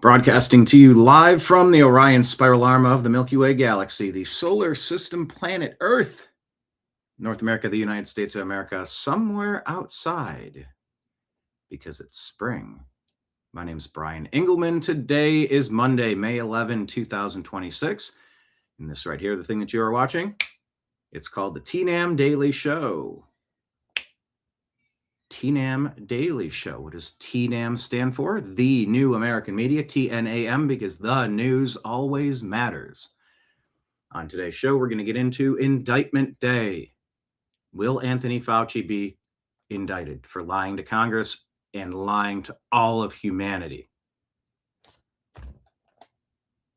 Broadcasting to you live from the Orion Spiral Arm of the Milky Way Galaxy, the solar system planet Earth, North America, the United States of America, somewhere outside, because it's spring. My name is Brian Engelman. Today is Monday, May 11, 2026. And this right here, the thing that you are watching, it's called the TNAM Daily Show. TNAM Daily Show. What does TNAM stand for? The New American Media, TNAM, because the news always matters. On today's show, we're going to get into Indictment Day. Will Anthony Fauci be indicted for lying to Congress and lying to all of humanity?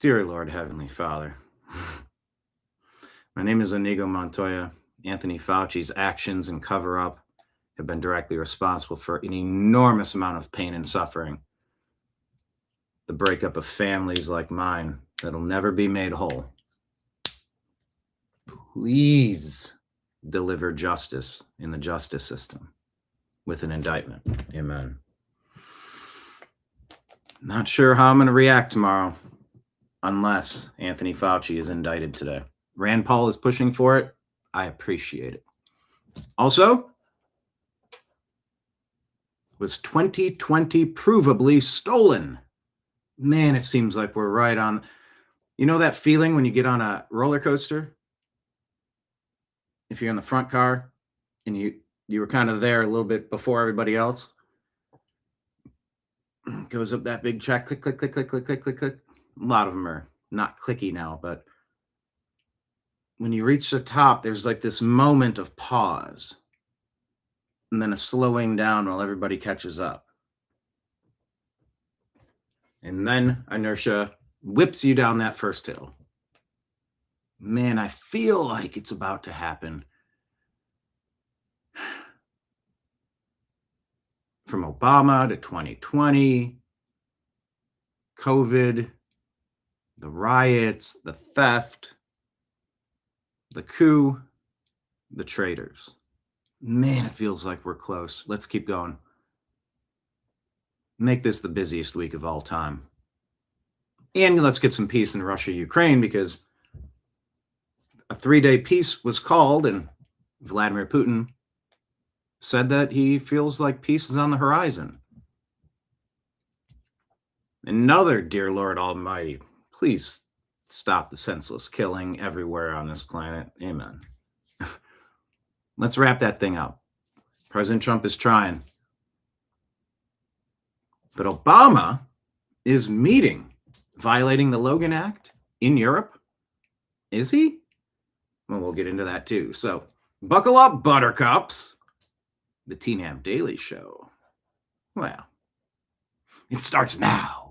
Dear Lord, Heavenly Father, my name is Inigo Montoya. Anthony Fauci's actions and cover-up have been directly responsible for an enormous amount of pain and suffering. The breakup of families like mine that'll never be made whole. Please deliver justice in the justice system with an indictment. Amen. Not sure how I'm going to react tomorrow unless Anthony Fauci is indicted today. Rand Paul is pushing for it. I appreciate it. Also, was 2020 provably stolen? Man, it seems like we're right on. You know that feeling when you get on a roller coaster? If you're in the front car and you were kind of there a little bit before everybody else. Goes up that big track, click, click, click, click, click, click, click, click. A lot of them are not clicky now, but when you reach the top, there's like this moment of pause. And then a slowing down while everybody catches up. And then inertia whips you down that first hill. Man, I feel like it's about to happen. From Obama to 2020, COVID, the riots, the theft, the coup, the traitors. Man, it feels like we're close. Let's keep going. Make this the busiest week of all time. And let's get some peace in Russia, Ukraine, because a 3-day peace was called, and Vladimir Putin said that he feels like peace is on the horizon. Another, dear Lord Almighty, please stop the senseless killing everywhere on this planet. Amen. Let's wrap that thing up. President Trump is trying. But Obama is violating the Logan Act in Europe. Is he? Well, we'll get into that too. So buckle up, buttercups. The TNAM Daily Show. Well, it starts now.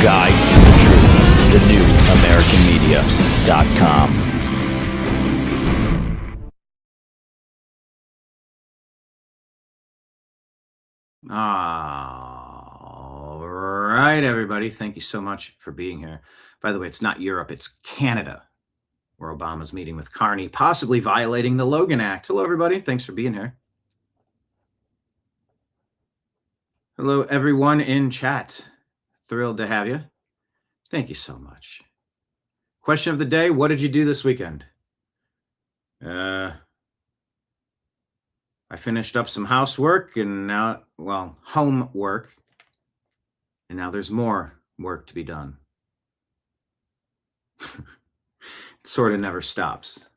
Guide to the Truth, thenewamericanmedia.com. All right, everybody. Thank you so much for being here. By the way, it's not Europe, it's Canada, where Obama's meeting with Carney, possibly violating the Logan Act. Hello, everybody. Thanks for being here. Hello, everyone in chat. Thrilled to have you. Thank you so much. Question of the day, what did you do this weekend? I finished up some housework and now, well, homework, and now there's more work to be done. It sort of never stops.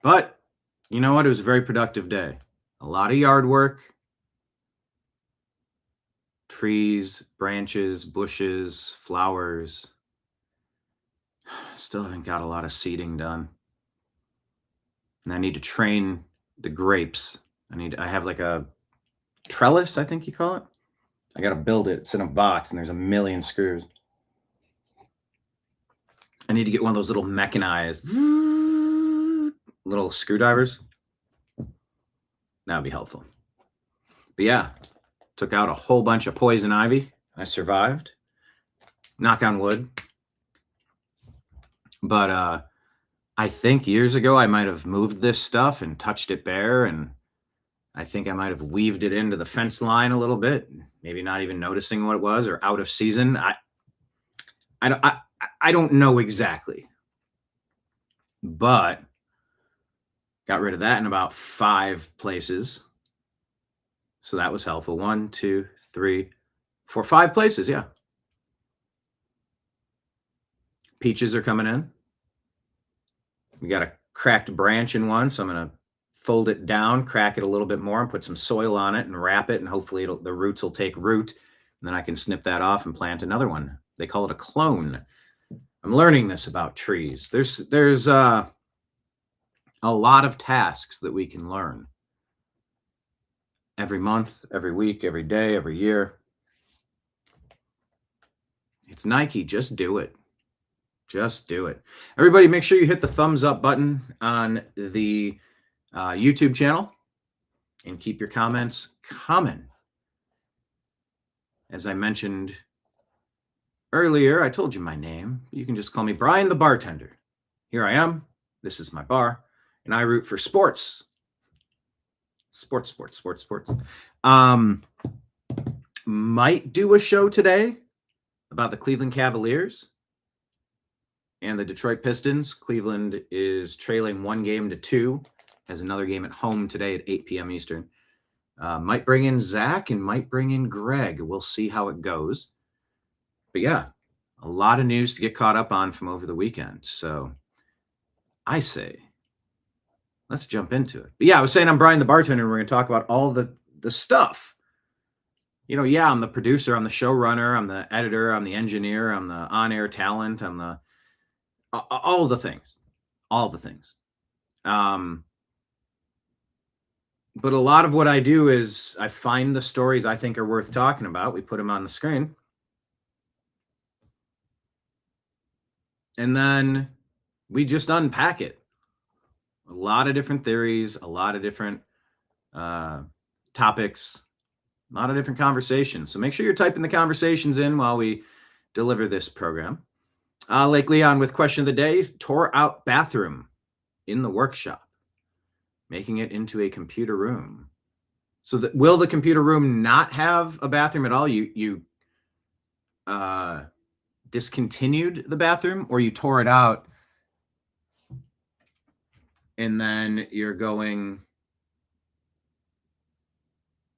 But you know what? It was a very productive day. A lot of yard work, trees, branches, bushes, flowers. Still haven't got a lot of seeding done. And I need to train the grapes. I have like a trellis, I think you call it. I got to build it. It's in a box and there's a million screws. I need to get one of those little mechanized little screwdrivers. That would be helpful. But yeah, took out a whole bunch of poison ivy. I survived. Knock on wood. But I think years ago I might have moved this stuff and touched it bare, and I think I might have weaved it into the fence line a little bit, maybe not even noticing what it was, or out of season. I don't know exactly, but got rid of that in about 5 places. So that was helpful. 1, 2, 3, 4, 5 places. Yeah. Peaches are coming in. We got a cracked branch in one, so I'm going to fold it down, crack it a little bit more, and put some soil on it and wrap it, and hopefully the roots will take root, and then I can snip that off and plant another one. They call it a clone. I'm learning this about trees. There's a lot of tasks that we can learn every month, every week, every day, every year. It's Nike. Just do it. Just do it. Everybody, make sure you hit the thumbs up button on the YouTube channel and keep your comments coming. As I mentioned earlier, I told you my name. You can just call me Brian the Bartender. Here I am. This is my bar, and I root for sports. Sports. Might do a show today about the Cleveland Cavaliers and the Detroit Pistons. Cleveland is trailing 1-2, has another game at home today at 8 p.m. Eastern. Might bring in Zach and might bring in Greg. We'll see how it goes. But yeah, a lot of news to get caught up on from over the weekend. So I say, let's jump into it. But yeah, I was saying I'm Brian the Bartender, and we're going to talk about all the stuff. You know, yeah, I'm the producer, I'm the showrunner, I'm the editor, I'm the engineer, I'm the on-air talent, I'm the all the things. But a lot of what I do is I find the stories I think are worth talking about. We put them on the screen. And then we just unpack it. A lot of different theories, a lot of different topics, a lot of different conversations. So make sure you're typing the conversations in while we deliver this program. Lake Leon with question of the day: tore out bathroom in the workshop, making it into a computer room. So will the computer room not have a bathroom at all? You discontinued the bathroom, or you tore it out and then you're going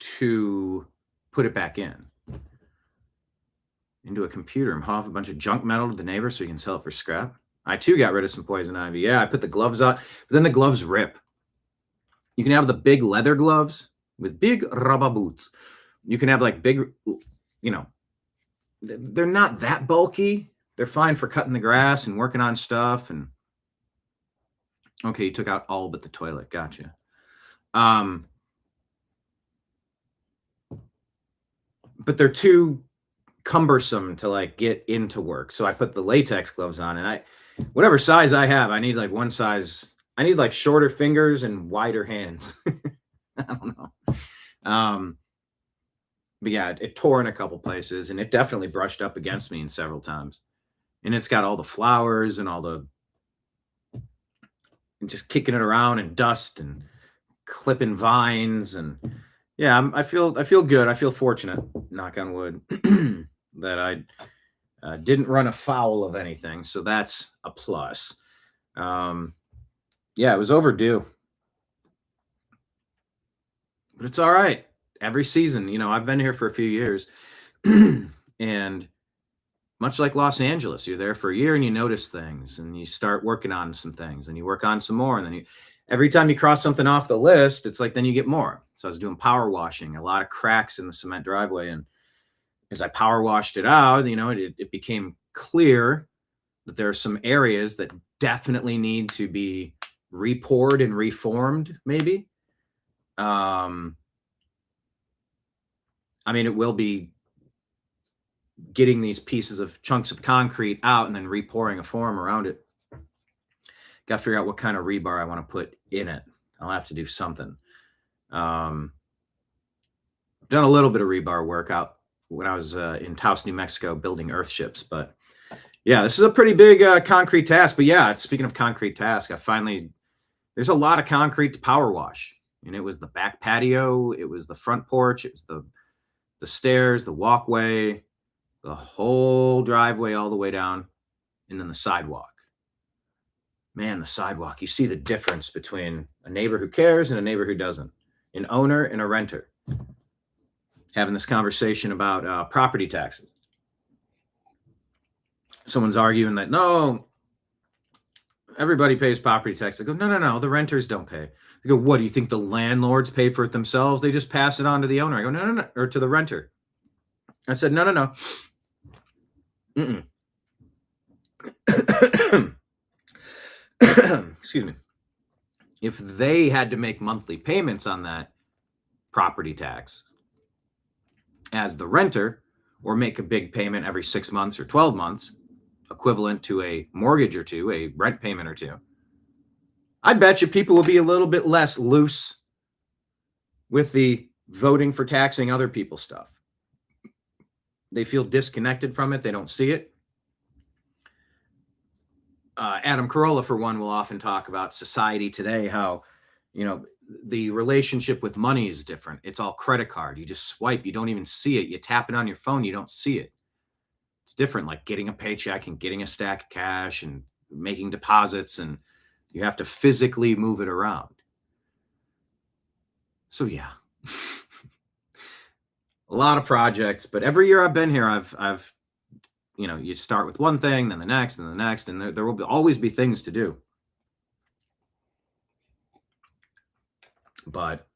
to put it back into a computer and haul off a bunch of junk metal to the neighbor so you can sell it for scrap. I too got rid of some poison ivy. Yeah, I put the gloves on, but then the gloves rip. You can have the big leather gloves with big rubber boots. You can have like big, they're not that bulky. They're fine for cutting the grass and working on stuff. And okay, you took out all but the toilet. Gotcha. But they're too cumbersome to like get into work. So I put the latex gloves on, and whatever size I have, I need like one size. I need like shorter fingers and wider hands. I don't know. But yeah, it tore in a couple places, and it definitely brushed up against me in several times. And it's got all the flowers and and just kicking it around and dust and clipping vines. And yeah, I feel good. I feel fortunate, knock on wood, that I didn't run afoul of anything. So that's a plus. Yeah, it was overdue. but it's all right. Every season, I've been here for a few years, and much like Los Angeles, you're there for a year and you notice things and you start working on some things and you work on some more. And then every time you cross something off the list, it's like, then you get more. So I was doing power washing, a lot of cracks in the cement driveway. And as I power washed it out, it became clear that there are some areas that definitely need to be repoured and reformed, maybe. It will be getting these pieces of chunks of concrete out and then repouring a form around it. Got to figure out what kind of rebar I want to put in it. I'll have to do something. I've done a little bit of rebar work out when I was in Taos, New Mexico, building earthships. But yeah, this is a pretty big concrete task. But yeah, speaking of concrete task, there's a lot of concrete to power wash. And it was the back patio, it was the front porch, it was the stairs, the walkway, the whole driveway all the way down, and then the sidewalk. Man, the sidewalk, you see the difference between a neighbor who cares and a neighbor who doesn't, an owner and a renter. Having this conversation about property taxes. Someone's arguing that, no, everybody pays property tax. I go, no, the renters don't pay. They go, what, do you think the landlords pay for it themselves? They just pass it on to the owner. I go, no, or to the renter. I said, no. Excuse me. If they had to make monthly payments on that property tax as the renter, or make a big payment every 6 months or 12 months, equivalent to a mortgage or two, a rent payment or two, I bet you people will be a little bit less loose with the voting for taxing other people's stuff. They feel disconnected from it. They don't see it. Adam Carolla, for one, will often talk about society today, how, the relationship with money is different. It's all credit card. You just swipe. You don't even see it. You tap it on your phone. You don't see it. It's different, like getting a paycheck and getting a stack of cash and making deposits, and you have to physically move it around. So yeah, a lot of projects, but every year I've been here, I've you start with one thing, then the next, and the next, and there will always be things to do. But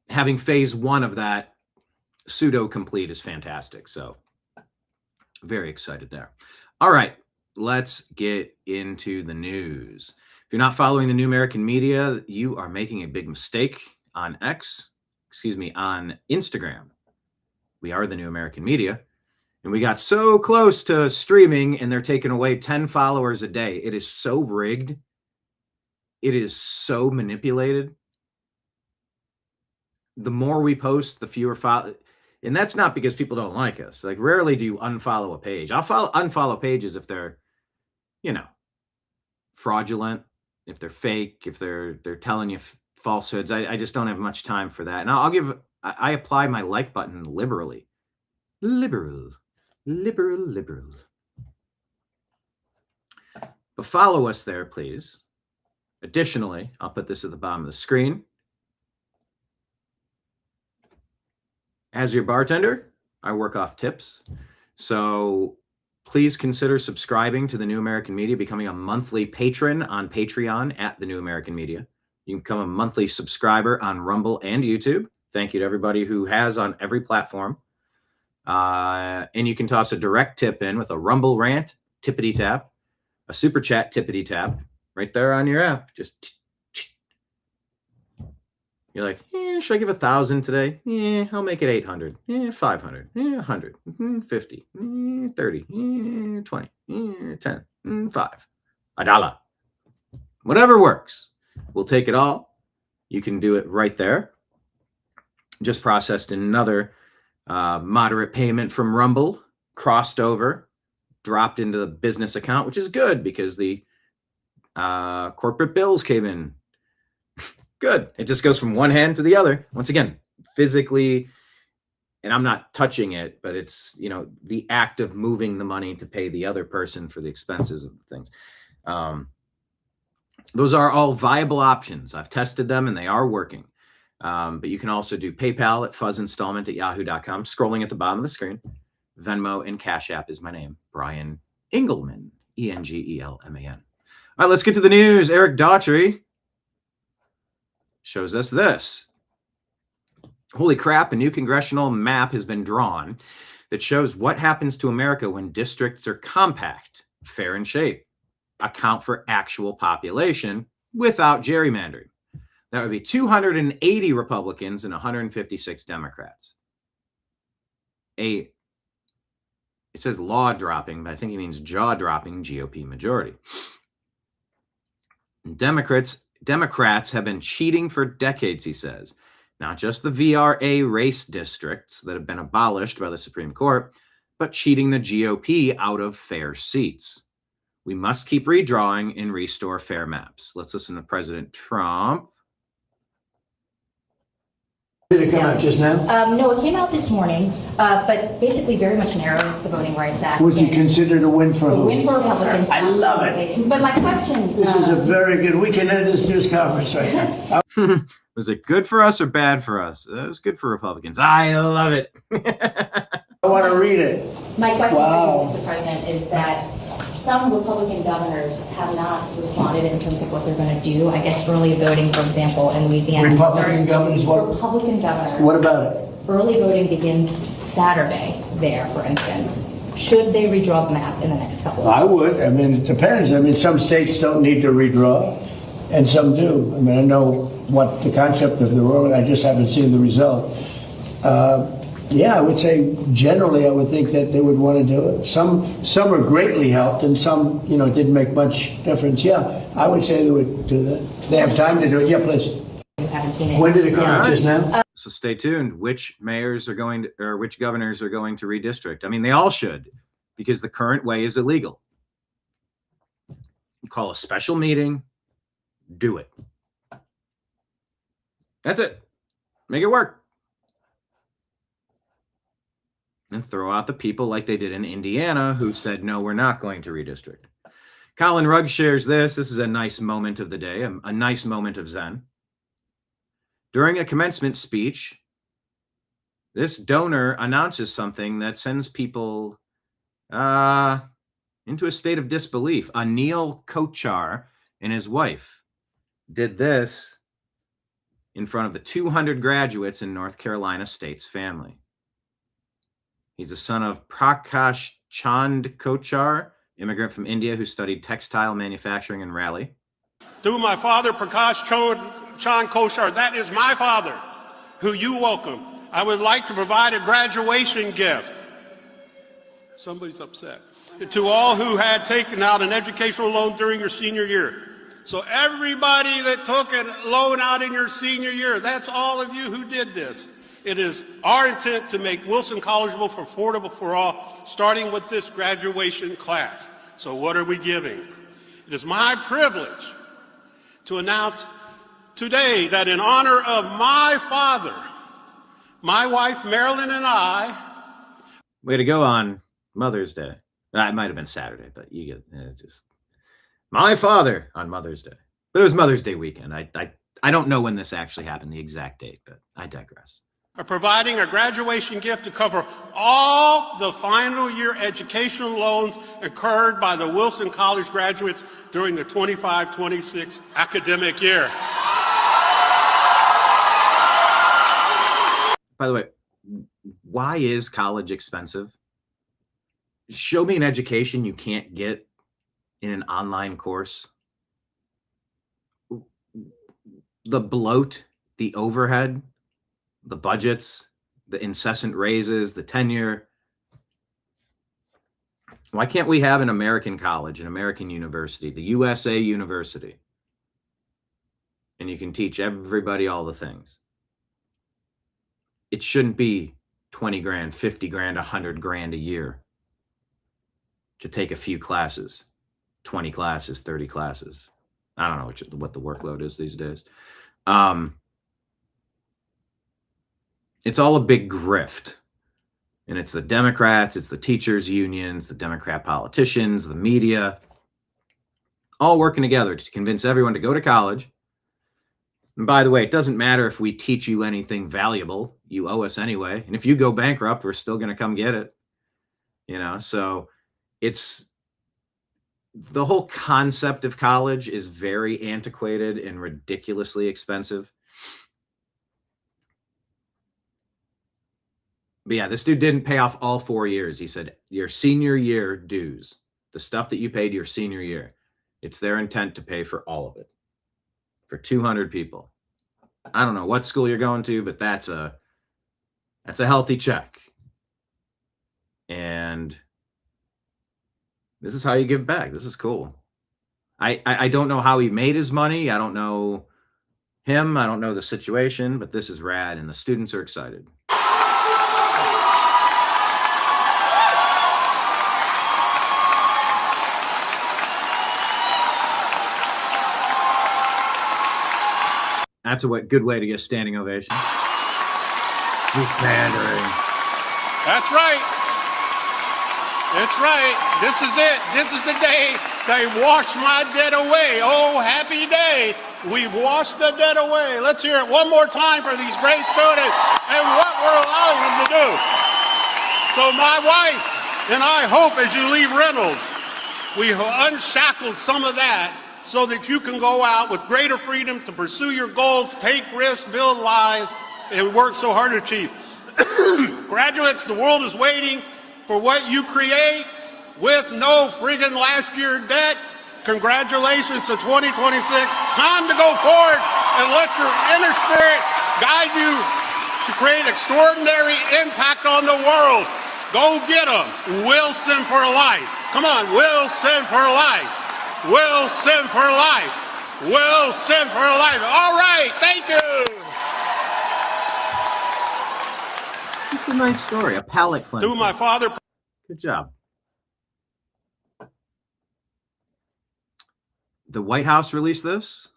having phase one of that pseudo complete is fantastic. So very excited there. All right, let's get into the news. If you're not following the New American Media, you are making a big mistake on on Instagram. We are the New American Media, and we got so close to streaming, and they're taking away 10 followers a day. It is so rigged. It is so manipulated. The more we post, the fewer followers. And that's not because people don't like us. Like, rarely do you unfollow a page. I'll unfollow pages if they're, fraudulent, if they're fake, if they're telling you falsehoods. I just don't have much time for that. And I apply my like button liberally. Liberal. But follow us there, please. Additionally, I'll put this at the bottom of the screen. As your bartender, I work off tips. So please consider subscribing to the New American Media, becoming a monthly patron on Patreon at the New American Media. You can become a monthly subscriber on Rumble and YouTube. Thank you to everybody who has on every platform. And you can toss a direct tip in with a Rumble rant, tippity tap, a super chat, tippity tap, right there on your app. Just you're like, should I give 1,000 today? I'll make it 800. 500. 100. 50. 30. 20. 10. 5. $1. Whatever works. We'll take it all. You can do it right there. Just processed another moderate payment from Rumble, crossed over, dropped into the business account, which is good because the corporate bills came in. Good. It just goes from one hand to the other. Once again, physically, and I'm not touching it, but it's, the act of moving the money to pay the other person for the expenses of the things. Those are all viable options. I've tested them and they are working. But you can also do PayPal at fuzzinstallment@yahoo.com. Scrolling at the bottom of the screen. Venmo and Cash App is my name, Brian Engelman, Engelman. All right, let's get to the news. Eric Daughtry shows us this. Holy crap, a new congressional map has been drawn that shows what happens to America when districts are compact, fair in shape, account for actual population without gerrymandering. That would be 280 Republicans and 156 Democrats. It says law dropping, but I think it means jaw dropping GOP majority. Democrats have been cheating for decades, he says. Not just the VRA race districts that have been abolished by the Supreme Court, but cheating the GOP out of fair seats. We must keep redrawing and restore fair maps. Let's listen to President Trump. Did it come out just now? No, it came out this morning, but basically very much narrows the Voting Rights Act. Was it considered a win for who? A win for Republicans. I love it. But my question... This is a very good... We can end this news conference right now. Was it good for us or bad for us? It was good for Republicans. I love it. I want to read it. My question for you, Mr. President, is that some Republican governors have not responded in terms of what they're going to do. I guess early voting, for example, in Louisiana. Republican governors what? Republican governors. What about it? Early voting begins Saturday there, for instance. Should they redraw the map in the next couple of I would. I mean, it depends. I mean, some states don't need to redraw, and some do. I mean, I know what the concept of the rule, I just haven't seen the result. Yeah, I would say generally I would think that they would want to do it. Some are greatly helped and some, didn't make much difference. Yeah, I would say they would do that. They have time to do it. Yeah, please. You haven't seen it. When did it come out? Just now? So stay tuned. Which mayors are going to, or which governors are going to redistrict? I mean, they all should, because the current way is illegal. You call a special meeting, do it. That's it. Make it work. And throw out the people like they did in Indiana who said, no, we're not going to redistrict. Colin Rugg shares this. This is a nice moment of the day, a nice moment of Zen. During a commencement speech, this donor announces something that sends people into a state of disbelief. Anil Kochar and his wife did this in front of the 200 graduates in North Carolina State's family. He's the son of Prakash Chand Kochar, immigrant from India who studied textile manufacturing in Raleigh. Through my father, Prakash Chand Kochar, that is my father, who you welcome. I would like to provide a graduation gift. Somebody's upset. To all who had taken out an educational loan during your senior year. So everybody that took a loan out in your senior year, that's all of you who did this. It is our intent to make Wilson collegeable for affordable for all, starting with this graduation class. So what are we giving? It is my privilege to announce today that in honor of my father, my wife Marilyn and I... Way to go on Mother's Day. It might have been Saturday, but you get it's just my father on Mother's Day. But it was Mother's Day weekend. I don't know when this actually happened, the exact date, but I digress. Are providing a graduation gift to cover all the final year educational loans incurred by the Wilson College graduates during the 25-26 academic year. By the way, why is college expensive? Show me an education you can't get in an online course. The bloat, the overhead, the budgets, the incessant raises, the tenure. Why can't we have an American college, an American university, the USA University? And you can teach everybody all the things. It shouldn't be 20 grand, 50 grand, 100 grand a year to take a few classes, 20 classes, 30 classes. I don't know what the workload is these days. It's all a big grift. And it's the Democrats, it's the teachers' unions, the Democrat politicians, the media, all working together to convince everyone to go to college. And by the way, it doesn't matter if we teach you anything valuable. You owe us anyway. And if you go bankrupt, we're still going to come get it. So it's the whole concept of college is very antiquated and ridiculously expensive. But yeah, this dude didn't pay off all 4 years. He said, your senior year dues, the stuff that you paid your senior year, it's their intent to pay for all of it for 200 people. I don't know what school you're going to, but that's a healthy check. And this is how you give back. This is cool. I don't know how he made his money. I don't know him. I don't know the situation, but this is rad, and the students are excited. That's a good way to get a standing ovation. He's pandering. That's right. That's right. This is it. This is the day they wash my debt away. Oh, happy day. We've washed the debt away. Let's hear it one more time for these great students and what we're allowing them to do. So my wife and I hope as you leave Reynolds, we unshackled some of that so that you can go out with greater freedom to pursue your goals, take risks, build lives, and work so hard to achieve. Graduates, the world is waiting for what you create with no friggin' last year debt. Congratulations to 2026. Time to go forward and let your inner spirit guide you to create extraordinary impact on the world. Go get them. Wilson for life. Come on, Wilson for life. Wilson for life. Wilson for life. All right, thank you. It's a nice story, a palate cleanser. To my father. Good job. The White House released this.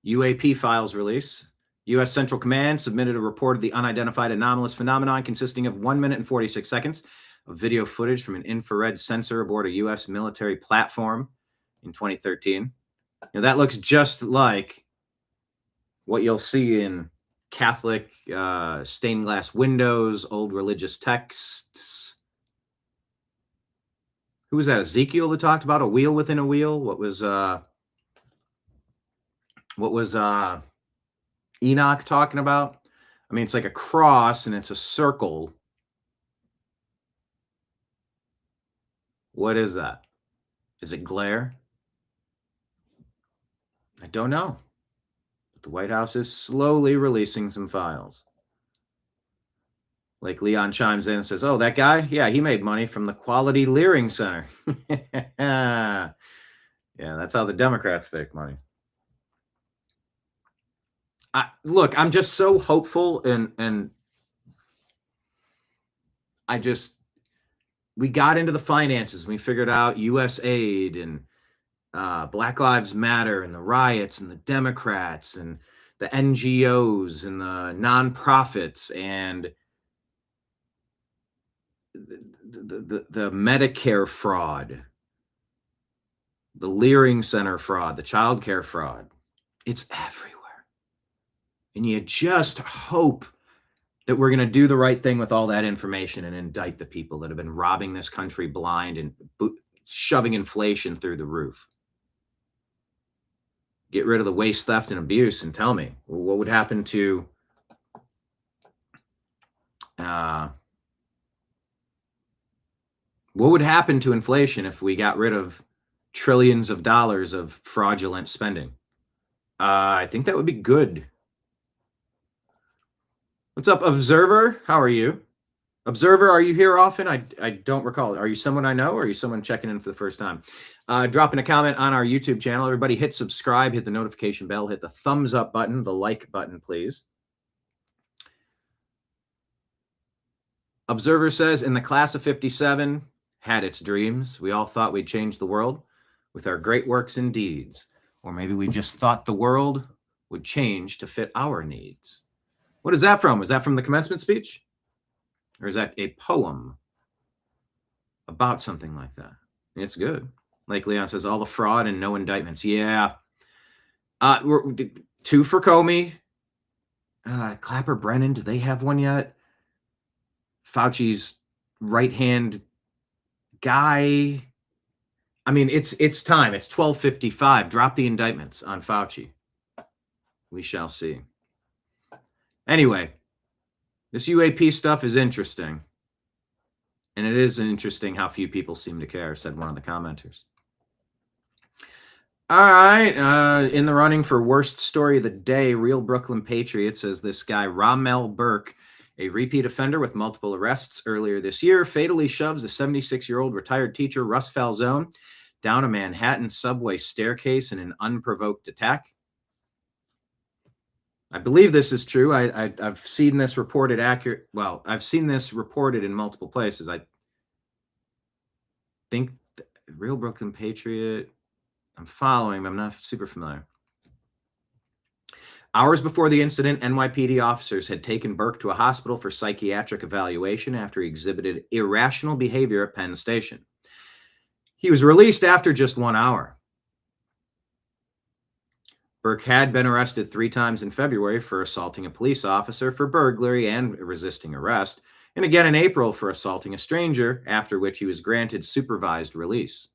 UAP files release. U.S. Central Command submitted a report of the unidentified anomalous phenomenon consisting of 1 minute and 46 seconds of video footage from an infrared sensor aboard a U.S. military platform in 2013. That looks just like what you'll see in Catholic stained glass windows, old religious texts. Who was that? Ezekiel that talked about a wheel within a wheel? What was Enoch talking about? I mean, it's like a cross and it's a circle. What is that? Is it glare? I don't know. But the White House is slowly releasing some files. Like Leon chimes in and says, oh, that guy? Yeah, he made money from the Quality Leering Center. Yeah, that's how the Democrats make money. Look, I'm just so hopeful, and we got into the finances. We figured out U.S. aid and Black Lives Matter and the riots and the Democrats and the NGOs and the nonprofits and the Medicare fraud, the Leering Center fraud, the child care fraud. It's everywhere. And you just hope that we're going to do the right thing with all that information and indict the people that have been robbing this country blind and shoving inflation through the roof. Get rid of the waste, theft, and abuse, and tell me, what would happen to inflation if we got rid of trillions of dollars of fraudulent spending? I think that would be good. What's up, Observer? How are you? Observer, are you here often? I don't recall. Are you someone I know, or are you someone checking in for the first time? Dropping a comment on our YouTube channel. Everybody hit subscribe, hit the notification bell, hit the thumbs up button, the like button, please. Observer says, in the class of 57, had its dreams. We all thought we'd change the world with our great works and deeds. Or maybe we just thought the world would change to fit our needs. What is that from? Was that from the commencement speech? Or is that a poem about something like that? It's good. Like Leon says, all the fraud and no indictments. Yeah. 2 for Comey. Clapper Brennan, do they have one yet? Fauci's right-hand guy. I mean, it's time. It's 12:55. Drop the indictments on Fauci. We shall see. Anyway, this UAP stuff is interesting. And it is interesting how few people seem to care, said one of the commenters. All right. In the running for worst story of the day, Real Brooklyn Patriot says this guy, Ramel Burke, a repeat offender with multiple arrests earlier this year, fatally shoves a 76-year-old retired teacher, Russ Falzone, down a Manhattan subway staircase in an unprovoked attack. I believe this is true. I've seen this reported I've seen this reported in multiple places. I think Real Brooklyn Patriot, I'm following, but I'm not super familiar. Hours before the incident, NYPD officers had taken Burke to a hospital for psychiatric evaluation after he exhibited irrational behavior at Penn Station. He was released after just 1 hour. Burke had been arrested 3 times in February for assaulting a police officer for burglary and resisting arrest, and again in April for assaulting a stranger, after which he was granted supervised release.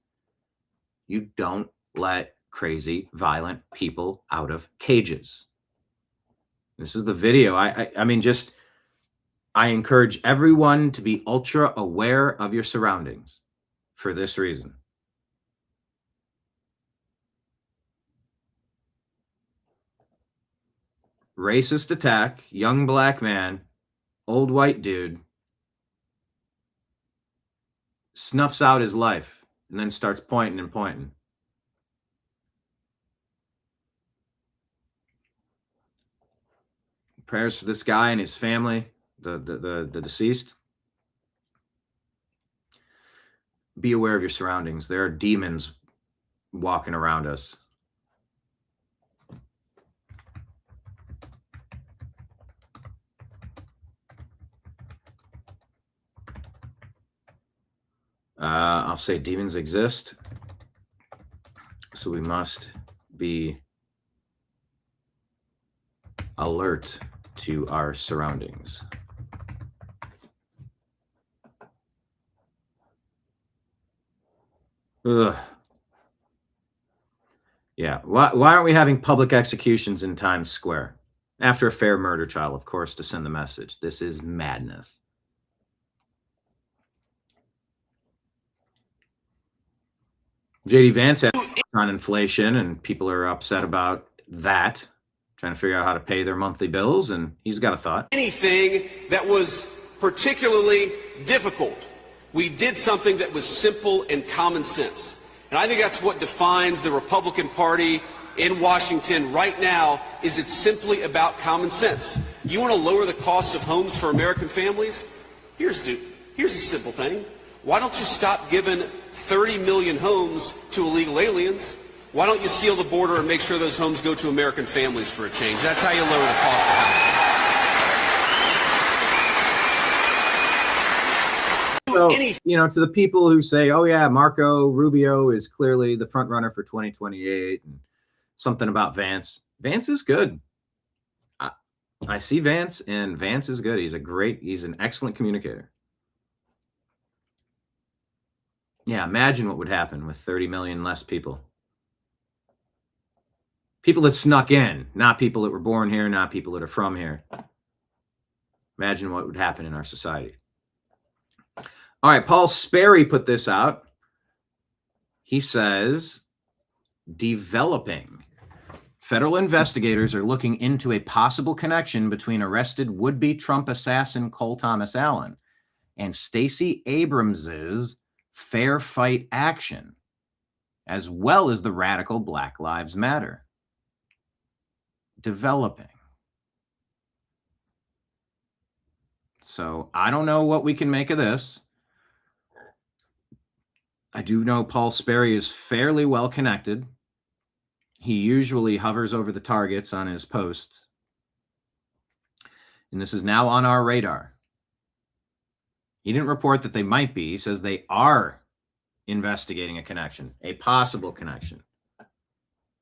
You don't let crazy, violent people out of cages. This is the video. I mean, I encourage everyone to be ultra aware of your surroundings for this reason. Racist attack, young black man, old white dude, snuffs out his life and then starts pointing and pointing. Prayers for this guy and his family, the deceased. Be aware of your surroundings. There are demons walking around us. I'll say demons exist, so we must be alert to our surroundings. Ugh. Yeah, why aren't we having public executions in Times Square after a fair murder trial, of course, to send the message? This is madness. JD Vance had on inflation, and people are upset about that, trying to figure out how to pay their monthly bills, and he's got a thought. Anything that was particularly difficult. We did something that was simple and common sense. And I think that's what defines the Republican Party in Washington right now, is it's simply about common sense. You want to lower the cost of homes for American families? Here's a simple thing. Why don't you stop giving 30 million homes to illegal aliens? Why don't you seal the border and make sure those homes go to American families for a change? That's how you lower the cost of housing. So, to the people who say, oh yeah, Marco Rubio is clearly the front runner for 2028 and something about Vance. Vance is good. I see Vance, and Vance is good. He's an excellent communicator. Yeah, imagine what would happen with 30 million less people. People that snuck in, not people that were born here, not people that are from here. Imagine what would happen in our society. All right, Paul Sperry put this out. He says, developing. Federal investigators are looking into a possible connection between arrested would-be Trump assassin Cole Thomas Allen and Stacey Abrams's Fair Fight action, as well as the radical Black Lives Matter. Developing. So I don't know what we can make of this. I do know Paul Sperry is fairly well connected. He usually hovers over the targets on his posts. And this is now on our radar. He didn't report that they might be. He says they are investigating a connection, a possible connection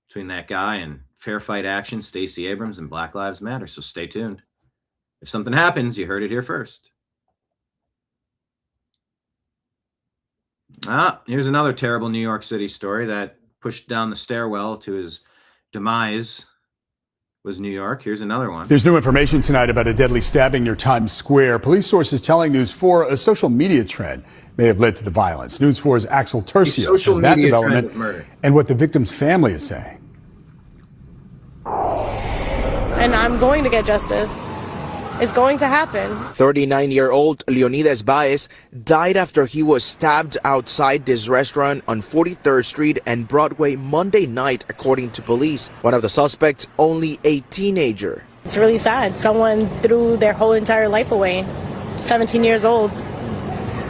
between that guy and Fair Fight Action, Stacey Abrams, and Black Lives Matter. So stay tuned. If something happens, you heard it here first. Here's another terrible New York City story that pushed down the stairwell to his demise. Was New York. Here's another one. There's new information tonight about a deadly stabbing near Times Square. Police sources telling News 4 a social media trend may have led to the violence. News 4's Axel Tercio says that development and what the victim's family is saying. And I'm going to get justice. It's going to happen. 39-year-old Leonidas Baez died after he was stabbed outside this restaurant on 43rd Street and Broadway Monday night, according to police. One of the suspects, only a teenager. It's really sad. Someone threw their whole entire life away. 17 years old.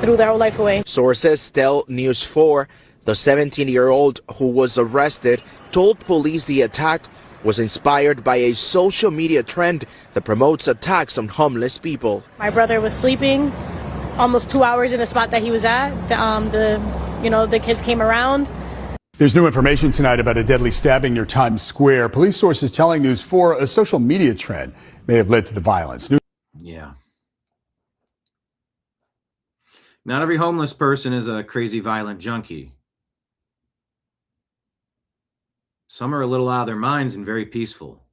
Threw their whole life away. Sources tell News 4 the 17-year-old who was arrested told police the attack was inspired by a social media trend that promotes attacks on homeless people. My brother was sleeping almost 2 hours in a spot that he was at. The kids came around. There's new information tonight about a deadly stabbing near Times Square. Police sources telling News 4 a social media trend may have led to the violence. Yeah. Not every homeless person is a crazy violent junkie. Some are a little out of their minds and very peaceful.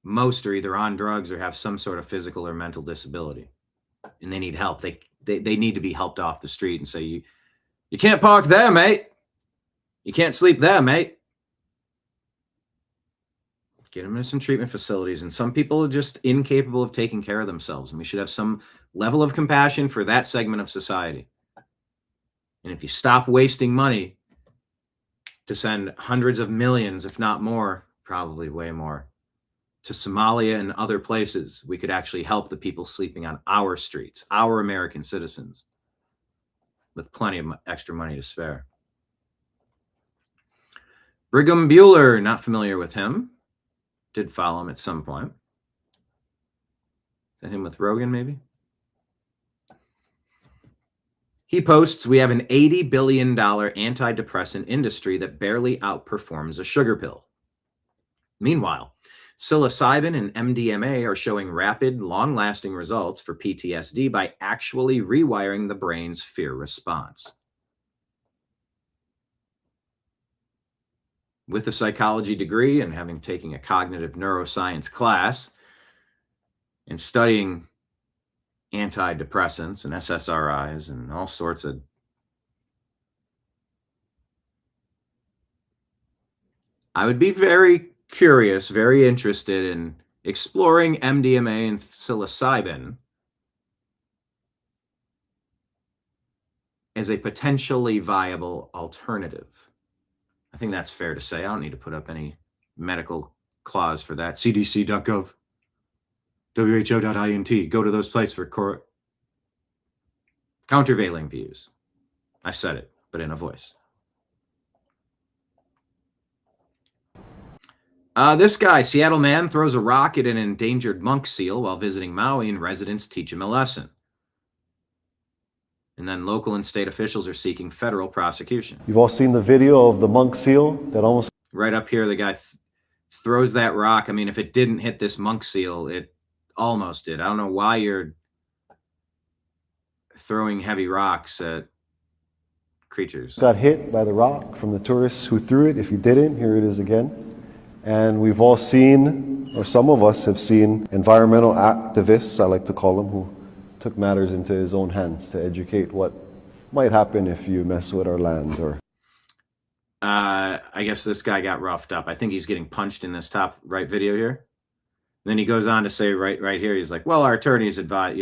Most are either on drugs or have some sort of physical or mental disability, and they need help. They need to be helped off the street and say, you can't park there, mate. You can't sleep there, mate. Get them into some treatment facilities. And some people are just incapable of taking care of themselves, and we should have some level of compassion for that segment of society. And if you stop wasting money to send hundreds of millions, if not more, probably way more, to Somalia and other places, we could actually help the people sleeping on our streets, our American citizens, with plenty of extra money to spare. Brigham Bueller, not familiar with him. Did follow him at some point. Is that him with Rogan, maybe? He posts, we have an $80 billion antidepressant industry that barely outperforms a sugar pill. Meanwhile, psilocybin and MDMA are showing rapid, long-lasting results for PTSD by actually rewiring the brain's fear response. With a psychology degree and having taken a cognitive neuroscience class and studying antidepressants and SSRIs and all sorts of I would be very curious, very interested in exploring MDMA and psilocybin as a potentially viable alternative. I think that's fair to say. I don't need to put up any medical clause for that. CDC.gov. WHO.int. Go to those places for countervailing views. I said it, but in a voice. This guy, Seattle man, throws a rock at an endangered monk seal while visiting Maui, and residents teach him a lesson. And then local and state officials are seeking federal prosecution. You've all seen the video of the monk seal that almost... Right up here, the guy throws that rock. I mean, if it didn't hit this monk seal, it almost did. I don't know why you're throwing heavy rocks at creatures. Got hit by the rock from the tourists who threw it. If you didn't, here it is again. And we've all seen, or some of us have seen, environmental activists, I like to call them, who took matters into his own hands to educate what might happen if you mess with our land. Or I guess this guy got roughed up. I think he's getting punched in this top right video here. Then he goes on to say right here, he's like, well, our attorneys advise,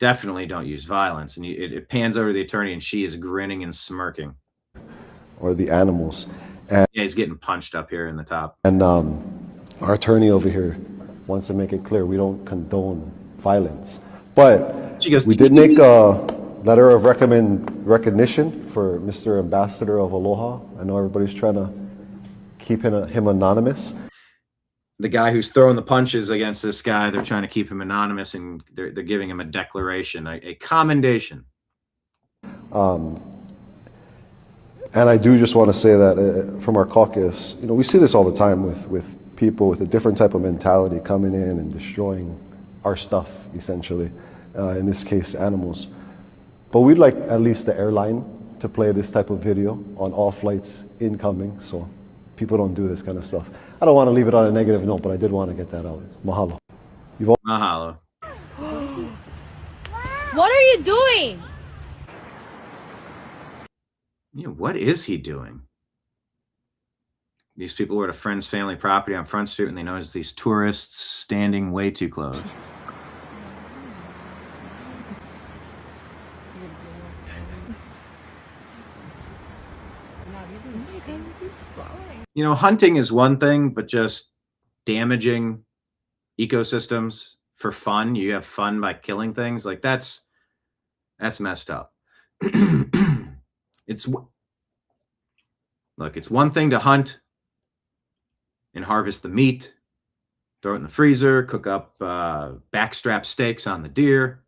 definitely don't use violence. And it pans over to the attorney, and she is grinning and smirking. Or the animals. And yeah, he's getting punched up here in the top. And our attorney over here wants to make it clear we don't condone violence. But we did make a letter of recognition for Mr. Ambassador of Aloha. I know everybody's trying to keep him anonymous. The guy who's throwing the punches against this guy, they're trying to keep him anonymous, and they're giving him a declaration, a commendation. And I do just want to say that from our caucus, we see this all the time with people with a different type of mentality coming in and destroying our stuff, essentially, in this case, animals. But we'd like at least the airline to play this type of video on all flights incoming, so people don't do this kind of stuff. I don't want to leave it on a negative note, but I did want to get that out. Mahalo. Mahalo. What are you doing? Yeah, what is he doing? These people were at a friend's family property on Front Street and they noticed these tourists standing way too close. Hunting is one thing, but just damaging ecosystems for fun. You have fun by killing things. Like that's messed up. It's one thing to hunt and harvest the meat, throw it in the freezer, cook up backstrap steaks on the deer,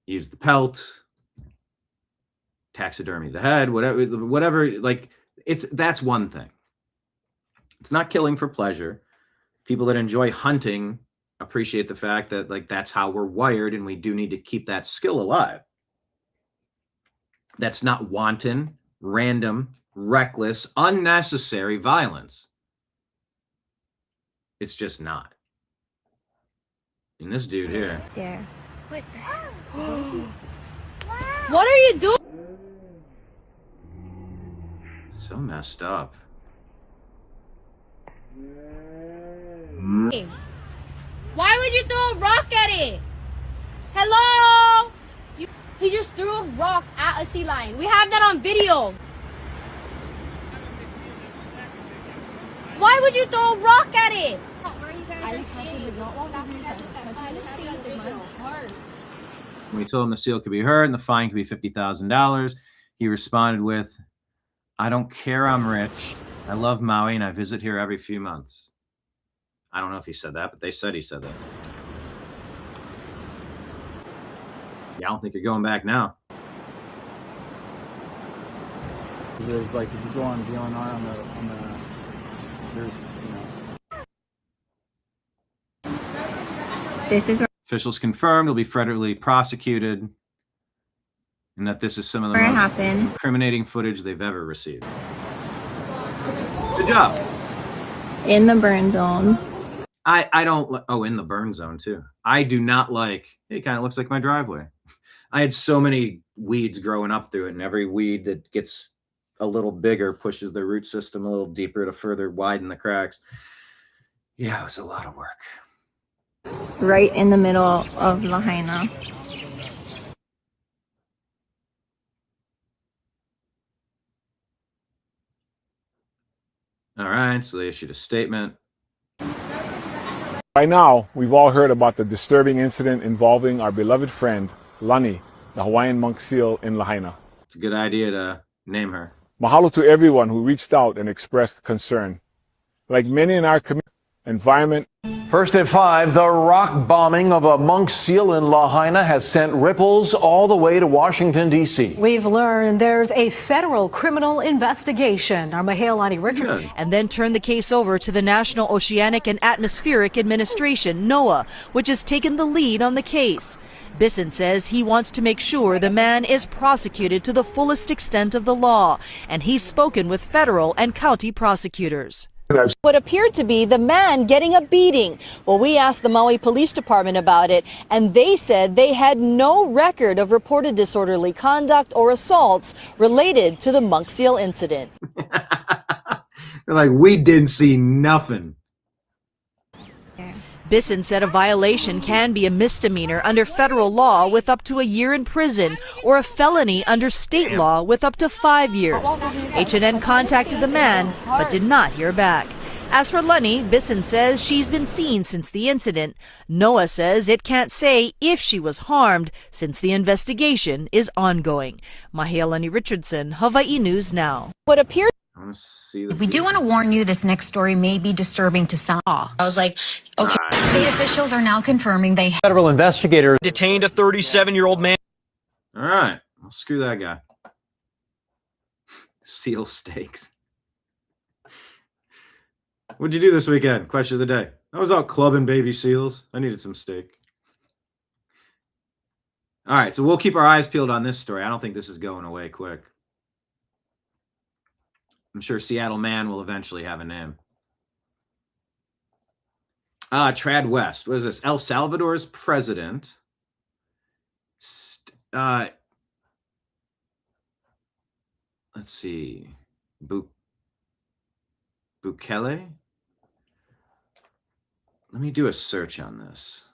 use the pelt, taxidermy the head, whatever. That's one thing. It's not killing for pleasure. People that enjoy hunting appreciate the fact that that's how we're wired, and we do need to keep that skill alive. That's not wanton, random, reckless, unnecessary violence. It's just not. And this dude here. Yeah. What the What are you doing? So messed up. Why would you throw a rock at it? Hello? He just threw a rock at a sea lion. We have that on video. Why would you throw a rock at it? We told him the seal could be heard and the fine could be $50,000. He responded with, "I don't care, I'm rich. I love Maui and I visit here every few months." I don't know if he said that, but they said he said that. Yeah, I don't think you're going back now. There's if you go on DNR This is Officials confirmed he'll be federally prosecuted and that this is some of the most incriminating footage they've ever received. Good job. In the burn zone. I don't, in the burn zone too. I do not like, it kind of looks like my driveway. I had so many weeds growing up through it, and every weed that gets a little bigger pushes the root system a little deeper to further widen the cracks. Yeah, it was a lot of work. Right in the middle of Lahaina. All right, so they issued a statement. By now, we've all heard about the disturbing incident involving our beloved friend, Lani, the Hawaiian monk seal in Lahaina. It's a good idea to name her. Mahalo to everyone who reached out and expressed concern. Like many in our community, environment. First at 5, the rock bombing of a monk seal in Lahaina has sent ripples all the way to Washington, D.C. We've learned there's a federal criminal investigation. Our Mahalani Richard. And then turn the case over to the National Oceanic and Atmospheric Administration, NOAA, which has taken the lead on the case. Bisson says he wants to make sure the man is prosecuted to the fullest extent of the law, and he's spoken with federal and county prosecutors. What appeared to be the man getting a beating. Well, we asked the Maui Police Department about it, and they said they had no record of reported disorderly conduct or assaults related to the monk seal incident. They're like, we didn't see nothing. Bisson said a violation can be a misdemeanor under federal law with up to a year in prison or a felony under state law with up to 5 years. H&N contacted the man but did not hear back. As for Lani, Bisson says she's been seen since the incident. NOAA says it can't say if she was harmed since the investigation is ongoing. Mahealani Richardson, Hawaii News Now. What appeared We do want to warn you this next story may be disturbing to some. I was like, okay, state officials are now confirming they Federal investigators detained a 37-year-old man. All right, well, screw that guy. Seal steaks. What'd you do this weekend? Question of the day. I was out clubbing baby seals. I needed some steak. All right, so we'll keep our eyes peeled on this story. I don't think this is going away quick. I'm sure Seattle Man will eventually have a name. Trad West. What is this? El Salvador's president. Let's see. Bukele? Let me do a search on this.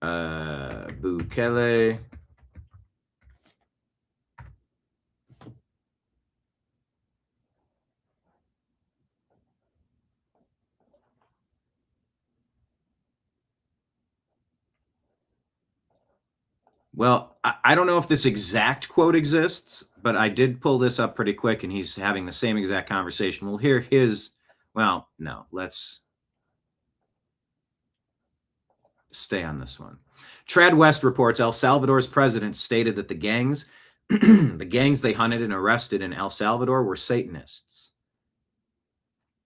Bukele. Well, I don't know if this exact quote exists, but I did pull this up pretty quick, and he's having the same exact conversation. We'll hear his, well, no, let's stay on this one. Trad West reports El Salvador's president stated that the gangs they hunted and arrested in El Salvador were Satanists.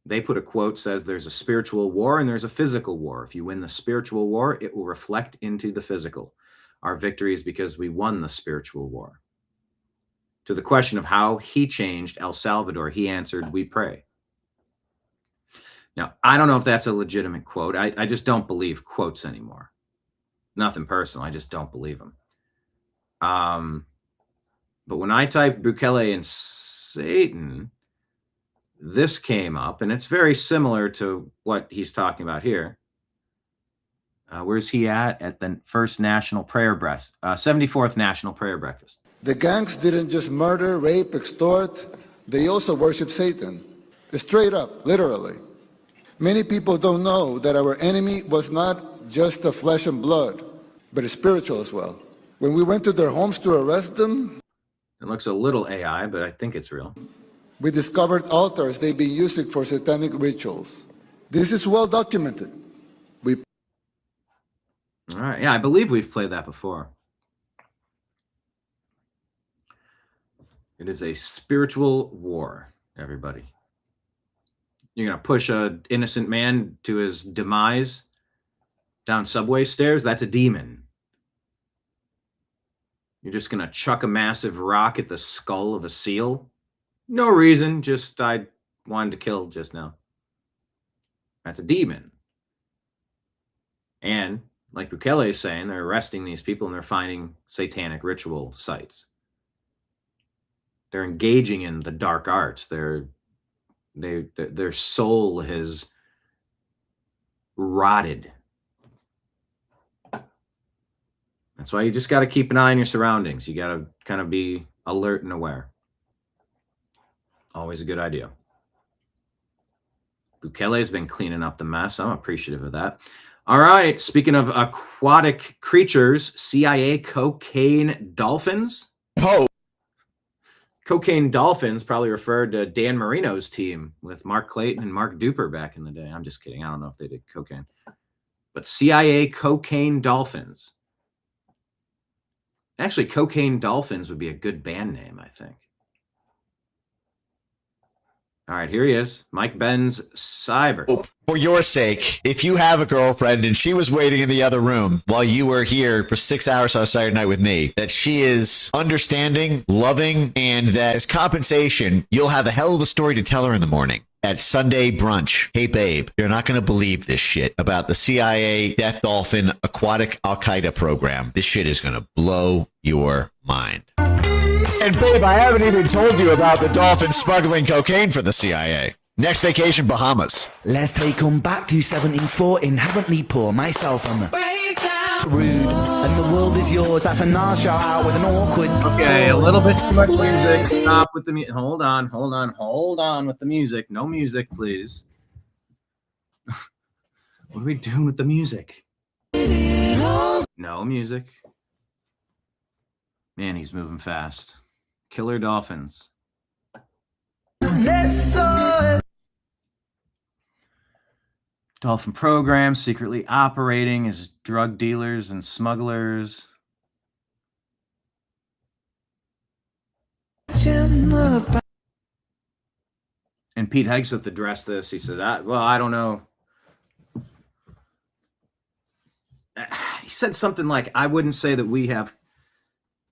They put a quote, says there's a spiritual war and there's a physical war. If you win the spiritual war, it will reflect into the physical. Our victory is because we won the spiritual war. To the question of how he changed El Salvador, he answered, we pray. Now, I don't know if that's a legitimate quote. I just don't believe quotes anymore. Nothing personal. I just don't believe them. But when I typed Bukele and Satan, this came up, and it's very similar to what he's talking about here. Where's he at? At the first National Prayer Breakfast, 74th National Prayer Breakfast. The gangs didn't just murder, rape, extort. They also worship Satan. Straight up, literally. Many people don't know that our enemy was not just a flesh and blood, but a spiritual as well. When we went to their homes to arrest them, it looks a little AI, but I think it's real. We discovered altars they've been using for satanic rituals. This is well documented. All right. Yeah, I believe we've played that before. It is a spiritual war, everybody. You're going to push an innocent man to his demise down subway stairs? That's a demon. You're just going to chuck a massive rock at the skull of a seal? No reason, just I wanted to kill just now. That's a demon. And like Bukele is saying, they're arresting these people and they're finding satanic ritual sites. They're engaging in the dark arts. Their soul has rotted. That's why you just got to keep an eye on your surroundings. You got to kind of be alert and aware. Always a good idea. Bukele has been cleaning up the mess. I'm appreciative of that. All right. Speaking of aquatic creatures, CIA cocaine dolphins. Oh. Cocaine dolphins probably referred to Dan Marino's team with Mark Clayton and Mark Duper back in the day. I'm just kidding. I don't know if they did cocaine. But CIA cocaine dolphins. Actually, Cocaine Dolphins would be a good band name, I think. All right, here he is. Mike Benz Cyber. For your sake, if you have a girlfriend and she was waiting in the other room while you were here for 6 hours on Saturday night with me, that she is understanding, loving, and that as compensation, you'll have a hell of a story to tell her in the morning at Sunday brunch. Hey, babe, you're not going to believe this shit about the CIA Death Dolphin Aquatic Al-Qaeda program. This shit is going to blow your mind. And babe, I haven't even told you about the dolphin smuggling cocaine for the CIA. Next vacation, Bahamas. Let's take them back to 1714. Haven't me pour myself on the rude. And the world is yours. That's a nice shout out with an awkward. Okay, a little bit too much music. Stop with the music. Hold on with the music. No music, please. What are we doing with the music? No music. Man, he's moving fast. Killer dolphins. Dolphin program secretly operating as drug dealers and smugglers. And Pete Hegseth addressed this. He said, well, I don't know. He said something like, I wouldn't say that we have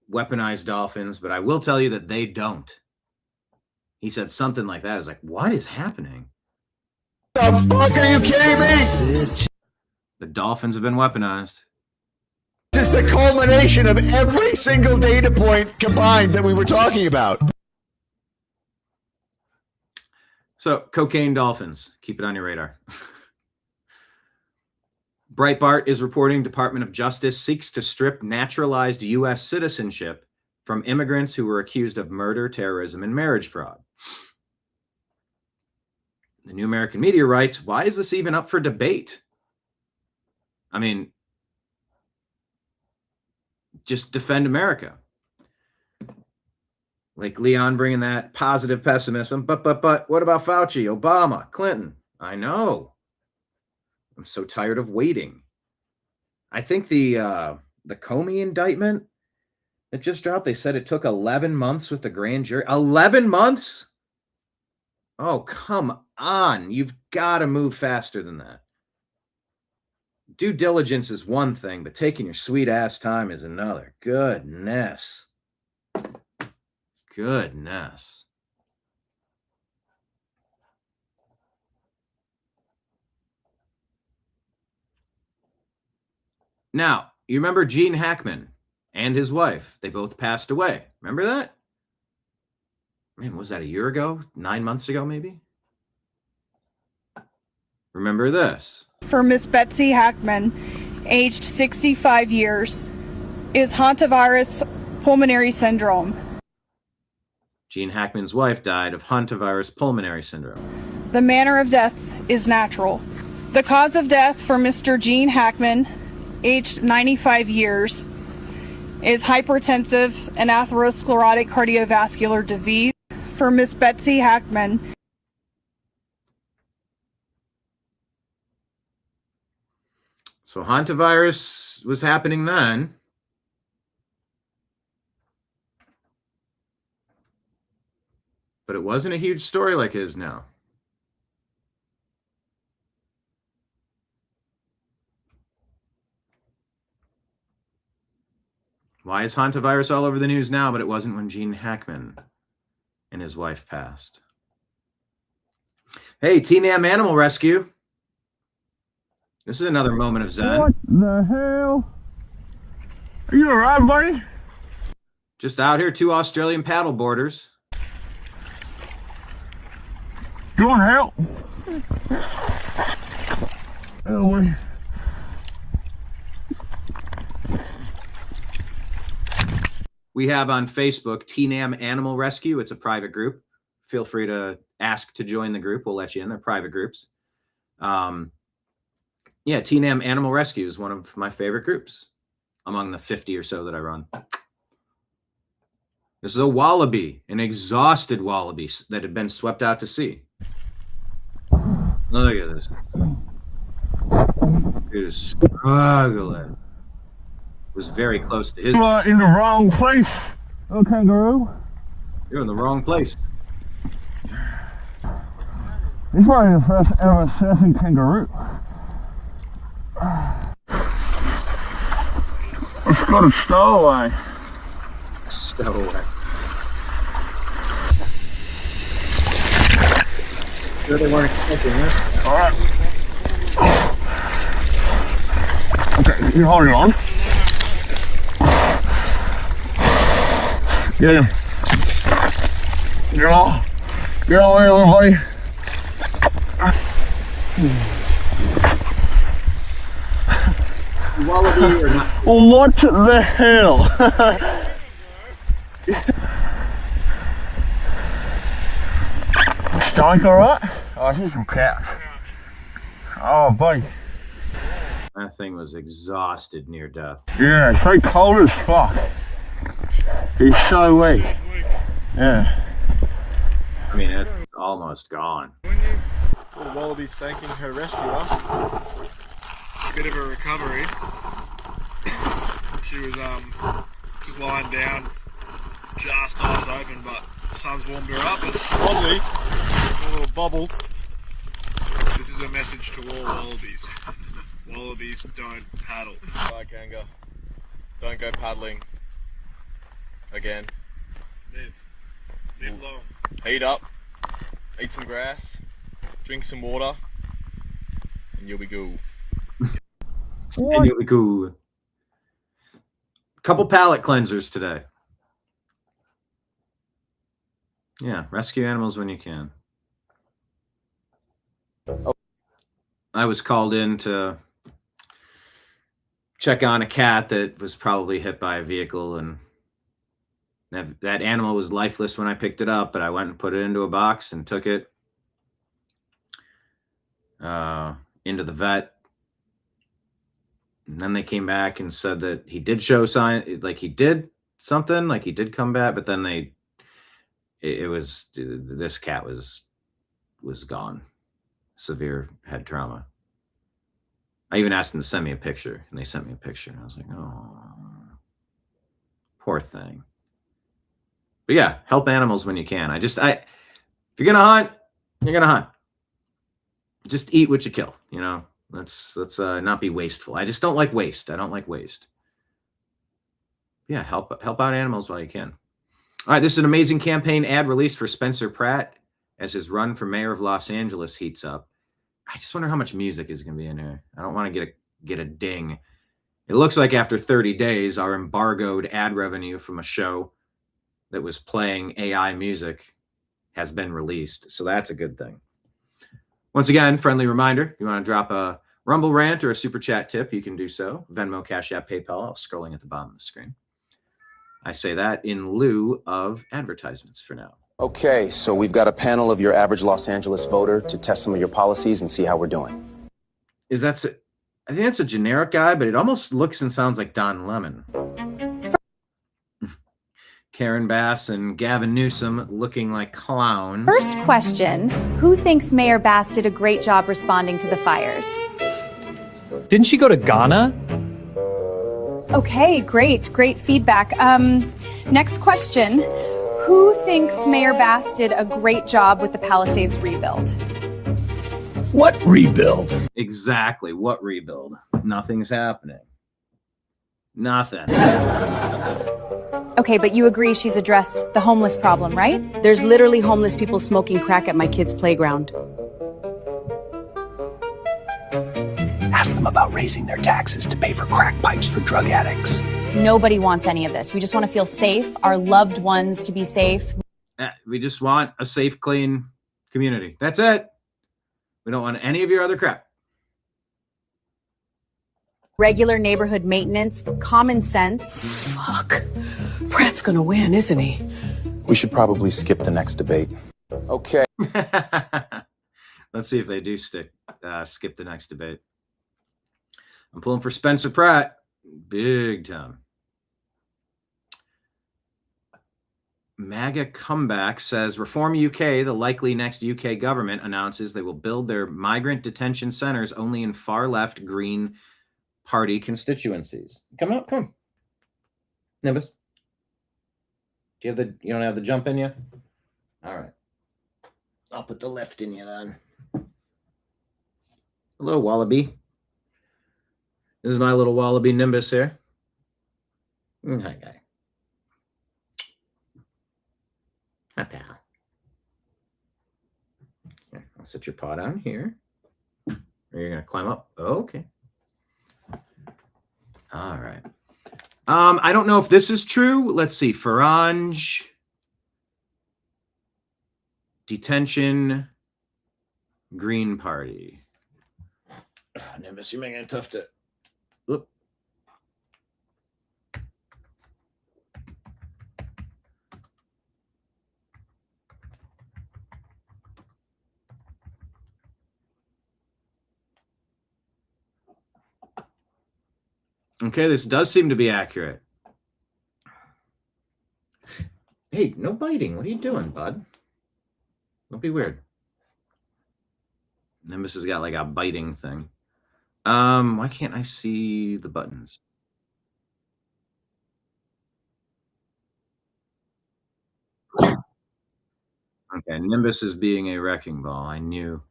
weaponized dolphins, but I will tell you that they don't. He said something like that. I was like, what is happening? The fuck are you kidding me? The dolphins have been weaponized. This is the culmination of every single data point combined that we were talking about. So, cocaine dolphins. Keep it on your radar. Breitbart is reporting Department of Justice seeks to strip naturalized U.S. citizenship from immigrants who were accused of murder, terrorism, and marriage fraud. The New American Media writes, why is this even up for debate? I mean, just defend America. Like Leon bringing that positive pessimism. But what about Fauci, Obama, Clinton? I know. I'm so tired of waiting. I think the Comey indictment that just dropped, they said it took 11 months with the grand jury. 11 months? Oh, come on. You've got to move faster than that. Due diligence is one thing, but taking your sweet ass time is another. Goodness. Goodness. Now, you remember Gene Hackman and his wife. They both passed away. Remember that? Man, was that a year ago? 9 months ago, maybe? Remember this. For Miss Betsy Hackman, aged 65 years, is hantavirus pulmonary syndrome. Gene Hackman's wife died of hantavirus pulmonary syndrome. The manner of death is natural. The cause of death for Mr. Gene Hackman, aged 95 years, is hypertensive and atherosclerotic cardiovascular disease. For Miss Betsy Hackman, so hantavirus was happening then. But it wasn't a huge story like it is now. Why is hantavirus all over the news now, but it wasn't when Gene Hackman and his wife passed? Hey, TNAM Animal Rescue. This is another moment of zen. What the hell? Are you alright, buddy? Just out here, 2 Australian paddle boarders. You want help? Oh, buddy. We have on Facebook TNAM Animal Rescue. It's a private group. Feel free to ask to join the group. We'll let you in. They're private groups. Yeah, TNAM Animal Rescue is one of my favorite groups among the 50 or so that I run. This is a wallaby, an exhausted wallaby that had been swept out to sea. Look at this. It is struggling. Was very close to his. You are in the wrong place, oh kangaroo. You're in the wrong place. This is probably the first ever surfing kangaroo. It's got a stowaway. Stowaway. Sure they weren't expecting it. Alright. Okay, you're holding on. Get him. Get on. Get on, buddy. Wallaby or not? What the hell? Stomach alright? Oh, here's some cats. Oh, buddy. That thing was exhausted near death. Yeah, it's so cold as fuck. It's so weak. Yeah. I mean, it's almost gone. The wallaby's thanking her rescuer. Bit of a recovery. She was just lying down, just eyes open, but Sam's warmed her up, and probably a little bubble. This is a message to all wallabies. Wallabies don't paddle. Bye, Kanga. Don't go paddling again. Live long. Heat up, eat some grass, drink some water, and you'll be good. And you'll be cool. Couple palate cleansers today. Yeah, rescue animals when you can. I was called in to check on a cat that was probably hit by a vehicle, and that animal was lifeless when I picked it up, but I went and put it into a box and took it into the vet. And then they came back and said that he did show sign, like he did something, like he did come back, but then this cat was gone. Severe head trauma. I even asked them to send me a picture, and they sent me a picture, and I was like, oh, poor thing. But yeah, help animals when you can. If you're gonna hunt, you're gonna hunt. Just eat what you kill, you know. Let's not be wasteful. I just don't like waste. I don't like waste. Yeah, help out animals while you can. All right, this is an amazing campaign ad release for Spencer Pratt as his run for mayor of Los Angeles heats up. I just wonder how much music is going to be in here. I don't want to get a ding. It looks like after 30 days, our embargoed ad revenue from a show that was playing AI music has been released. So that's a good thing. Once again, friendly reminder, you want to drop a Rumble rant or a Super Chat tip, you can do so. Venmo, Cash App, PayPal, scrolling at the bottom of the screen. I say that in lieu of advertisements for now. Okay, so we've got a panel of your average Los Angeles voter to test some of your policies and see how we're doing. I think that's a generic guy, but it almost looks and sounds like Don Lemon. Karen Bass and Gavin Newsom looking like clowns. First question, who thinks Mayor Bass did a great job responding to the fires? Didn't she go to Ghana? Okay, great feedback. Next question, who thinks Mayor Bass did a great job with the Palisades rebuild? What rebuild? Exactly, what rebuild? Nothing's happening. Nothing. Okay, but you agree she's addressed the homeless problem, right? There's literally homeless people smoking crack at my kids' playground. Ask them about raising their taxes to pay for crack pipes for drug addicts. Nobody wants any of this. We just want to feel safe, our loved ones to be safe. We just want a safe, clean community. That's it. We don't want any of your other crap. Regular neighborhood maintenance, common sense. Fuck. Pratt's gonna win, isn't he? We should probably skip the next debate. Okay. Let's see if they do skip the next debate. I'm pulling for Spencer Pratt. Big time. MAGA comeback says Reform UK, the likely next UK government, announces they will build their migrant detention centers only in far left Green Party constituencies. Come up, come. Nimbus. You don't have the jump in you? All right. I'll put the left in you then. Hello, Wallaby. This is my little Wallaby Nimbus here. Hi, guy. Hi, pal. Here, I'll set your paw down here. Or you're going to climb up. Oh, okay. All right. I don't know if this is true. Let's see. Farange. Detention. Green Party. Nimbus, you're making it tough to... Oop. Okay, this does seem to be accurate. Hey, no biting. What are you doing, bud? Don't be weird. Nimbus has got like a biting thing. Why can't I see the buttons? Okay, Nimbus is being a wrecking ball. I knew.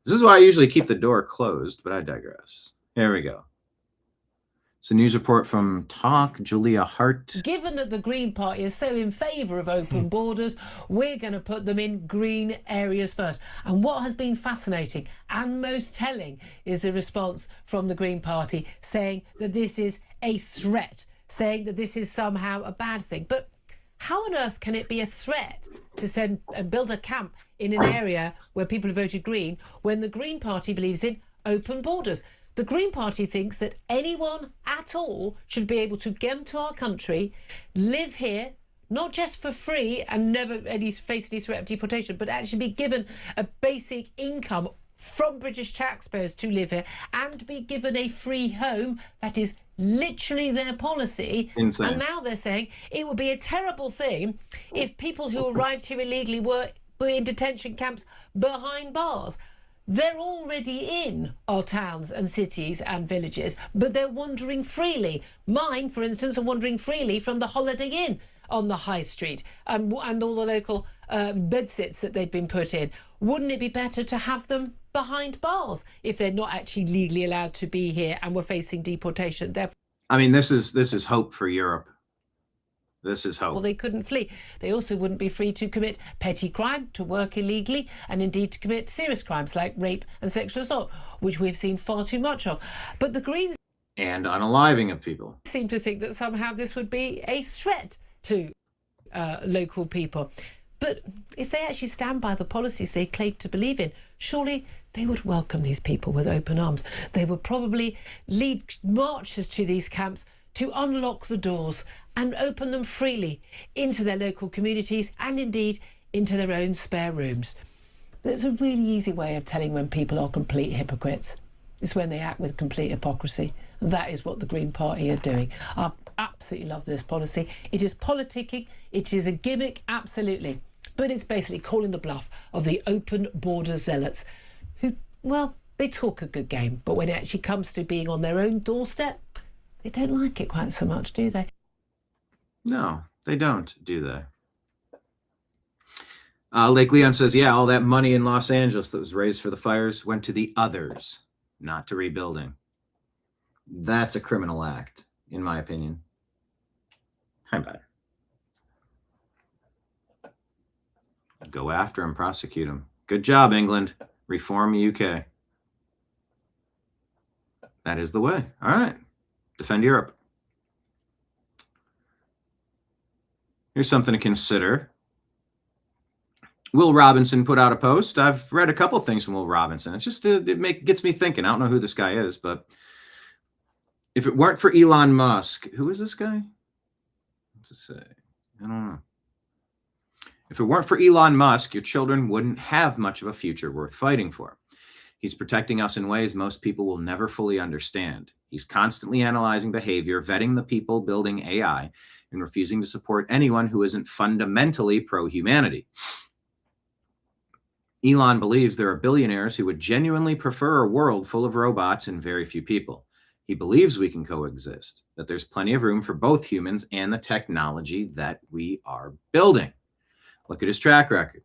This is why I usually keep the door closed, but I digress. Here we go. It's a news report from Talk, Julia Hart. Given that the Green Party is so in favour of open borders, we're going to put them in green areas first. And what has been fascinating and most telling is the response from the Green Party saying that this is a threat, saying that this is somehow a bad thing. But how on earth can it be a threat to send and build a camp in an area where people have voted Green when the Green Party believes in open borders? The Green Party thinks that anyone at all should be able to come to our country, live here, not just for free and never face any threat of deportation, but actually be given a basic income from British taxpayers to live here and be given a free home. That is literally their policy. Insane. And now they're saying it would be a terrible thing if people who arrived here illegally were in detention camps behind bars. They're already in our towns and cities and villages, but they're wandering freely. Mine, for instance, are wandering freely from the Holiday Inn on the High Street and all the local bedsits that they've been put in. Wouldn't it be better to have them behind bars if they're not actually legally allowed to be here and were facing deportation? I mean, this is hope for Europe. This is hope. Well, they couldn't flee. They also wouldn't be free to commit petty crime, to work illegally, and indeed to commit serious crimes like rape and sexual assault, which we've seen far too much of. But the Greens and unaliving of people seem to think that somehow this would be a threat to local people. But if they actually stand by the policies they claim to believe in, surely they would welcome these people with open arms. They would probably lead marches to these camps to unlock the doors and open them freely into their local communities and indeed into their own spare rooms. There's a really easy way of telling when people are complete hypocrites. It's when they act with complete hypocrisy. And that is what the Green Party are doing. I've absolutely loved this policy. It is politicking. It is a gimmick, absolutely. But it's basically calling the bluff of the open border zealots who, well, they talk a good game, but when it actually comes to being on their own doorstep, they don't like it quite so much, do they? No, they don't, do they? Lake Leon says, yeah, all that money in Los Angeles that was raised for the fires went to the others, not to rebuilding. That's a criminal act, in my opinion. How about it? Go after him, prosecute him. Good job, England. Reform UK. That is the way. All right. Defend Europe. Here's something to consider. Will Robinson put out a post. I've read a couple things from Will Robinson. It's just gets me thinking. I don't know who this guy is, but if it weren't for Elon Musk, who is this guy? What's it say? I don't know. If it weren't for Elon Musk, your children wouldn't have much of a future worth fighting for. He's protecting us in ways most people will never fully understand. He's constantly analyzing behavior, vetting the people building AI, and refusing to support anyone who isn't fundamentally pro-humanity. Elon believes there are billionaires who would genuinely prefer a world full of robots and very few people. He believes we can coexist, that there's plenty of room for both humans and the technology that we are building. Look at his track record.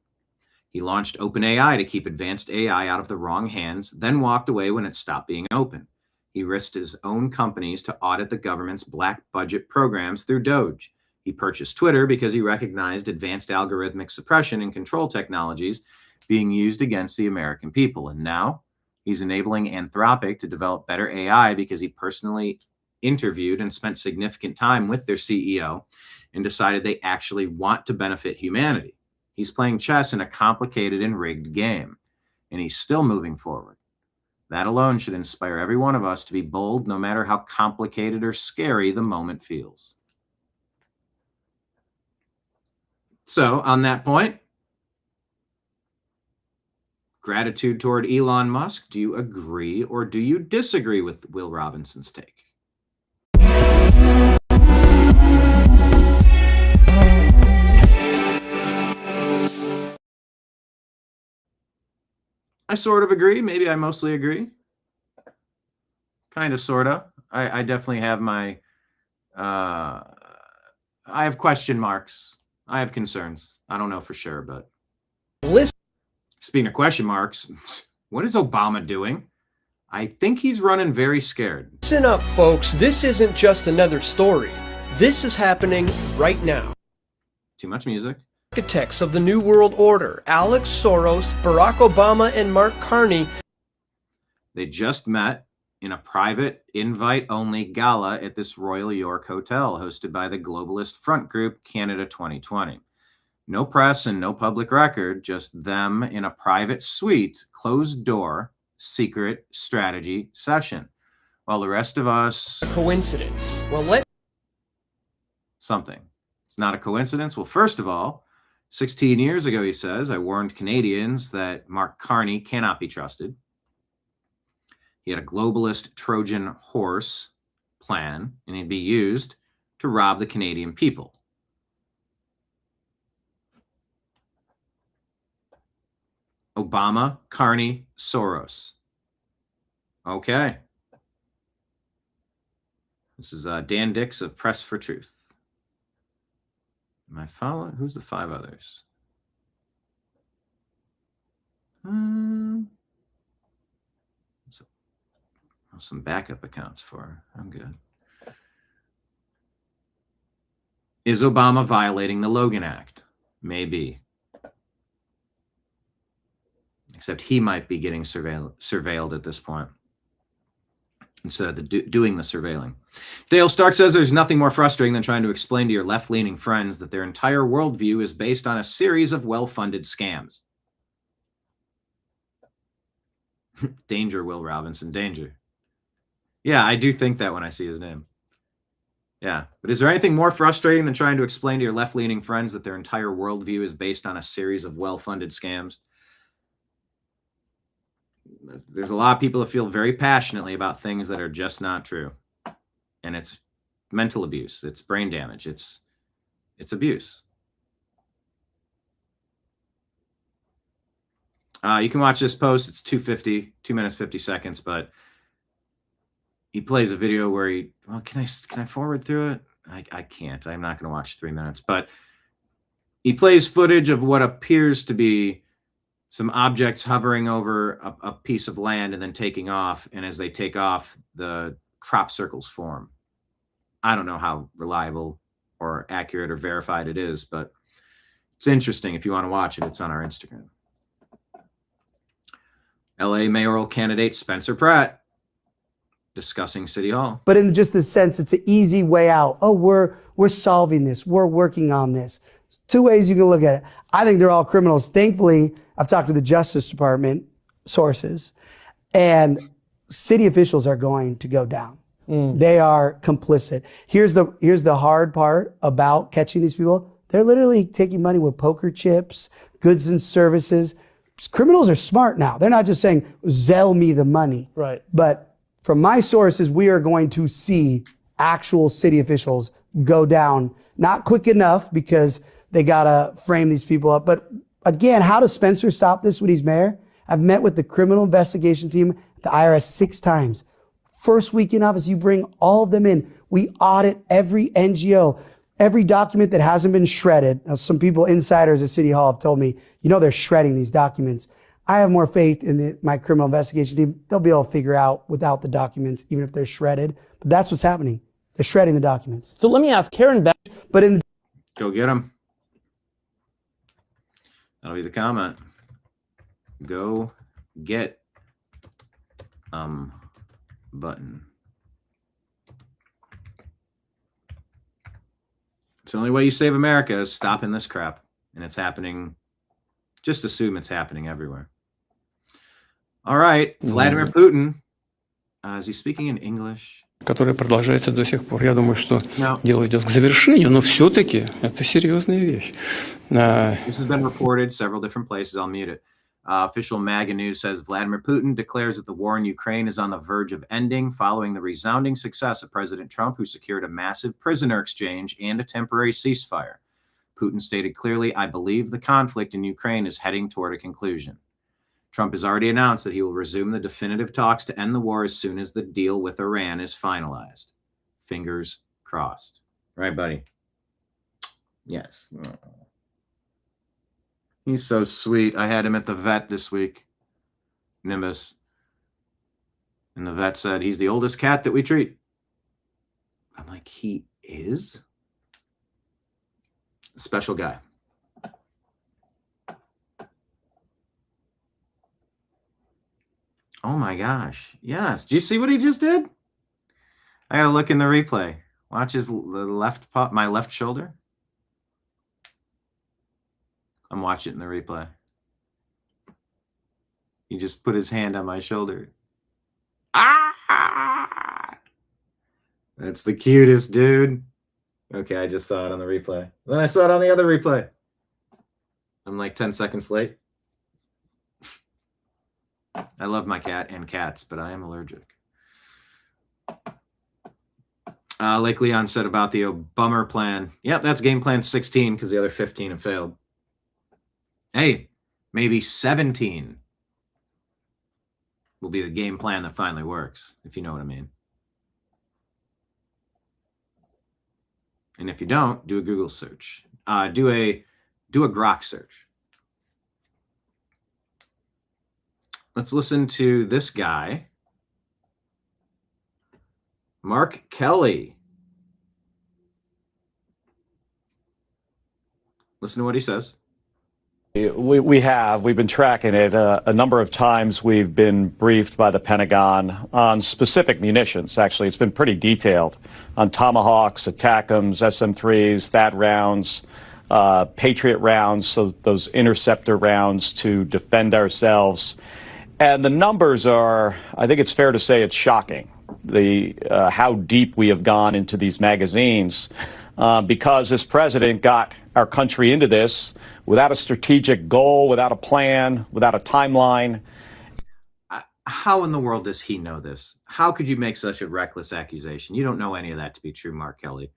He launched OpenAI to keep advanced AI out of the wrong hands, then walked away when it stopped being open. He risked his own companies to audit the government's black budget programs through Doge. He purchased Twitter because he recognized advanced algorithmic suppression and control technologies being used against the American people. And now he's enabling Anthropic to develop better AI because he personally interviewed and spent significant time with their CEO and decided they actually want to benefit humanity. He's playing chess in a complicated and rigged game, and he's still moving forward. That alone should inspire every one of us to be bold, no matter how complicated or scary the moment feels. So, on that point, gratitude toward Elon Musk. Do you agree or do you disagree with Will Robinson's take? I sort of agree. Maybe I mostly agree. Kind of, sort of. I definitely have my, I have question marks. I have concerns. I don't know for sure, but Speaking of question marks, what is Obama doing? I think he's running very scared. Listen up, folks. This isn't just another story. This is happening right now. Too much music. Architects of the New World Order, Alex Soros, Barack Obama, and Mark Carney. They just met in a private, invite-only gala at this Royal York Hotel hosted by the globalist front group Canada 2020. No press and no public record, just them in a private suite, closed door, secret strategy session. While the rest of us... Coincidence. Well, something. It's not a coincidence. Well, first of all, 16 years ago, he says, I warned Canadians that Mark Carney cannot be trusted. He had a globalist Trojan horse plan, and he'd be used to rob the Canadian people. Obama, Carney, Soros. Okay. This is Dan Dix of Press for Truth. Am I following? Who's the five others? Some backup accounts for her. I'm good. Is Obama violating the Logan Act? Maybe. Except he might be getting surveilled at this point instead of doing the surveilling. Dale Stark says there's nothing more frustrating than trying to explain to your left-leaning friends that their entire worldview is based on a series of well-funded scams. Danger, Will Robinson, danger. Yeah, I do think that when I see his name. Yeah, but is there anything more frustrating than trying to explain to your left-leaning friends that their entire worldview is based on a series of well-funded scams? There's a lot of people that feel very passionately about things that are just not true. And it's mental abuse. It's brain damage. It's abuse. You can watch this post. It's 2 minutes, 50 seconds, but he plays a video where he, well, can I forward through it? I can't. I'm not going to watch 3 minutes, but he plays footage of what appears to be some objects hovering over a piece of land and then taking off. And as they take off, the crop circles form. I don't know how reliable or accurate or verified it is, but it's interesting. If you want to watch it, it's on our Instagram. LA mayoral candidate Spencer Pratt discussing City Hall. But in just the sense, it's an easy way out. Oh, we're solving this. We're working on this. Two ways you can look at it. I think they're all criminals. Thankfully, I've talked to the Justice Department sources, and city officials are going to go down. They are complicit. Here's the hard part about catching these people. They're literally taking money with poker chips, goods and services. Criminals are smart now. They're not just saying, Zelle me the money. Right. But from my sources, we are going to see actual city officials go down. Not quick enough because they got to frame these people up. But again, how does Spencer stop this when he's mayor? I've met with the criminal investigation team at the IRS 6 times. First week in office, you bring all of them in. We audit every NGO, every document that hasn't been shredded. Now, some people, insiders at City Hall, have told me, they're shredding these documents. I have more faith in my criminal investigation team. They'll be able to figure out without the documents, even if they're shredded. But that's what's happening. They're shredding the documents. So let me ask Karen back. But in go get them. That'll be the comment. Go get button. It's the only way you save America is stopping this crap. And it's happening. Just assume it's happening everywhere. All right. Vladimir Putin. Is he speaking in English? Которая продолжается до сих пор. Я думаю, что дело идет к завершению, но все-таки это серьезная вещь. This has been reported several different places. I'll mute it. Official MAGA news says Vladimir Putin declares that the war in Ukraine is on the verge of ending following the resounding success of President Trump, who secured a massive prisoner exchange and a temporary ceasefire. Putin stated clearly, I believe the conflict in Ukraine is heading toward a conclusion. Trump has already announced that he will resume the definitive talks to end the war as soon as the deal with Iran is finalized. Fingers crossed. Right, buddy? Yes. He's so sweet. I had him at the vet this week, Nimbus. And the vet said, he's the oldest cat that we treat. I'm like, he is? Special guy. Oh my gosh. Yes. Do you see what he just did? I gotta look in the replay. Watch his left paw, my left shoulder. I'm watching it in the replay. He just put his hand on my shoulder. Ah! That's the cutest, dude. Okay, I just saw it on the replay. Then I saw it on the other replay. I'm like 10 seconds late. I love my cat and cats, but I am allergic. Like Leon said about the bummer plan. Yep, that's game plan 16 because the other 15 have failed. Hey, maybe 17 will be the game plan that finally works, if you know what I mean. And if you don't, do a Google search. Do a Grok search. Let's listen to this guy, Mark Kelly. Listen to what he says. We've been tracking it. A number of times we've been briefed by the Pentagon on specific munitions. Actually, it's been pretty detailed on Tomahawks, ATACMS, SM-3s, THAAD rounds, Patriot rounds, so those interceptor rounds to defend ourselves. And the numbers are, I think it's fair to say it's shocking, how deep we have gone into these magazines, because this president got our country into this without a strategic goal, without a plan, without a timeline. How in the world does he know this? How could you make such a reckless accusation? You don't know any of that to be true, Mark Kelly.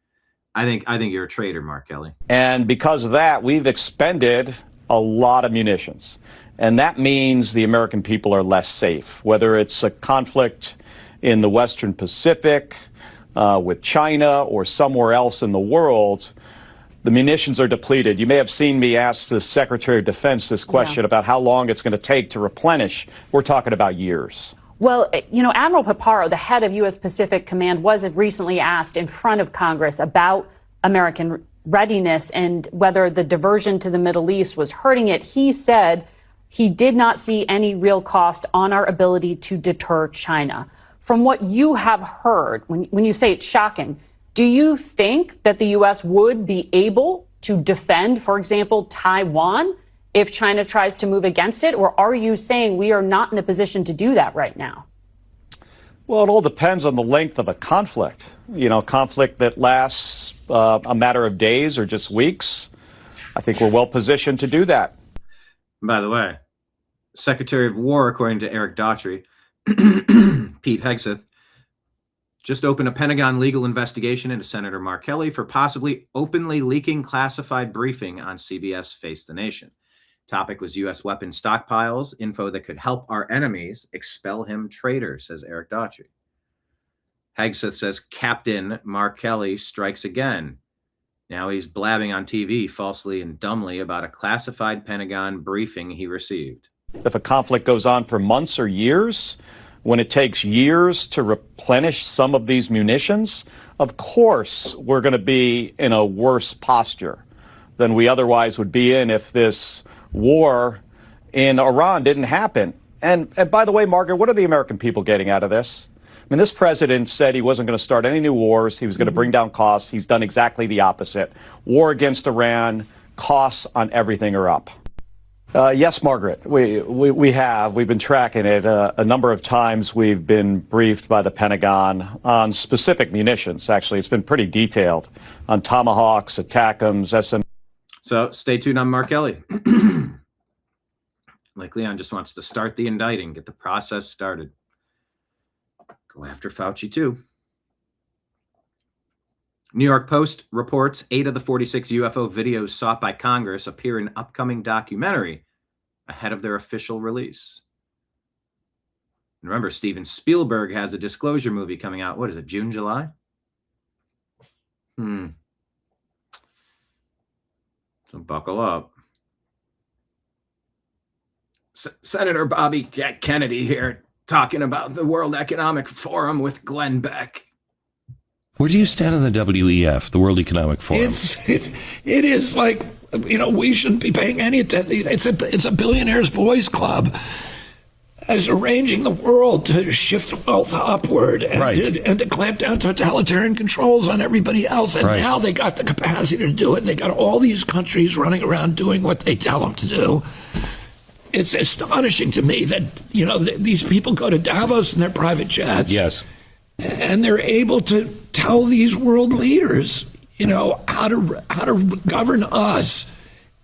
I think you're a traitor, Mark Kelly. And because of that, we've expended a lot of munitions. And that means the American people are less safe, whether it's a conflict in the Western Pacific with China or somewhere else in the world. The munitions are depleted. You may have seen me ask the Secretary of Defense this question about how long it's going to take to replenish. We're talking about years. Well, you know, Admiral Paparo, the head of U.S. Pacific Command, was recently asked in front of Congress about American readiness and whether the diversion to the Middle East was hurting it. He said he did not see any real cost on our ability to deter China. From what you have heard, when you say it's shocking, do you think that the U.S. would be able to defend, for example, Taiwan if China tries to move against it? Or are you saying we are not in a position to do that right now? Well, it all depends on the length of a conflict. You know, conflict that lasts a matter of days or just weeks. I think we're well positioned to do that. By the way, Secretary of War, according to Eric Daughtry, Pete Hegseth, just opened a Pentagon legal investigation into Senator Mark Kelly for possibly openly leaking classified briefing on CBS Face the Nation. Topic was U.S. weapon stockpiles, info that could help our enemies expel him traitor, says Eric Daughtry. Hegseth says Captain Mark Kelly strikes again. Now he's blabbing on TV falsely and dumbly about a classified Pentagon briefing he received. If a conflict goes on for months or years, when it takes years to replenish some of these munitions, of course we're going to be in a worse posture than we otherwise would be in if this war in Iran didn't happen. And by the way, Margaret, what are the American people getting out of this? I mean, this president said he wasn't going to start any new wars. He was going to bring down costs. He's done exactly the opposite. War against Iran, costs on everything are up. Yes, Margaret, we have. We've been tracking it. A number of times we've been briefed by the Pentagon on specific munitions. Actually, it's been pretty detailed on Tomahawks, ATACMS, SM. So stay tuned on Mark Kelly. Like Leon just wants to start the indicting, get the process started. Go after Fauci, too. New York Post reports 8 of the 46 UFO videos sought by Congress appear in upcoming documentary ahead of their official release. And remember, Steven Spielberg has a disclosure movie coming out. What is it, June, July? So buckle up. Senator Bobby Kennedy here talking about the World Economic Forum with Glenn Beck. Where do you stand on the WEF, the World Economic Forum? It is like, we shouldn't be paying any attention. It's a billionaires' boys club as arranging the world to shift wealth upward and to clamp down totalitarian controls on everybody else. And now they got the capacity to do it. They got all these countries running around doing what they tell them to do. It's astonishing to me that, these people go to Davos in their private jets. Yes. And they're able to tell these world leaders, how to govern us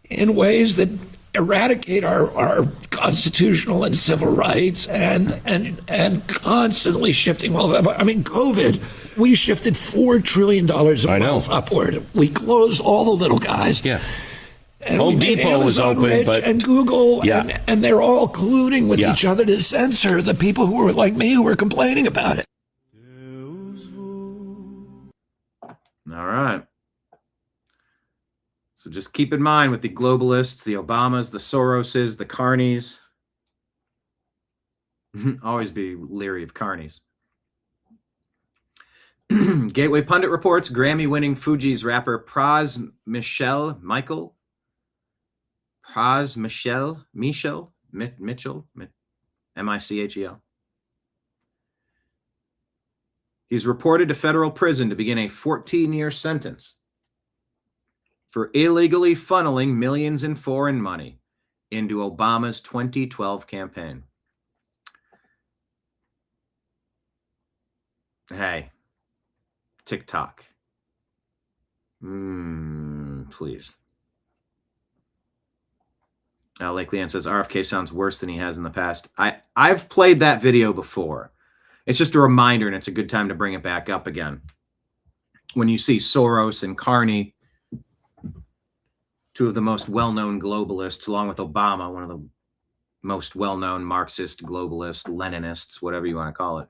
in ways that eradicate our constitutional and civil rights and constantly shifting wealth. I mean, COVID, we shifted $4 trillion of wealth upward. We closed all the little guys. Yeah. And Home Depot was open, and Google, and they're all colluding with each other to censor the people who are like me who are complaining about it. All right. So just keep in mind with the globalists, the Obamas, the Soroses, the Carneys. Always be leery of Carneys. Gateway Pundit reports Grammy-winning Fugees rapper Pras Mitchell, Michel, he's reported to federal prison to begin a 14-year sentence for illegally funneling millions in foreign money into Obama's 2012 campaign. Hey, TikTok. Please. Lake Leanne says RFK sounds worse than he has in the past. I've played that video before. It's just a reminder, and it's a good time to bring it back up again. When you see Soros and Carney, two of the most well-known globalists, along with Obama, one of the most well-known Marxist, globalist, Leninists, whatever you want to call it.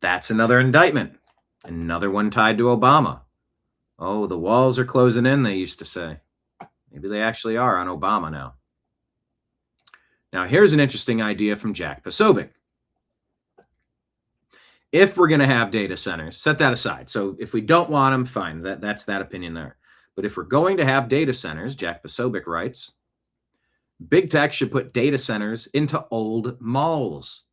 That's another indictment. Another one tied to Obama. Oh, the walls are closing in, they used to say. Maybe they actually are on Obama now. Now, here's an interesting idea from Jack Posobiec. If we're going to have data centers, set that aside. So if we don't want them, fine. That's that opinion there. But if we're going to have data centers, Jack Posobiec writes, big tech should put data centers into old malls.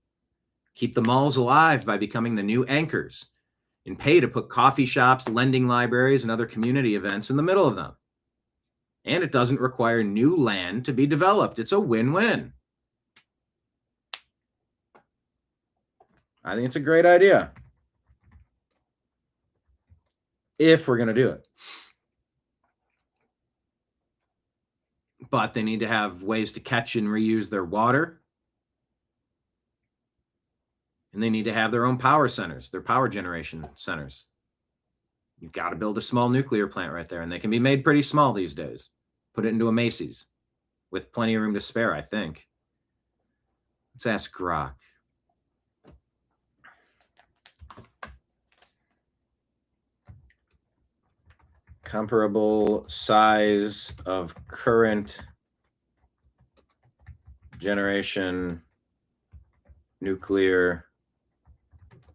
Keep the malls alive by becoming the new anchors and pay to put coffee shops, lending libraries, and other community events in the middle of them. And it doesn't require new land to be developed. It's a win-win. I think it's a great idea. If we're going to do it. But they need to have ways to catch and reuse their water. And they need to have their own power centers, their power generation centers. You've got to build a small nuclear plant right there, and they can be made pretty small these days. Put it into a Macy's with plenty of room to spare, I think. Let's ask Grok. Comparable size of current generation nuclear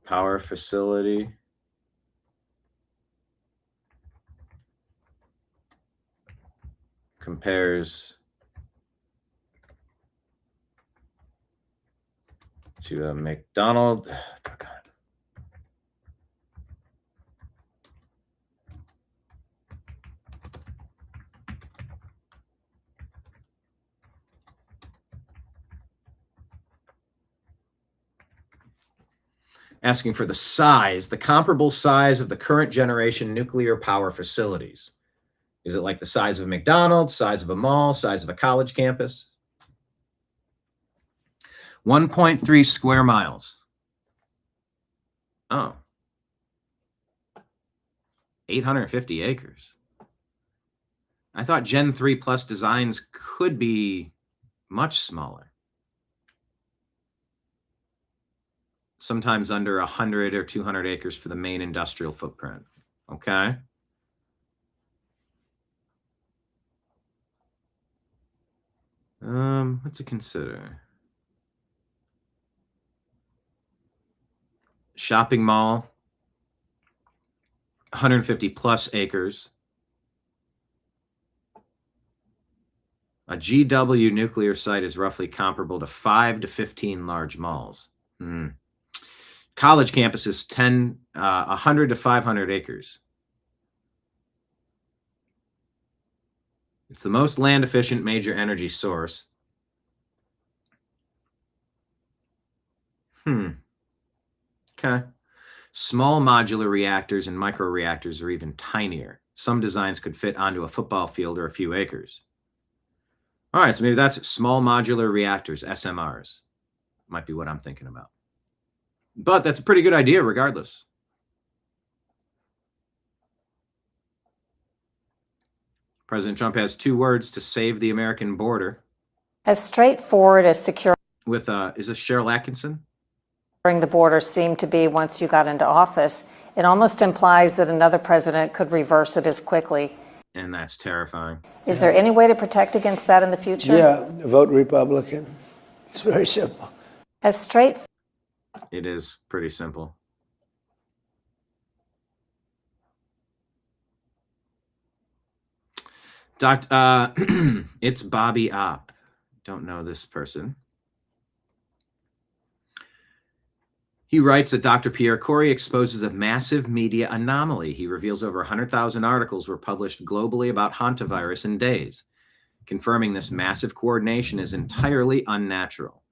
power facility. Compares to a McDonald's. Asking for the size, the comparable size of the current generation nuclear power facilities. Is it like the size of McDonald's, size of a mall, size of a college campus? 1.3 square miles. Oh. 850 acres. I thought Gen 3 Plus designs could be much smaller. Sometimes under 100 or 200 acres for the main industrial footprint. Okay. What's it consider? Shopping mall, 150 plus acres. A GW nuclear site is roughly comparable to 5 to 15 large malls. College campuses, 100 to 500 acres. It's the most land-efficient major energy source. Okay. Small modular reactors and microreactors are even tinier. Some designs could fit onto a football field or a few acres. All right, so maybe that's small modular reactors, SMRs. Might be what I'm thinking about. But that's a pretty good idea regardless. President Trump has 2 words to save the American border. As straightforward as securing With, is this Cheryl Atkinson? the border seemed to be once you got into office, it almost implies that another president could reverse it as quickly. And that's terrifying. Is there any way to protect against that in the future? Yeah, vote Republican. It's very simple. As straight. It is pretty simple. It's Bobby Opp. Don't know this person. He writes that Dr. Pierre Corey exposes a massive media anomaly. He reveals over 100,000 articles were published globally about hantavirus in days, confirming this massive coordination is entirely unnatural.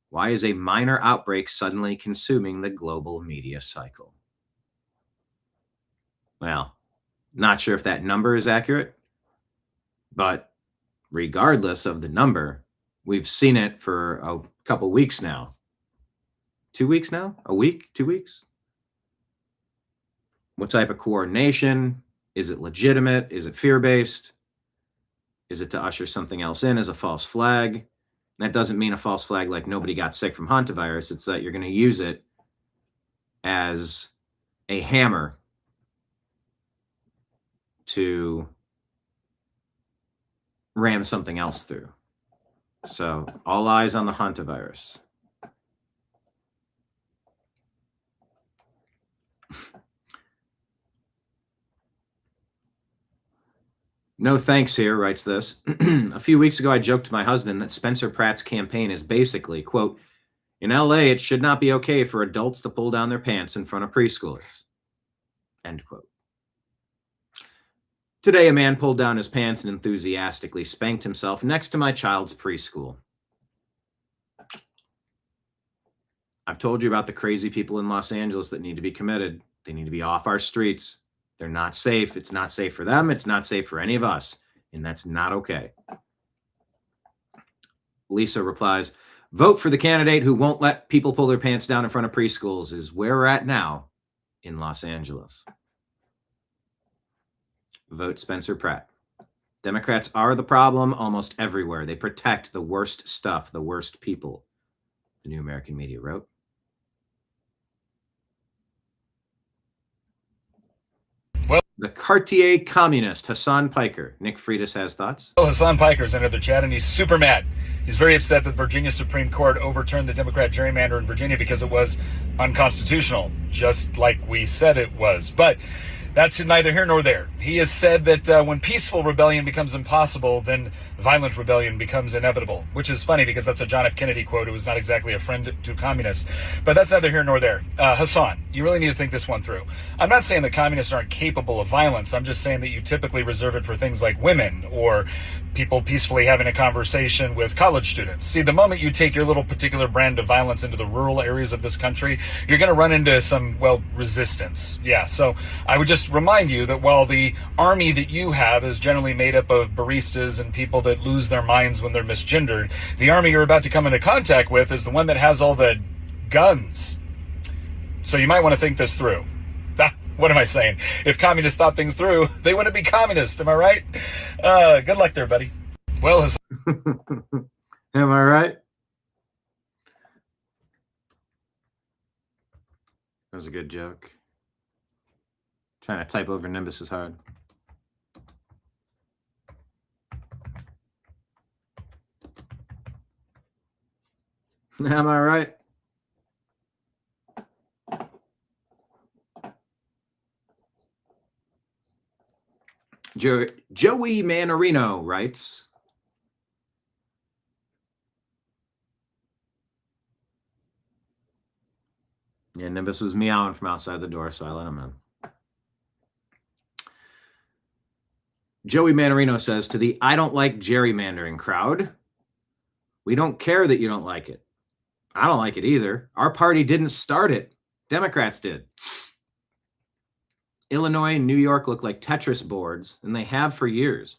Why is a minor outbreak suddenly consuming the global media cycle? Well, not sure if that number is accurate, but regardless of the number, we've seen it for a couple weeks now. 2 weeks now? A week? 2 weeks? What type of coordination? Is it legitimate? Is it fear-based? Is it to usher something else in as a false flag? That doesn't mean a false flag like nobody got sick from hantavirus. It's that you're going to use it as a hammer to ram something else through. So all eyes on the hantavirus. No thanks here, writes this. A few weeks ago, I joked to my husband that Spencer Pratt's campaign is basically, quote, in LA, it should not be okay for adults to pull down their pants in front of preschoolers, end quote. Today, a man pulled down his pants and enthusiastically spanked himself next to my child's preschool. I've told you about the crazy people in Los Angeles that need to be committed. They need to be off our streets. They're not safe. It's not safe for them. It's not safe for any of us. And that's not okay. Lisa replies, vote for the candidate who won't let people pull their pants down in front of preschools is where we're at now in Los Angeles. Vote Spencer Pratt. Democrats are the problem almost everywhere. They protect the worst stuff, the worst people, the New American Media wrote. The Cartier communist, Hassan Piker. Nick Freitas has thoughts. Well, Hassan Piker's entered the chat, and he's super mad. He's very upset that Virginia Supreme Court overturned the Democrat gerrymander in Virginia because it was unconstitutional, just like we said it was. But that's neither here nor there. He has said that when peaceful rebellion becomes impossible, then violent rebellion becomes inevitable, which is funny because that's a John F. Kennedy quote who was not exactly a friend to communists. But that's neither here nor there. Hassan, you really need to think this one through. I'm not saying that communists aren't capable of violence. I'm just saying that you typically reserve it for things like women or people peacefully having a conversation with college students. See, the moment you take your little particular brand of violence into the rural areas of this country, you're going to run into some, well, resistance. Yeah, so I would just remind you that while the army that you have is generally made up of baristas and people that lose their minds when they're misgendered, the army you're about to come into contact with is the one that has all the guns. So you might want to think this through. What am I saying? If communists thought things through, they wouldn't be communist. Am I right? Good luck there, buddy. Well, am I right? That was a good joke. Trying to type over Nimbus is hard. Am I right? Joey Manarino writes, yeah, Nimbus was meowing from outside the door, so I let him in. Joey Manarino says, to the I don't like gerrymandering crowd, we don't care that you don't like it. I don't like it either. Our party didn't start it. Democrats did. Illinois and New York look like Tetris boards, and they have for years.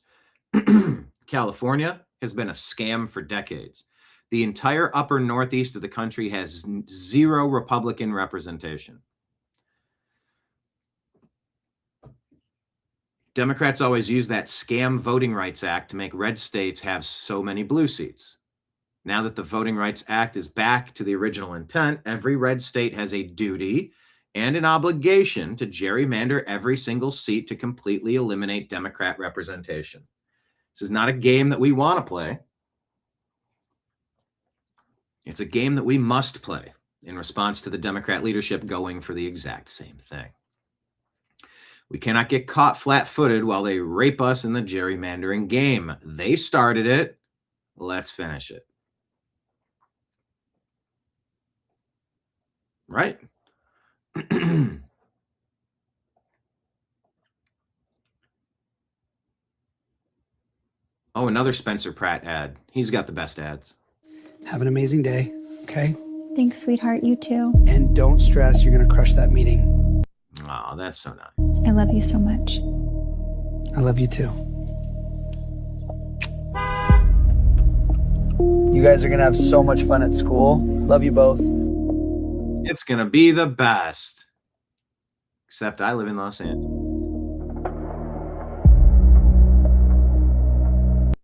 California has been a scam for decades. The entire upper northeast of the country has zero Republican representation. Democrats always use that scam Voting Rights Act to make red states have so many blue seats. Now that the Voting Rights Act is back to the original intent, every red state has a duty and an obligation to gerrymander every single seat to completely eliminate Democrat representation. This is not a game that we want to play. It's a game that we must play in response to the Democrat leadership going for the exact same thing. We cannot get caught flat-footed while they rape us in the gerrymandering game. They started it. Let's finish it. Right? Oh, another Spencer Pratt ad. He's got the best ads. Have an amazing day, okay? Thanks, sweetheart. You too. And don't stress, you're going to crush that meeting. Oh, that's so nice. I love you so much. I love you too. You guys are going to have so much fun at school. Love you both. It's going to be the best. Except I live in Los Angeles.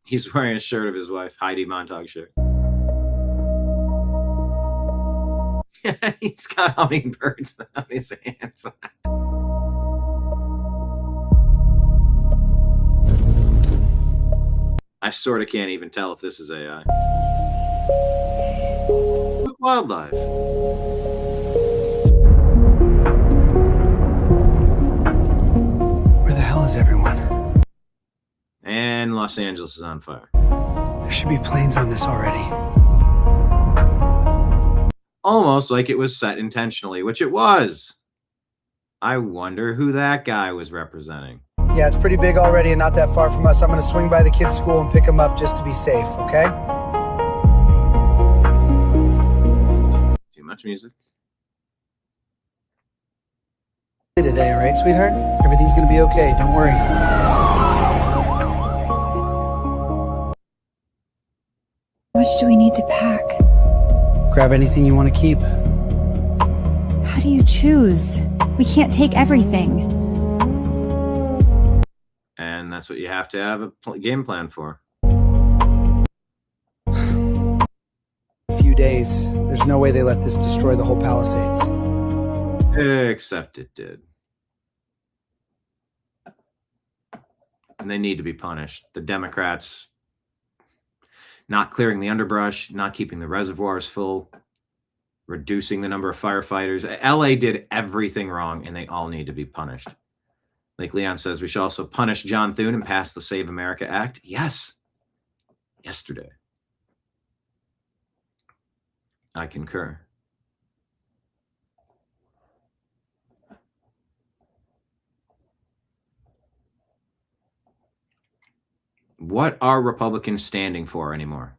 He's wearing a shirt of his wife, Heidi Montag shirt. He's got hummingbirds on his hands. I sort of can't even tell if this is AI. Wildlife. Where the hell is everyone? And Los Angeles is on fire. There should be planes on this already. Almost like it was set intentionally, which it was. I wonder who that guy was representing. Yeah, it's pretty big already and not that far from us. I'm going to swing by the kids' school and pick them up just to be safe, okay? Too much music. Today, all right, sweetheart? Everything's going to be okay. Don't worry. How much do we need to pack? Grab anything you want to keep. How do you choose? We can't take everything. And that's what you have to have a game plan for. A few days. There's no way they let this destroy the whole Palisades. Except it did. And they need to be punished. The Democrats not clearing the underbrush, not keeping the reservoirs full, reducing the number of firefighters. LA did everything wrong, and they all need to be punished. Like Leon says, we should also punish John Thune and pass the Save America Act. Yes. Yesterday. I concur. What are Republicans standing for anymore?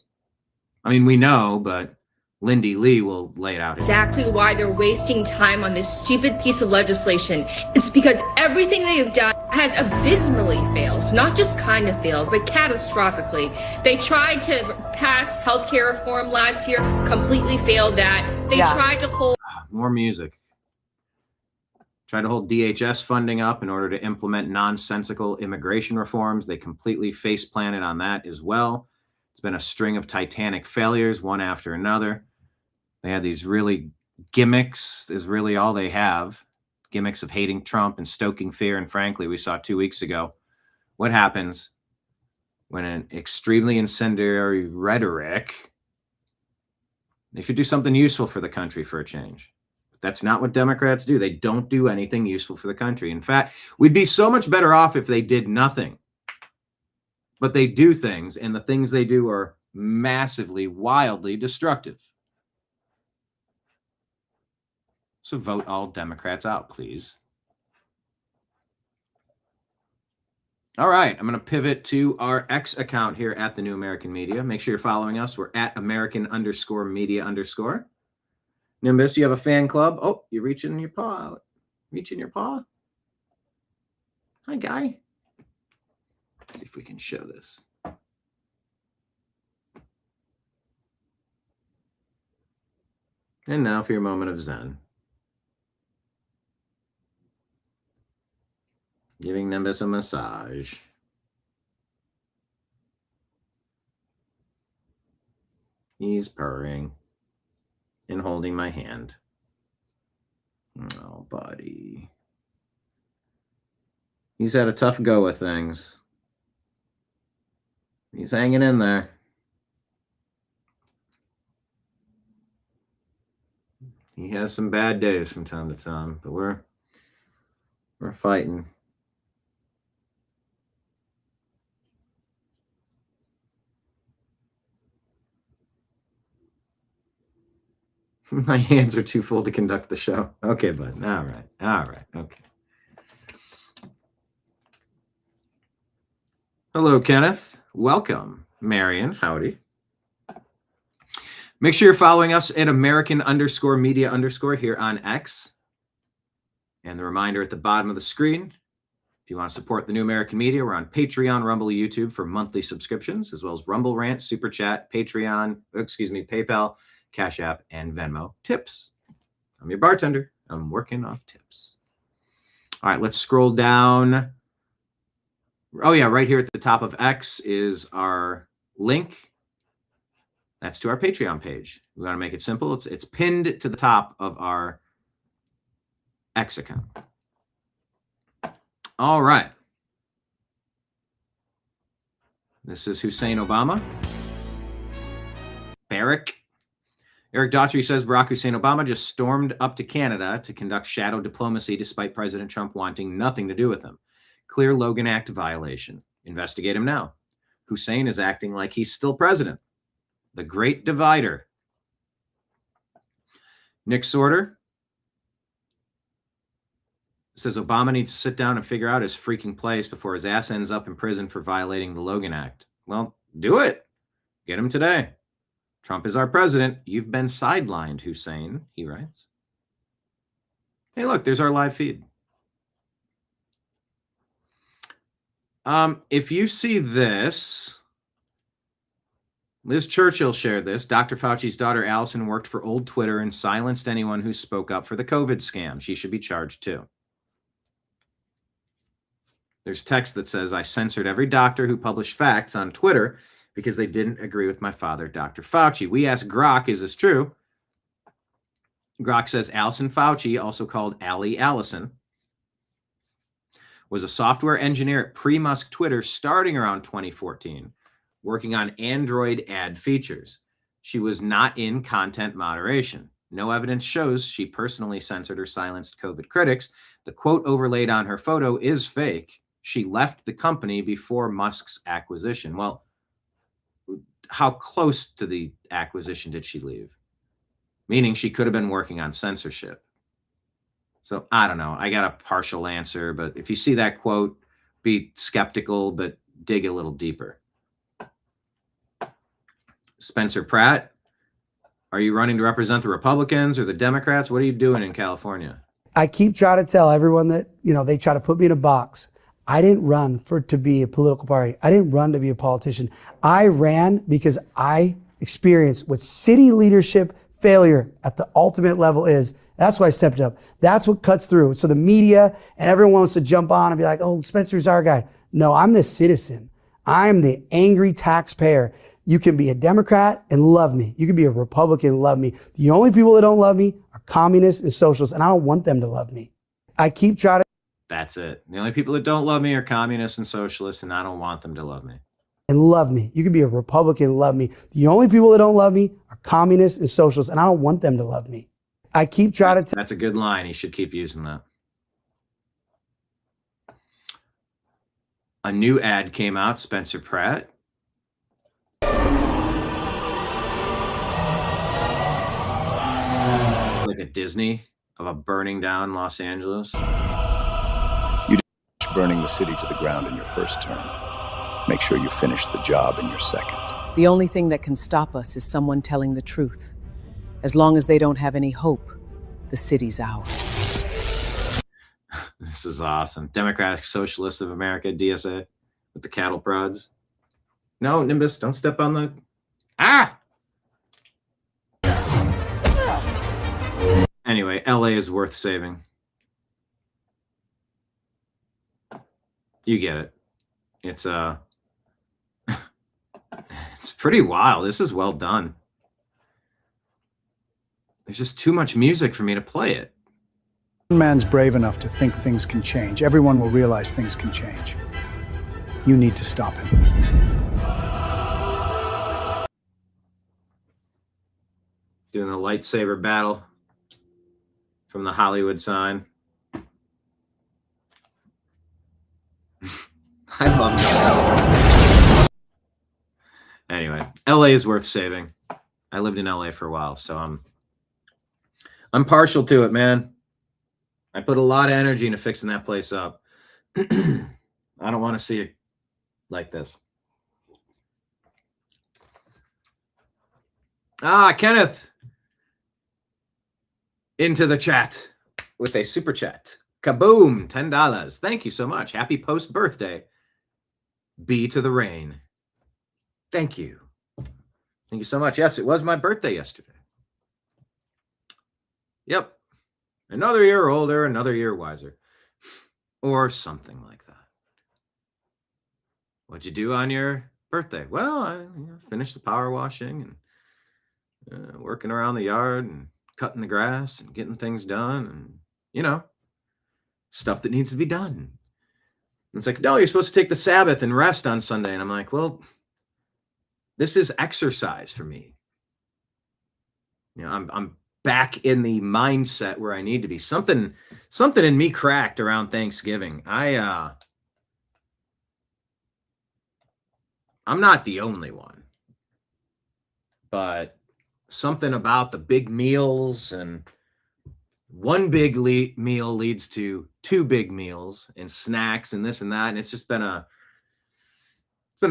I mean, we know, but Lindy Lee will lay it out here. Exactly why they're wasting time on this stupid piece of legislation. It's because everything they have done has abysmally failed. Not just kind of failed, but catastrophically. They tried to pass healthcare reform last year, completely failed that. They tried to hold... More music. Tried to hold DHS funding up in order to implement nonsensical immigration reforms. They completely face-planted on that as well. It's been a string of titanic failures, one after another. They had these really gimmicks, is really all they have. Gimmicks of hating Trump and stoking fear. And frankly, we saw 2 weeks ago what happens when an extremely incendiary rhetoric They should do something useful for the country for a change. That's not what Democrats do. They don't do anything useful for the country. In fact, we'd be so much better off if they did nothing. But they do things, and the things they do are massively, wildly destructive. So vote all Democrats out, please. All right, I'm going to pivot to our X account here at the New American Media. Make sure you're following us. We're at American_media_. Nimbus, you have a fan club. Oh, you're reaching your paw out. Reaching your paw. Hi, guy. Let's see if we can show this. And now for your moment of Zen. Giving Nimbus a massage. He's purring and holding my hand. Oh, buddy. He's had a tough go with things. He's hanging in there. He has some bad days from time to time, but we're fighting. My hands are too full to conduct the show. Okay, bud. All right. Okay. Hello, Kenneth. Welcome. Marion, howdy. Make sure you're following us at American_media_ here on X. And the reminder at the bottom of the screen, if you want to support the New American Media, we're on Patreon, Rumble, YouTube for monthly subscriptions, as well as Rumble Rant, Super Chat, PayPal, Cash App, and Venmo tips. I'm your bartender. I'm working off tips. All right, let's scroll down. Oh, yeah, right here at the top of X is our link. That's to our Patreon page. We want to make it simple. It's pinned to the top of our X account. All right. This is Hussein Obama. Barrack. Eric Daughtry says Barack Hussein Obama just stormed up to Canada to conduct shadow diplomacy despite President Trump wanting nothing to do with him. Clear Logan Act violation. Investigate him now. Hussein is acting like he's still president. The great divider. Nick Sorter says Obama needs to sit down and figure out his freaking place before his ass ends up in prison for violating the Logan Act. Well, do it. Get him today. Trump is our president. You've been sidelined, Hussein, he writes. Hey, look, there's our live feed. If you see this, Liz Churchill shared this. Dr. Fauci's daughter, Allison, worked for old Twitter and silenced anyone who spoke up for the COVID scam. She should be charged too. There's text that says, I censored every doctor who published facts on Twitter because they didn't agree with my father, Dr. Fauci. We asked Grok, is this true? Grok says Allison Fauci, also called Allie Allison, was a software engineer at pre-Musk Twitter starting around 2014, working on Android ad features. She was not in content moderation. No evidence shows she personally censored or silenced COVID critics. The quote overlaid on her photo is fake. She left the company before Musk's acquisition. Well, how close to the acquisition did she leave? Meaning she could have been working on censorship. So I don't know. I got a partial answer, but if you see that quote, be skeptical, but dig a little deeper. Spencer Pratt, are you running to represent the Republicans or the Democrats? What are you doing in California? I keep trying to tell everyone that, they try to put me in a box. I didn't run to be a political party. I didn't run to be a politician. I ran because I experienced what city leadership failure at the ultimate level is. That's why I stepped up. That's what cuts through. So the media and everyone wants to jump on and be like, oh, Spencer's our guy. No, I'm the citizen. I'm the angry taxpayer. You can be a Democrat and love me. You can be a Republican and love me. The only people that don't love me are communists and socialists, and I don't want them to love me. I keep trying to. That's it. The only people that don't love me are communists and socialists, and I don't want them to love me. and love me. You can be a Republican and love me. The only people that don't love me are communists and socialists, and I don't want them to love me. I keep trying to That's a good line. He should keep using that. A new ad came out, Spencer Pratt. Like a Disney of a burning down Los Angeles. You did burning the city to the ground in your first term. Make sure you finish the job in your second. The only thing that can stop us is someone telling the truth. As long as they don't have any hope, the city's ours. This is awesome. Democratic Socialists of America, DSA, with the cattle prods. No, Nimbus, don't step on the... Ah! Anyway, LA is worth saving. You get it. It's it's pretty wild. This is well done. There's just too much music for me to play it. One man's brave enough to think things can change. Everyone will realize things can change. You need to stop him. Doing the lightsaber battle from the Hollywood sign. I love that. Anyway, LA is worth saving. I lived in LA for a while, so I'm partial to it, man. I put a lot of energy into fixing that place up. I don't want to see it like this. Kenneth into the chat with a super chat. Kaboom, $10. Thank you so much. Happy post birthday. B to the rain. Thank you. Thank you so much. Yes, it was my birthday yesterday. Yep. Another year older, another year wiser. Or something like that. What'd you do on your birthday? Well, I finished the power washing and working around the yard and cutting the grass and getting things done and, stuff that needs to be done. And it's like, no, you're supposed to take the Sabbath and rest on Sunday. And I'm like, well, this is exercise for me. I'm back in the mindset where I need to be. Something in me cracked around Thanksgiving. I'm not the only one, but something about the big meals and one big meal leads to two big meals and snacks and this and that. And it's just been a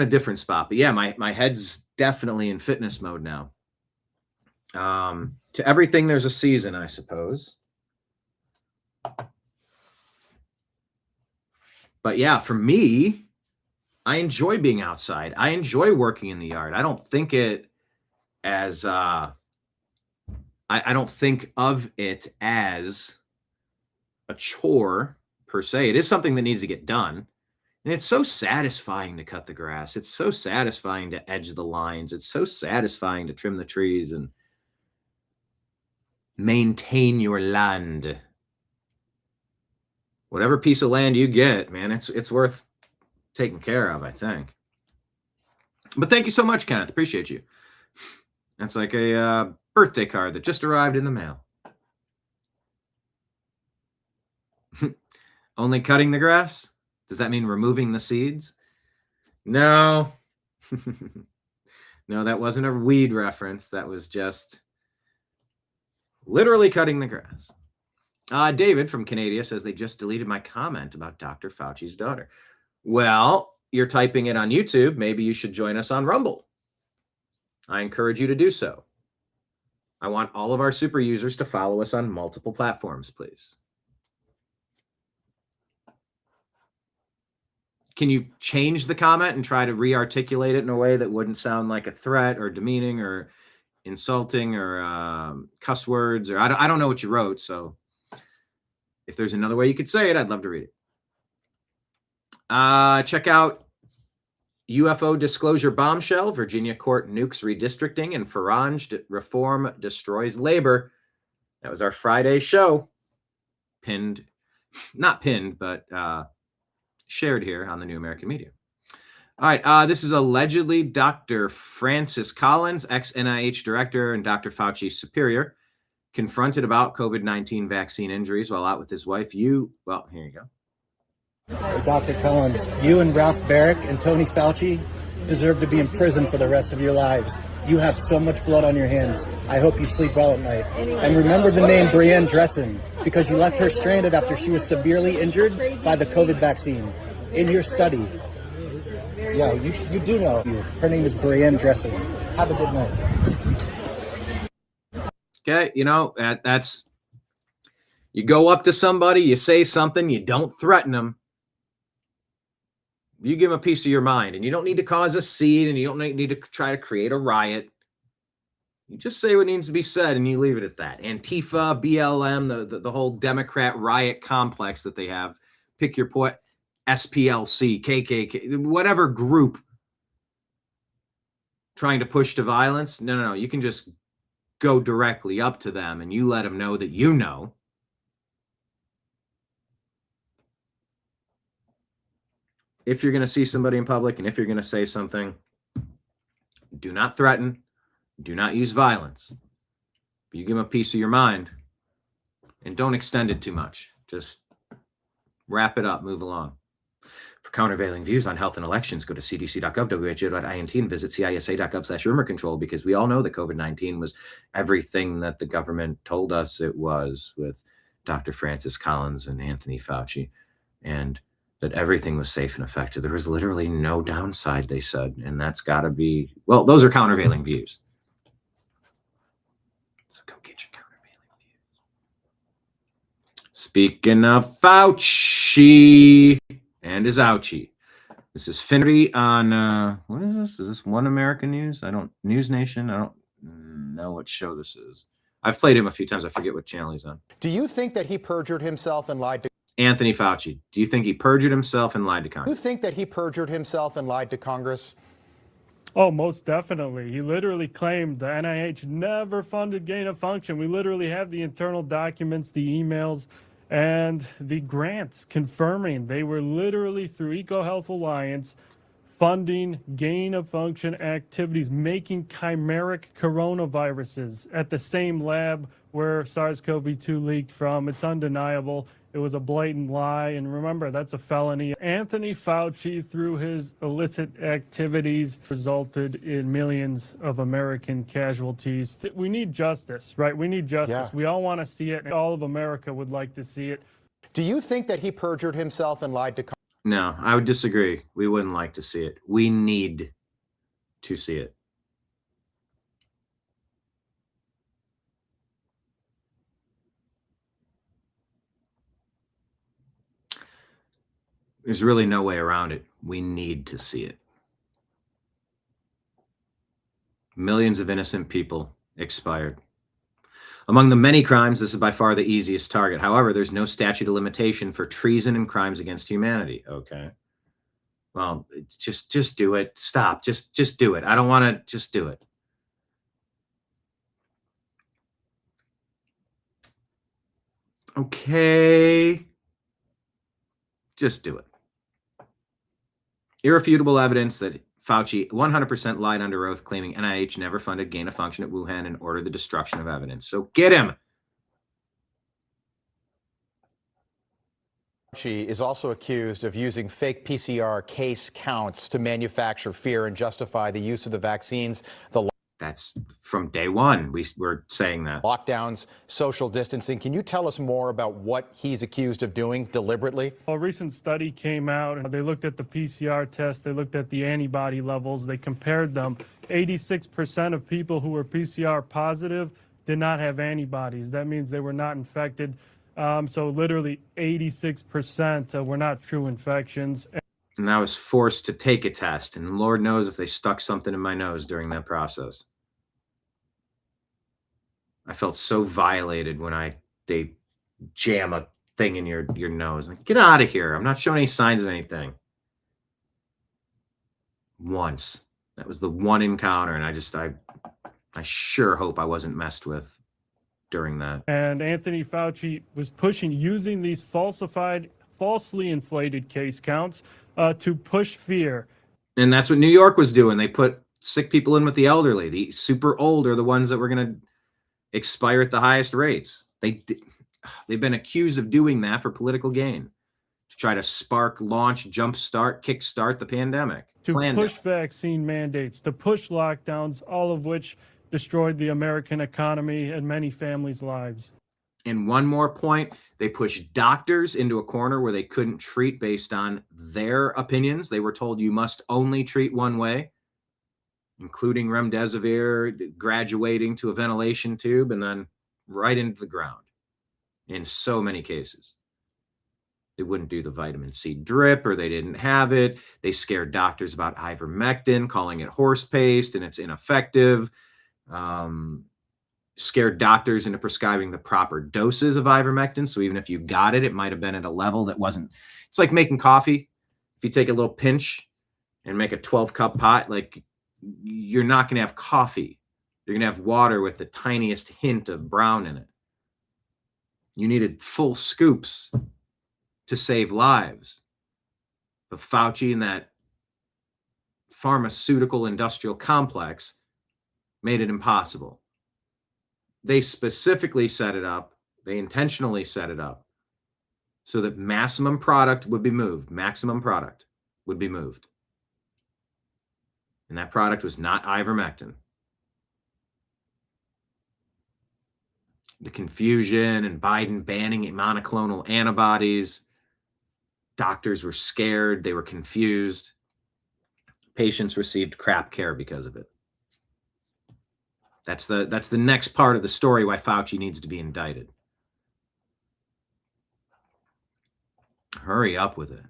different spot, but yeah, my head's definitely in fitness mode now. To everything, there's a season, I suppose. But yeah, for me, I enjoy being outside. I enjoy working in the yard. I don't think it as I don't think of it as a chore per se. It is something that needs to get done. And it's so satisfying to cut the grass. It's so satisfying to edge the lines. It's so satisfying to trim the trees and maintain your land. Whatever piece of land you get, man, it's worth taking care of, I think. But thank you so much, Kenneth. Appreciate you. That's like a birthday card that just arrived in the mail. Only cutting the grass? Does that mean removing the seeds? No. No, that wasn't a weed reference. That was just literally cutting the grass. David from Canada says they just deleted my comment about Dr. Fauci's daughter. Well, you're typing it on YouTube. Maybe you should join us on Rumble. I encourage you to do so. I want all of our super users to follow us on multiple platforms, please. Can you change the comment and try to re-articulate it in a way that wouldn't sound like a threat or demeaning or insulting or cuss words? Or I don't know what you wrote, so if there's another way you could say it, I'd love to read it. Check out UFO disclosure bombshell. Virginia court nukes redistricting and Farage reform destroys labor. That was our Friday show. Not pinned, but shared here on the New American Media. All right, this is allegedly Dr. Francis Collins, ex-NIH director and Dr. Fauci's superior, confronted about COVID-19 vaccine injuries while out with his wife. Well, here you go. Dr. Collins, you and Ralph Barrick and Tony Fauci deserve to be in prison for the rest of your lives. You have so much blood on your hands. I hope you sleep well at night. And remember the name Brianne Dressen, because you left her stranded after she was severely injured by the COVID vaccine. In your study. Yeah, you do know. Her name is Brianne Dressen. Have a good night. Okay, that's you go up to somebody, you say something, you don't threaten them. You give them a piece of your mind, and you don't need to cause a scene, and you don't need to try to create a riot. You just say what needs to be said, and you leave it at that. Antifa, BLM, the whole Democrat riot complex that they have. Pick your point. SPLC, KKK, whatever group trying to push to violence. No. You can just go directly up to them, and you let them know that you know. If you're going to see somebody in public and if you're going to say something, do not threaten, do not use violence. But you give them a piece of your mind and don't extend it too much. Just wrap it up, move along. For countervailing views on health and elections, go to cdc.gov, who.int, and visit cisa.gov/rumor control, because we all know that COVID-19 was everything that the government told us it was, with Dr. Francis Collins and Anthony Fauci, and that everything was safe and effective. There was literally no downside, they said, and that's got to be, well, those are countervailing views. So go get your countervailing views. Speaking of Fauci and his ouchie, this is Finnerty on, what is this? Is this One American News? News Nation? I don't know what show this is. I've played him a few times. I forget what channel he's on. Do you think that he perjured himself and lied to Anthony Fauci, do you think he perjured himself and lied to Congress? Do you think that he perjured himself and lied to Congress? Oh, most definitely. He literally claimed the NIH never funded gain of function. We literally have the internal documents, the emails, and the grants confirming they were literally through EcoHealth Alliance funding gain of function activities, making chimeric coronaviruses at the same lab where SARS-CoV-2 leaked from. It's undeniable. It was a blatant lie, and remember, that's a felony. Anthony Fauci, through his illicit activities, resulted in millions of American casualties. We need justice, right? We need justice. Yeah. We all want to see it, and all of America would like to see it. Do you think that he perjured himself and lied to Congress? No, I would disagree. We wouldn't like to see it. We need to see it. There's really no way around it. We need to see it. Millions of innocent people expired. Among the many crimes, this is by far the easiest target. However, there's no statute of limitation for treason and crimes against humanity. Okay. Well, just do it. Stop. Just do it. I don't want to. Just do it. Okay. Just do it. Irrefutable evidence that Fauci 100% lied under oath, claiming NIH never funded gain of function at Wuhan and ordered the destruction of evidence. So get him. Fauci is also accused of using fake PCR case counts to manufacture fear and justify the use of the vaccines. That's from day one. We're saying that. Lockdowns, social distancing. Can you tell us more about what he's accused of doing deliberately? A recent study came out, and they looked at the PCR test, they looked at the antibody levels, they compared them. 86% of people who were PCR positive did not have antibodies. That means they were not infected. So literally 86% were not true infections. And I was forced to take a test, and Lord knows if they stuck something in my nose during that process. I felt so violated when they jam a thing in your nose. Like, get out of here. I'm not showing any signs of anything. Once. That was the one encounter, and I sure hope I wasn't messed with during that. And Anthony Fauci was pushing, using these falsely inflated case counts to push fear. And that's what New York was doing. They put sick people in with the elderly. The super old are the ones that were going to expire at the highest rates. They've been accused of doing that for political gain, to try to spark, launch, jumpstart, kickstart the pandemic. To push vaccine mandates, to push lockdowns, all of which destroyed the American economy and many families' lives. And one more point, they pushed doctors into a corner where they couldn't treat based on their opinions. They were told you must only treat one way, including remdesivir, graduating to a ventilation tube, and then right into the ground in so many cases. They wouldn't do the vitamin C drip, or they didn't have it. They scared doctors about ivermectin, calling it horse paste, and it's ineffective. Scared doctors into prescribing the proper doses of ivermectin. So even if you got it, it might have been at a level that wasn't. It's like making coffee. If you take a little pinch and make a 12-cup pot, like, you're not going to have coffee. You're going to have water with the tiniest hint of brown in it. You needed full scoops to save lives. But Fauci and that pharmaceutical industrial complex made it impossible. They specifically set it up, they intentionally set it up so that maximum product would be moved. Maximum product would be moved. And that product was not ivermectin. The confusion and Biden banning monoclonal antibodies. Doctors were scared. They were confused. Patients received crap care because of it. That's the next part of the story why Fauci needs to be indicted. Hurry up with it.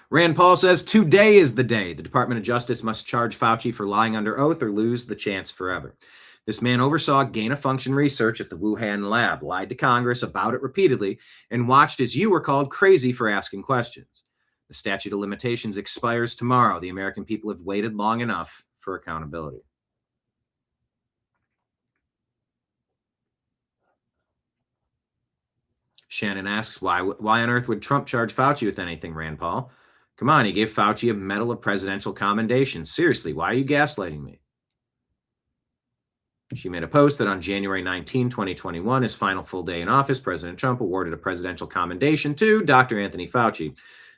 Rand Paul says today is the day the Department of Justice must charge Fauci for lying under oath or lose the chance forever. This man oversaw gain-of-function research at the Wuhan lab, lied to Congress about it repeatedly, and watched as you were called crazy for asking questions. The statute of limitations expires tomorrow. The American people have waited long enough for accountability. Shannon asks, why on earth would Trump charge Fauci with anything, Rand Paul? Come on, he gave Fauci a Medal of Presidential Commendation. Seriously, why are you gaslighting me? She made a post that on January 19, 2021, his final full day in office, President Trump awarded a presidential commendation to Dr. Anthony Fauci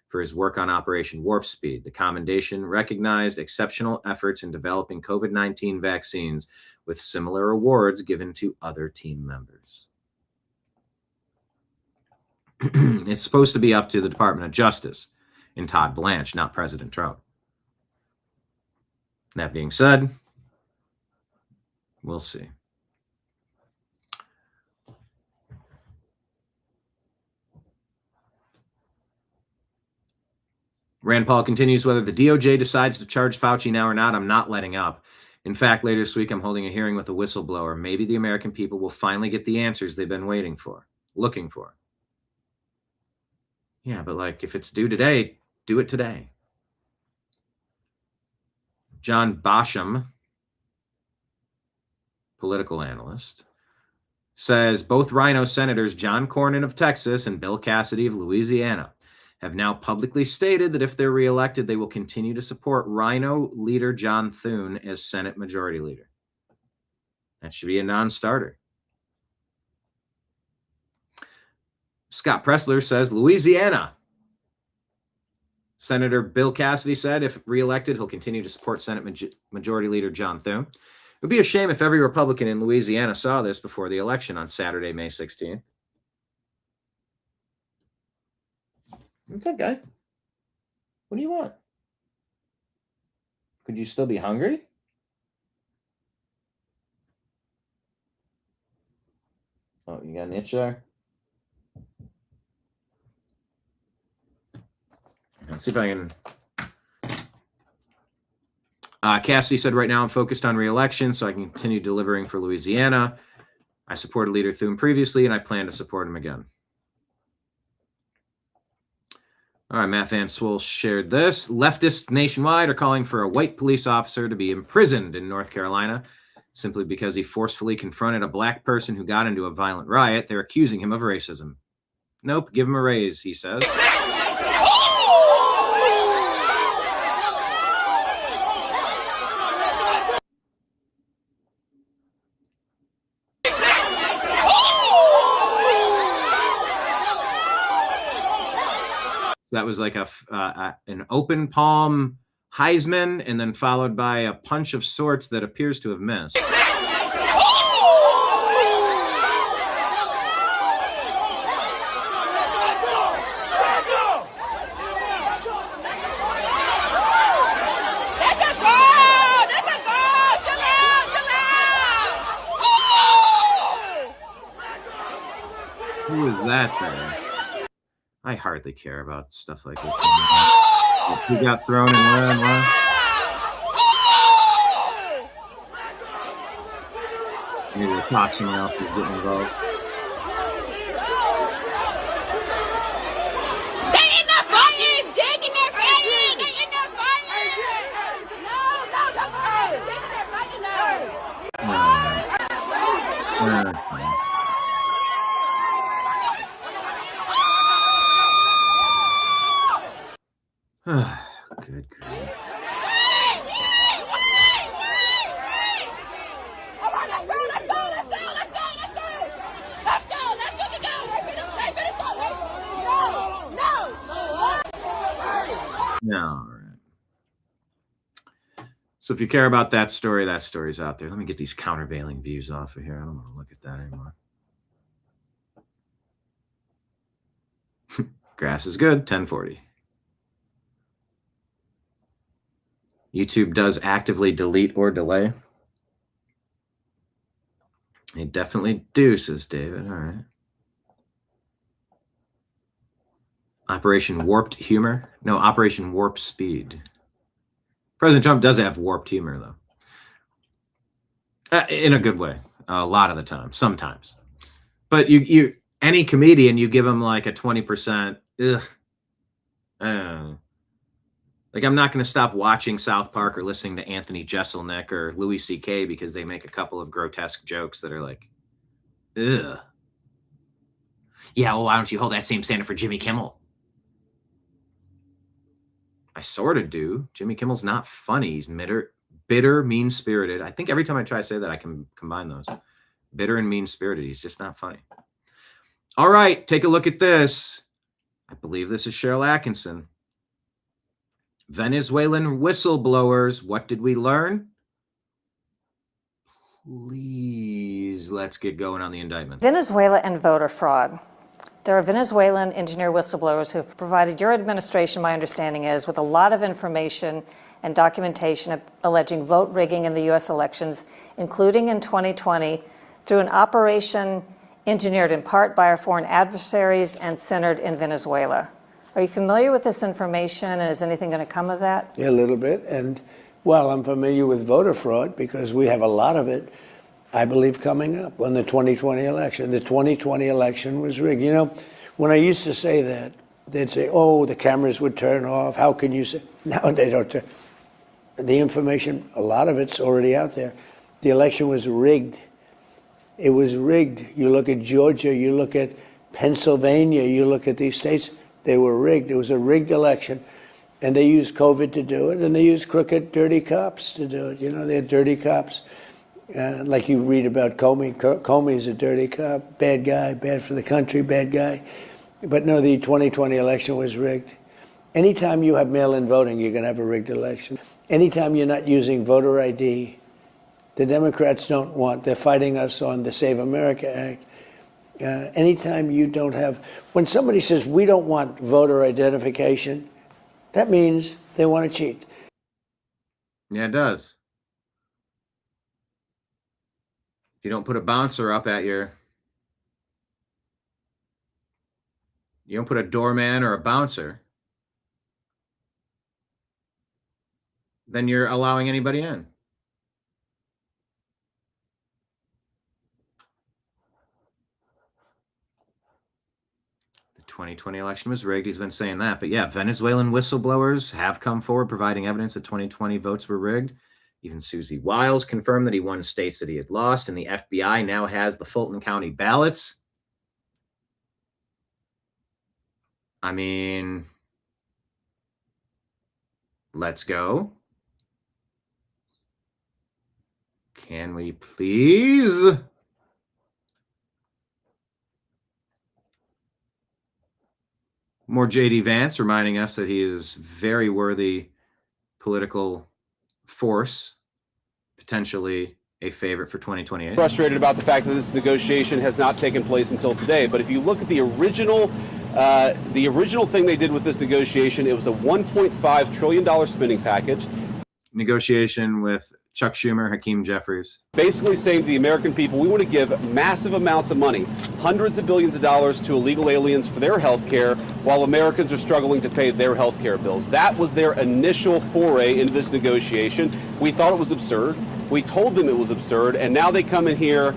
for his work on Operation Warp Speed. The commendation recognized exceptional efforts in developing COVID-19 vaccines, with similar awards given to other team members. It's supposed to be up to the Department of Justice and Todd Blanche, not President Trump. That being said, we'll see. Rand Paul continues, whether the DOJ decides to charge Fauci now or not, I'm not letting up. In fact, later this week, I'm holding a hearing with a whistleblower. Maybe the American people will finally get the answers they've been looking for. Yeah, but like, if it's due today, do it today. John Basham, political analyst, says both Rhino Senators John Cornyn of Texas and Bill Cassidy of Louisiana have now publicly stated that if they're reelected, they will continue to support Rhino leader John Thune as Senate Majority Leader. That should be a non-starter. Scott Pressler says Louisiana. Senator Bill Cassidy said if reelected, he'll continue to support Senate Majority Leader John Thune. It would be a shame if every Republican in Louisiana saw this before the election on Saturday, May 16th. What's up, guy? What do you want? Could you still be hungry? Oh, you got an itch there? Let's see if I can. Cassidy said, right now I'm focused on re-election so I can continue delivering for Louisiana. I supported Leader Thune previously, and I plan to support him again. All right, Matt Van Swoel shared this. Leftists nationwide are calling for a white police officer to be imprisoned in North Carolina simply because he forcefully confronted a black person who got into a violent riot. They're accusing him of racism. Nope, give him a raise, he says. that was like an open palm Heisman, and then followed by a punch of sorts that appears to have missed. Who is that there? I hardly care about stuff like this. Who got thrown and what? Maybe they thought someone else was getting involved. Good grief. All right. So if you care about that story's out there. Let me get these countervailing views off of here. I don't want to look at that anymore. Grass is good, 1040. YouTube does actively delete or delay. They definitely do, says David. All right. Operation Warped Humor? No, Operation Warp Speed. President Trump does have warped humor, though. In a good way. A lot of the time. Sometimes. But you any comedian, you give him like a 20%, like, I'm not going to stop watching South Park or listening to Anthony Jeselnik or Louis C.K. because they make a couple of grotesque jokes that are like, ugh. Yeah, well, why don't you hold that same standard for Jimmy Kimmel? I sort of do. Jimmy Kimmel's not funny. He's bitter, mean-spirited. I think every time I try to say that, I can combine those. Bitter and mean-spirited. He's just not funny. All right, take a look at this. I believe this is Cheryl Atkinson. Venezuelan whistleblowers. What did we learn? Please, let's get going on the indictment. Venezuela and voter fraud. There are Venezuelan engineer whistleblowers who have provided your administration, my understanding is, with a lot of information and documentation alleging vote rigging in the U.S. elections, including in 2020, through an operation engineered in part by our foreign adversaries and centered in Venezuela. Are you familiar with this information, and is anything going to come of that? Yeah, a little bit. And, well, I'm familiar with voter fraud because we have a lot of it, I believe, coming up on the 2020 election. The 2020 election was rigged. You know, when I used to say that, they'd say, oh, the cameras would turn off. How can you say? Now they don't turn. The information, a lot of it's already out there. The election was rigged. It was rigged. You look at Georgia, you look at Pennsylvania, you look at these states. They were rigged. It was a rigged election. And they used COVID to do it, and they used crooked, dirty cops to do it. You know, they had dirty cops. Like you read about Comey. Comey's a dirty cop, bad guy, bad for the country, bad guy. But no, the 2020 election was rigged. Anytime you have mail-in voting, you're going to have a rigged election. Anytime you're not using voter ID, the Democrats don't want, they're fighting us on the Save America Act. Anytime you don't have, when somebody says we don't want voter identification, that means they want to cheat. Yeah, it does. If you don't put a bouncer up at you don't put a doorman or a bouncer, then you're allowing anybody in. The 2020 election was rigged. He's been saying that. But yeah, Venezuelan whistleblowers have come forward providing evidence that 2020 votes were rigged. Even Susie Wiles confirmed that he won states that he had lost, and the FBI now has the Fulton County ballots. I mean, let's go. Can we please? More J.D. Vance reminding us that he is very worthy political force, potentially a favorite for 2028. Frustrated about the fact that this negotiation has not taken place until today. But if you look at the original thing they did with this negotiation, it was a $1.5 trillion spending package. Negotiation with Chuck Schumer, Hakeem Jeffries. Basically saying to the American people, we want to give massive amounts of money, hundreds of billions of dollars to illegal aliens for their health care, while Americans are struggling to pay their health care bills. That was their initial foray into this negotiation. We thought it was absurd. We told them it was absurd, and now they come in here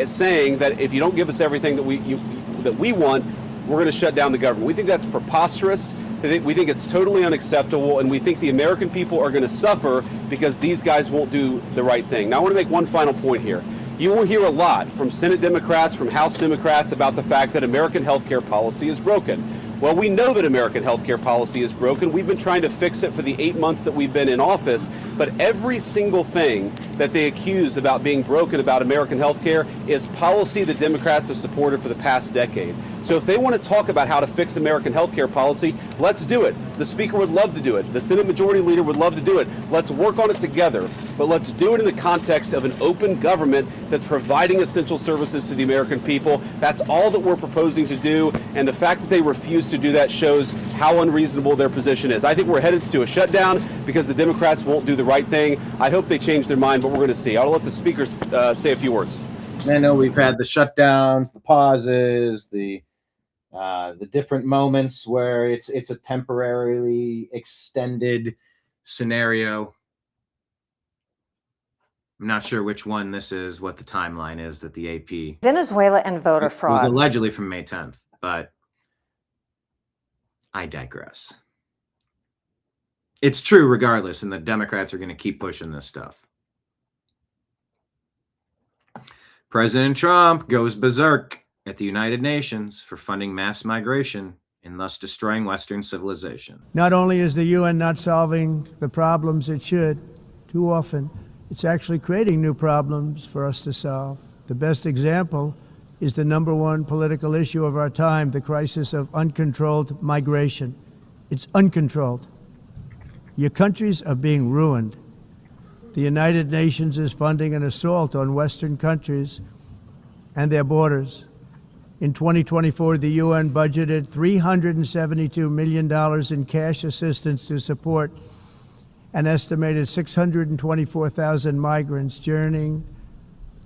saying that if you don't give us everything that we want, we're going to shut down the government. We think that's preposterous. We think it's totally unacceptable, and we think the American people are going to suffer because these guys won't do the right thing. Now, I want to make one final point here. You will hear a lot from Senate Democrats, from House Democrats about the fact that American healthcare policy is broken. Well, we know that American healthcare policy is broken. We've been trying to fix it for the 8 months that we've been in office, but every single thing that they accuse about being broken about American healthcare is policy the Democrats have supported for the past decade. So if they want to talk about how to fix American healthcare policy, let's do it. The Speaker would love to do it. The Senate Majority Leader would love to do it. Let's work on it together, but let's do it in the context of an open government that's providing essential services to the American people. That's all that we're proposing to do, and the fact that they refuse to do that shows how unreasonable their position is. I think we're headed to a shutdown because the Democrats won't do the right thing. I hope they change their mind, but we're going to see. I'll let the Speaker say a few words. I know we've had the shutdowns, the pauses, the different moments where it's a temporarily extended scenario. I'm not sure which one this is, what the timeline is that the AP. Venezuela and voter fraud. It was allegedly from May 10th, but I digress. It's true regardless, and the Democrats are going to keep pushing this stuff. President Trump goes berserk at the United Nations for funding mass migration and thus destroying Western civilization. Not only is the UN not solving the problems it should, too often, it's actually creating new problems for us to solve. The best example is the #1 political issue of our time, the crisis of uncontrolled migration. It's uncontrolled. Your countries are being ruined. The United Nations is funding an assault on Western countries and their borders. In 2024, the UN budgeted $372 million in cash assistance to support an estimated 624,000 migrants journeying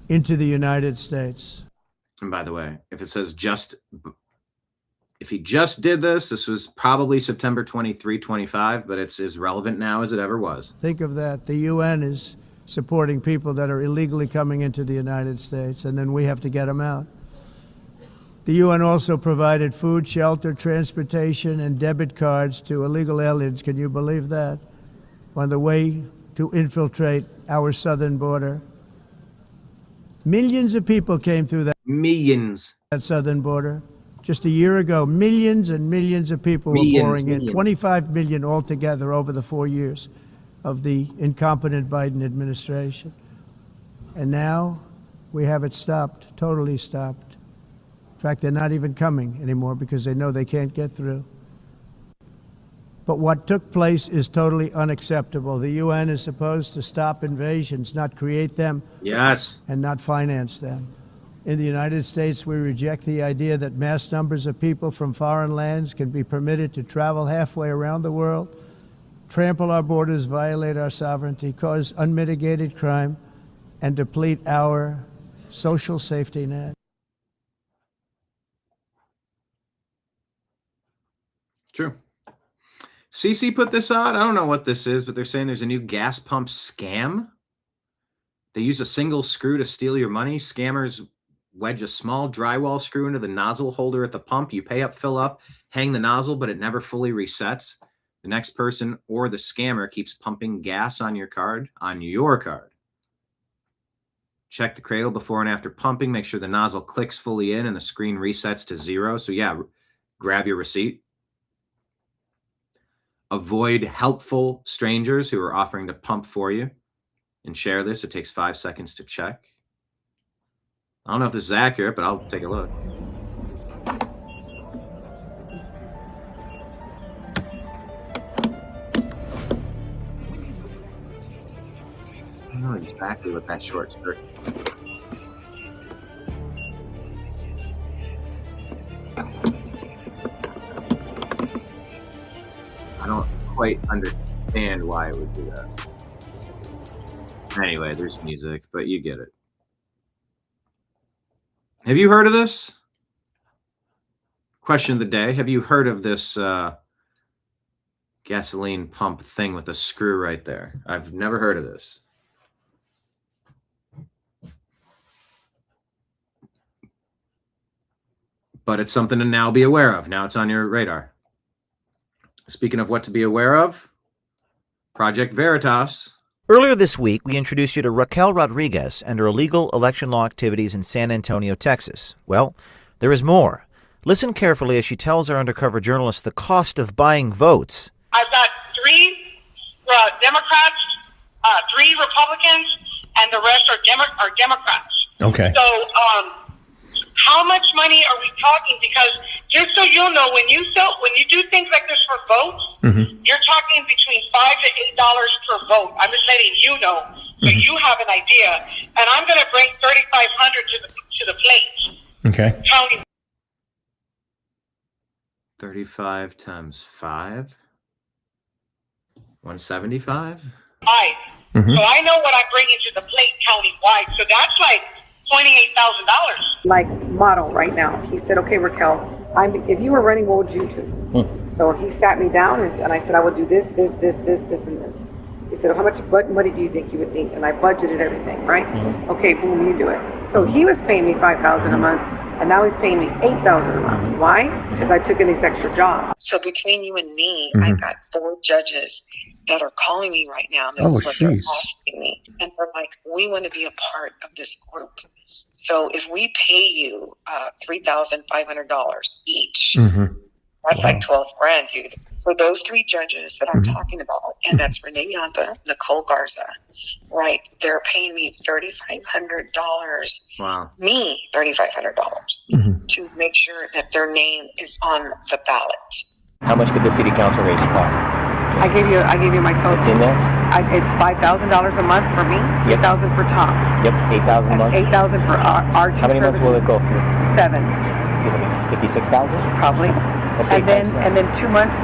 into the United States. And by the way, if it says if he just did this was probably September 23, 25, but it's as relevant now as it ever was. Think of that. The UN is supporting people that are illegally coming into the United States, and then we have to get them out. The UN also provided food, shelter, transportation, and debit cards to illegal aliens. Can you believe that? On the way to infiltrate our southern border. Millions of people came through that. Millions. That southern border. Just a year ago, millions and millions of people were pouring in. 25 million altogether over the 4 years of the incompetent Biden administration. And now we have it stopped, totally stopped. In fact, they're not even coming anymore because they know they can't get through. But what took place is totally unacceptable. The UN is supposed to stop invasions, not create them. Yes. And not finance them. In the United States, we reject the idea that mass numbers of people from foreign lands can be permitted to travel halfway around the world, trample our borders, violate our sovereignty, cause unmitigated crime, and deplete our social safety net. True. CC put this out. I don't know what this is, but they're saying there's a new gas pump scam. They use a single screw to steal your money. Scammers wedge a small drywall screw into the nozzle holder at the pump. You pay up, fill up, hang the nozzle, but it never fully resets. The next person or the scammer keeps pumping gas on your card. Check the cradle before and after pumping. Make sure the nozzle clicks fully in and the screen resets to 0. So yeah, grab your receipt. Avoid helpful strangers who are offering to pump for you and share this. It takes 5 seconds to check. I don't know if this is accurate, but I'll take a look. I don't know exactly what that short skirt. I don't quite understand why it would do that. Anyway, there's music, but you get it. Have you heard of this? Question of the day. Have you heard of this gasoline pump thing with a screw right there? I've never heard of this. But it's something to now be aware of. Now it's on your radar. Speaking of what to be aware of, Project Veritas. Earlier this week, we introduced you to Raquel Rodriguez and her illegal election law activities in San Antonio, Texas. Well, there is more. Listen carefully as she tells our undercover journalist the cost of buying votes. I've got 3 Democrats, 3 Republicans, and the rest are Democrats. Okay. So, how much money are we talking? Because just so you'll know, when you do things like this for votes, you're talking between $5 to $8 per vote. I'm just letting you know, so you have an idea. And I'm going to bring $3,500 to the plate. Okay. Counting 35 times 5. 175. So I know what I'm bringing to the plate county-wide. So that's like $28,000. Like model right now. He said, okay, Raquel, if you were running, what would you do? So he sat me down and I said, I would do this, and this. He said, how much money do you think you would need? And I budgeted everything, right? Okay, boom, you do it. So he was paying me $5,000 a month, and now he's paying me $8,000 a month. Why? Because I took in these extra jobs. So between you and me, I've got 4 judges that are calling me right now. This is what they're asking me. And they're like, we want to be a part of this group. So if we pay you $3,500 each, that's like 12 grand, dude. So those 3 judges that I'm talking about, and that's Renee Yanta, Nicole Garza, right? They're paying me $3,500. Wow. Me $3,500 to make sure that their name is on the ballot. How much could the city council race cost? I gave you my total. It's in there? It's $5,000 a month for me, $8,000 for Tom. Yep, 8,000 a month. 8,000 for our 2 How many months will it go through? 7. 56,000? Probably. That's And then 2 months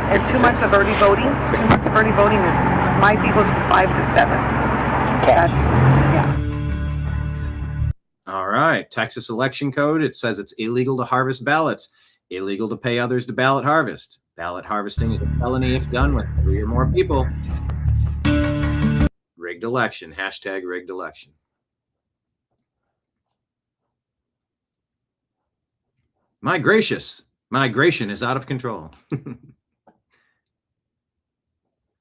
of early voting. 2 months of early voting is my fee goes from 5 to 7. Cash. All right. Texas election code. It says it's illegal to harvest ballots, illegal to pay others to ballot harvest. Ballot harvesting is a felony if done with 3 or more people. Rigged election. Hashtag rigged election. My gracious. Migration is out of control.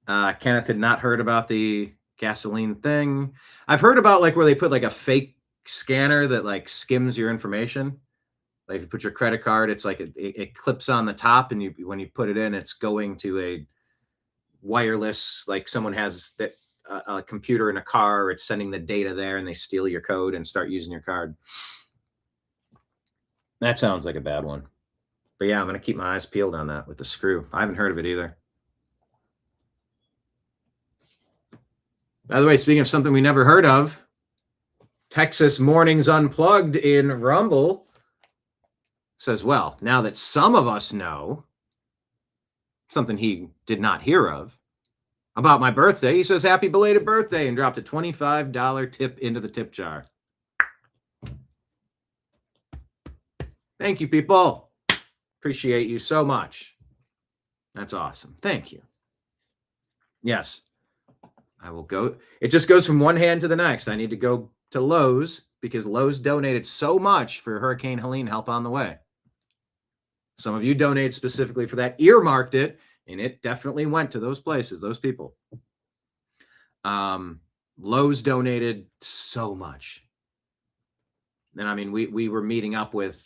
Kenneth had not heard about the gasoline thing. I've heard about like where they put like a fake scanner that like skims your information. Like if you put your credit card, it's like it clips on the top, and when you put it in, it's going to a wireless, like someone has a computer in a car, it's sending the data there, and they steal your code and start using your card. That sounds like a bad one. But yeah, I'm going to keep my eyes peeled on that with the screw. I haven't heard of it either. By the way, speaking of something we never heard of, Texas Mornings Unplugged in Rumble says, well, now that some of us know something he did not hear of about my birthday, he says, happy belated birthday, and dropped a $25 tip into the tip jar. Thank you, people. Appreciate you so much. That's awesome. Thank you. Yes, I will go. It just goes from one hand to the next. I need to go to Lowe's because Lowe's donated so much for Hurricane Helene help on the way. Some of you donated specifically for that, earmarked it, and it definitely went to those places, those people. Lowe's donated so much. And I mean, we were meeting up with,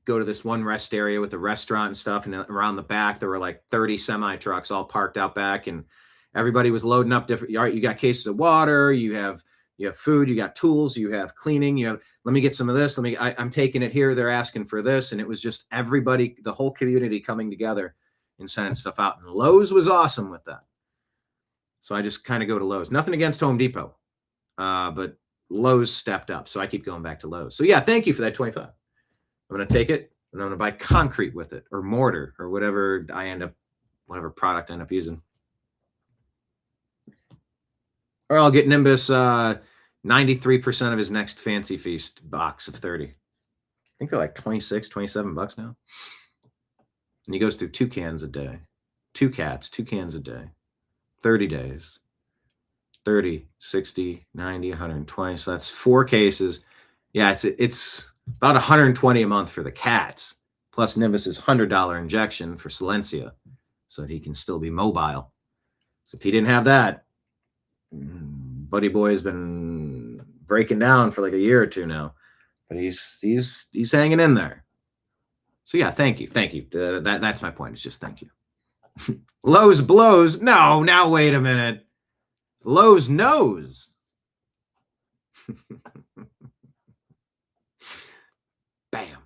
go to this one rest area with a restaurant and stuff, and around the back there were like 30 semi trucks all parked out back, and everybody was loading up different. All right, you got cases of water, you have food, you got tools, you have cleaning, you have, let me get some of this, I'm taking it here, they're asking for this. And it was just everybody, the whole community coming together and sending stuff out. And Lowe's was awesome with that. So I just kind of go to Lowe's. Nothing against Home Depot, but Lowe's stepped up. So I keep going back to Lowe's. So yeah, thank you for that 25. I'm going to take it and I'm going to buy concrete with it or mortar or whatever product I end up using. Or I'll get Nimbus 93% of his next Fancy Feast box of 30. I think they're like 26, 27 bucks now. And he goes through 2 cans a day. 2 cats, 2 cans a day. 30 days. 30, 60, 90, 120. So that's 4 cases. Yeah, it's about 120 a month for the cats. Plus Nimbus's $100 injection for Silencia so that he can still be mobile. So if he didn't have that, Buddy Boy has been breaking down for like a year or 2 now, but he's hanging in there. So yeah, thank you. That's my point. It's just thank you. Lowe's blows. No, now wait a minute. Lowe's knows. Bam.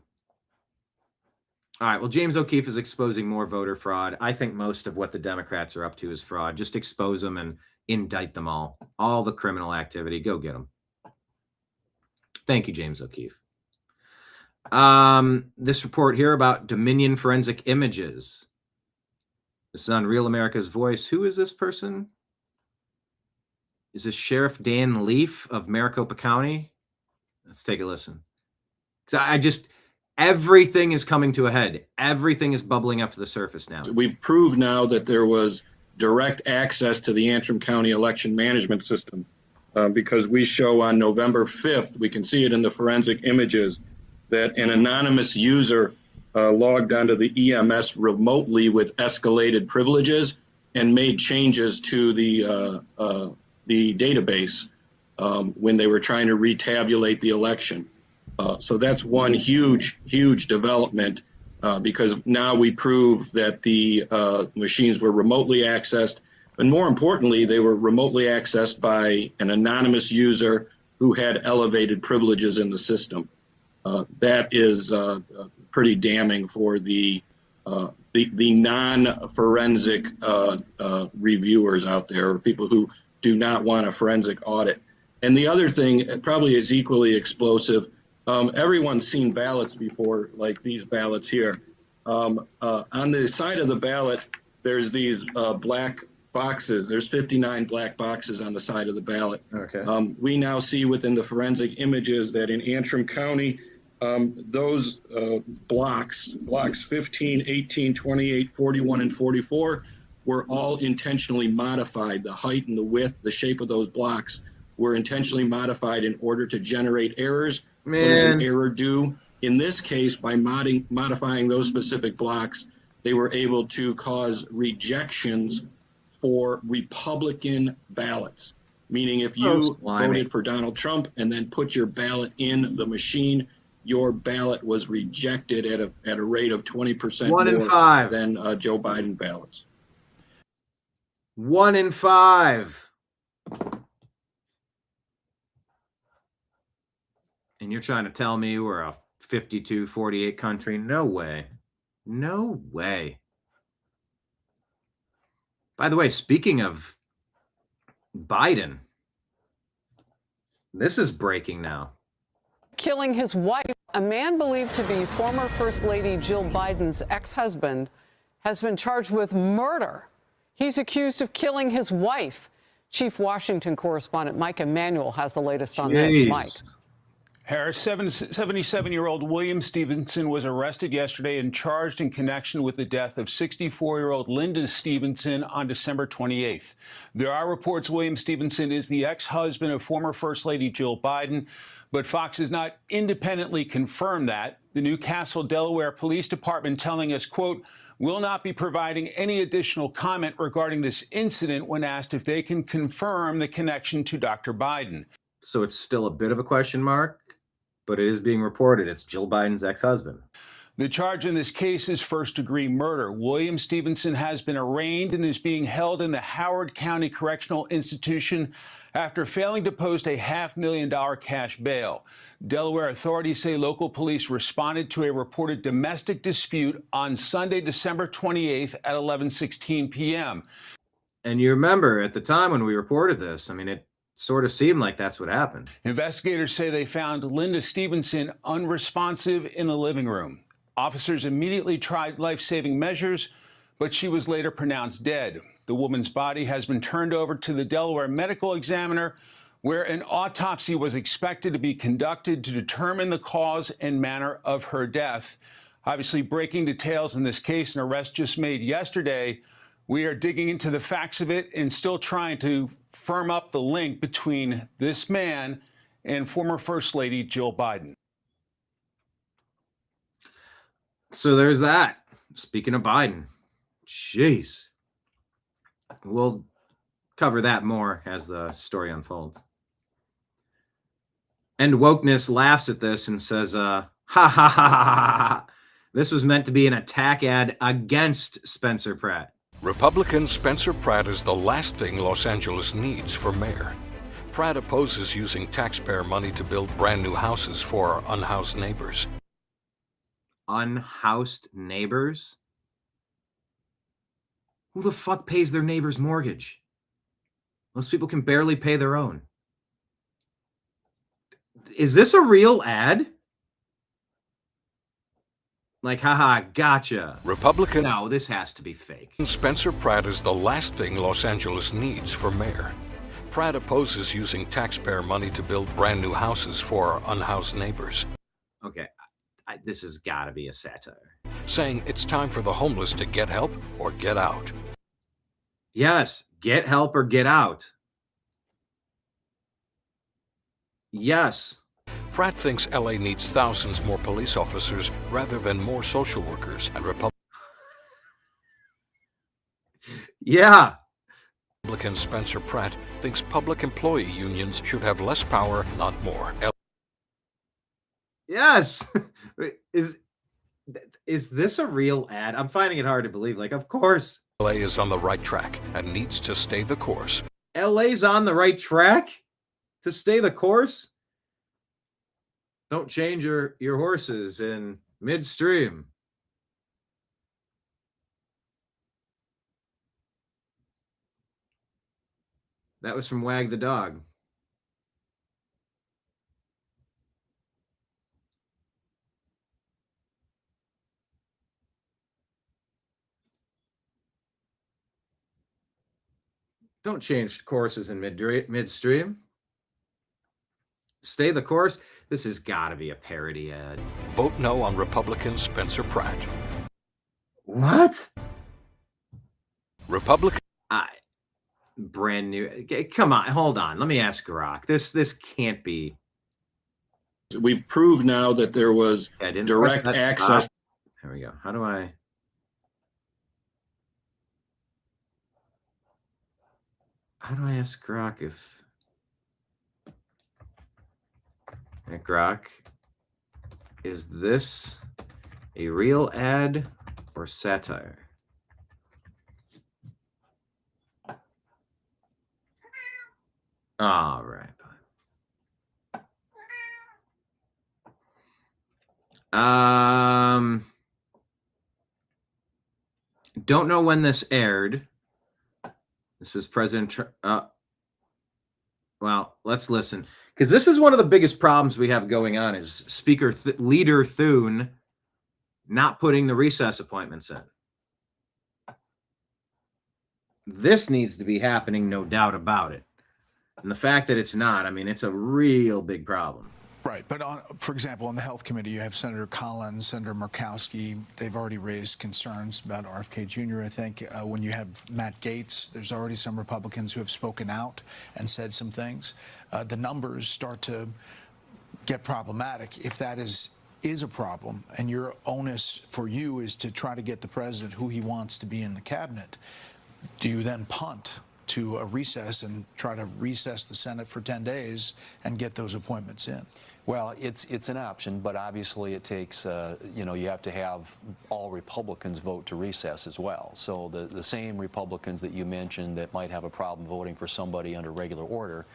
All right. Well, James O'Keefe is exposing more voter fraud. I think most of what the Democrats are up to is fraud. Just expose them and indict them all. All the criminal activity. Go get them. Thank you, James O'Keefe. This report here about Dominion Forensic Images. This is on Real America's Voice. Who is this person? Is this Sheriff Dan Leaf of Maricopa County? Let's take a listen. So everything is coming to a head. Everything is bubbling up to the surface now. We've proved now that there was direct access to the Antrim County election management system because we show on November 5th, we can see it in the forensic images, that an anonymous user logged onto the EMS remotely with escalated privileges and made changes to the database when they were trying to retabulate the election. So that's one huge development because now we prove that the machines were remotely accessed, and more importantly, they were remotely accessed by an anonymous user who had elevated privileges in the system. That is pretty damning for the non-forensic reviewers out there, or people who do not want a forensic audit. And the other thing probably is equally explosive. Everyone's seen ballots before, like these ballots here. On the side of the ballot, there's these black boxes. There's 59 black boxes on the side of the ballot. Okay. We now see within the forensic images that in Antrim County, those blocks 15, 18, 28, 41, and 44 were all intentionally modified. The height and the width, the shape of those blocks were intentionally modified in order to generate errors. What does an error do? In this case, by modifying those specific blocks, they were able to cause rejections for Republican ballots. Meaning if you voted for Donald Trump and then put your ballot in the machine, your ballot was rejected at a rate of 20% more than Joe Biden ballots. 1 in 5. And you're trying to tell me we're a 52-48 country? No way. No way. By the way, speaking of Biden, this is breaking now. Killing his wife, a man believed to be former First Lady Jill Biden's ex-husband has been charged with murder. He's accused of killing his wife. Chief Washington correspondent Mike Emanuel has the latest on this. Mike. Harris, 77-year-old William Stevenson was arrested yesterday and charged in connection with the death of 64-year-old Linda Stevenson on December 28th. There are reports William Stevenson is the ex-husband of former First Lady Jill Biden, but Fox has not independently confirmed that. The Newcastle, Delaware Police Department telling us, quote, will not be providing any additional comment regarding this incident when asked if they can confirm the connection to Dr. Biden. So it's still a bit of a question mark, but it is being reported it's Jill Biden's ex-husband. The charge in this case is first-degree murder. William Stevenson has been arraigned and is being held in the Howard County Correctional Institution after failing to post a $500,000 cash bail. Delaware authorities say local police responded to a reported domestic dispute on Sunday, December 28th at 11:16 p.m. And you remember at the time when we reported this, I mean, it sort of seemed like that's what happened. Investigators say they found Linda Stevenson unresponsive in the living room. Officers immediately tried life-saving measures, but she was later pronounced dead. The woman's body has been turned over to the Delaware Medical Examiner, where an autopsy was expected to be conducted to determine the cause and manner of her death. Obviously, breaking details in this case, an arrest just made yesterday. We are digging into the facts of it and still trying to firm up the link between this man and former First Lady Jill Biden. So there's that. Speaking of Biden, jeez. We'll cover that more as the story unfolds. And wokeness laughs at this and says, ha ha ha ha ha. This was meant to be an attack ad against Spencer Pratt. Republican Spencer Pratt is the last thing Los Angeles needs for mayor. Pratt opposes using taxpayer money to build brand new houses for our unhoused neighbors. Unhoused neighbors? Who the fuck pays their neighbor's mortgage? Most people can barely pay their own. Is this a real ad? Like, haha, gotcha. Republican. No, this has to be fake. Spencer Pratt is the last thing Los Angeles needs for mayor. Pratt opposes using taxpayer money to build brand new houses for our unhoused neighbors. Okay, this has got to be a satire. Saying it's time for the homeless to get help or get out. Yes, get help or get out. Yes. Pratt thinks LA needs thousands more police officers rather than more social workers, and Yeah. Republican Spencer Pratt thinks public employee unions should have less power, not more. Yes. Is this a real ad? I'm finding it hard to believe. Like, of course. LA is on the right track and needs to stay the course. LA's on the right track to stay the course? Don't change your horses in midstream. That was from Wag the Dog. Don't change courses in midstream. Stay the course. This has got to be a parody ad. Vote no on Republican Spencer Pratt. What? Republican. Brand new. Come on, hold on. Let me ask Grok. This can't be. We've proved now that there was direct access. Stop. There we go. How do I ask Grok if Grok, is this a real ad or satire? All right. Don't know when this aired. This is President well, let's listen, because this is one of the biggest problems we have going on is Speaker Leader Thune not putting the recess appointments in. This needs to be happening, no doubt about it. And the fact that it's not, I mean, it's a real big problem. Right. But for example, on the Health Committee, you have Senator Collins, Senator Murkowski. They've already raised concerns about RFK Jr., I think. When you have Matt Gaetz, there's already some Republicans who have spoken out and said some things. The numbers start to get problematic if that is a problem, and your onus for you is to try to get the president who he wants to be in the cabinet. Do you then punt to a recess and try to recess the Senate for 10 days and get those appointments in? Well, it's an option, but obviously it takes, you have to have all Republicans vote to recess as well. So the same Republicans that you mentioned that might have a problem voting for somebody under regular order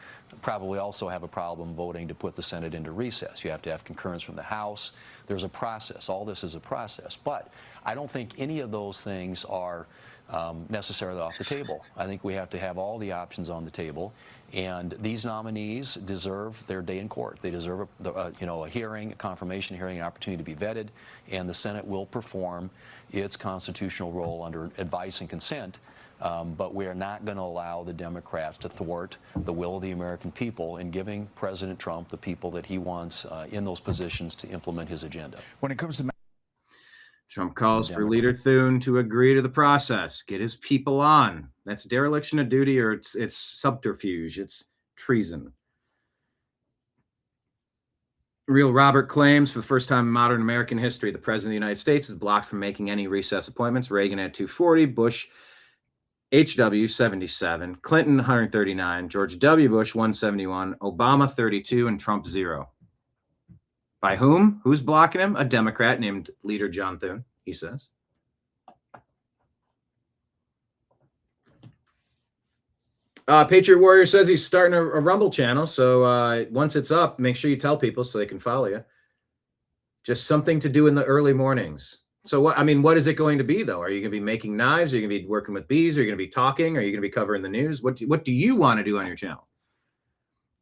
probably also have a problem voting to put the Senate into recess. You have to have concurrence from the House. There's a process. All this is a process. But I don't think any of those things are necessarily off the table. I think we have to have all the options on the table, and these nominees deserve their day in court. They deserve a hearing, a confirmation hearing, an opportunity to be vetted, and the Senate will perform its constitutional role under advice and consent. But we are not going to allow the Democrats to thwart the will of the American people in giving President Trump the people that he wants in those positions to implement his agenda. When it comes to Trump calls for Leader Thune to agree to the process, get his people on. That's dereliction of duty, or it's subterfuge. It's treason. Real Robert claims for the first time in modern American history, the President of the United States is blocked from making any recess appointments. Reagan had 240, Bush, HW 77, Clinton 139, George W. Bush 171, Obama 32, and Trump 0. By whom? Who's blocking him? A Democrat named Leader John Thune, he says. Patriot Warrior says he's starting a Rumble channel. So once it's up, make sure you tell people so they can follow you. Just something to do in the early mornings. So what is it going to be, though? Are you going to be making knives? Are you going to be working with bees? Are you going to be talking? Are you going to be covering the news? What do you want to do on your channel?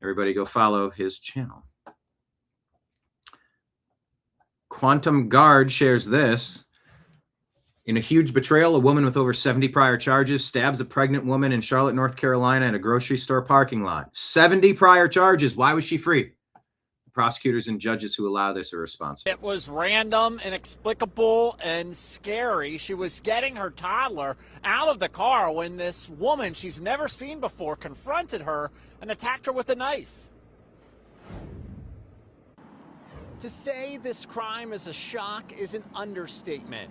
Everybody go follow his channel. Quantum Guard shares this. In a huge betrayal, a woman with over 70 prior charges stabs a pregnant woman in Charlotte, North Carolina in a grocery store parking lot. 70 prior charges. Why was she free? Prosecutors and judges who allow this are responsible. It was random, inexplicable, and scary. She was getting her toddler out of the car when this woman she's never seen before confronted her and attacked her with a knife. To say this crime is a shock is an understatement.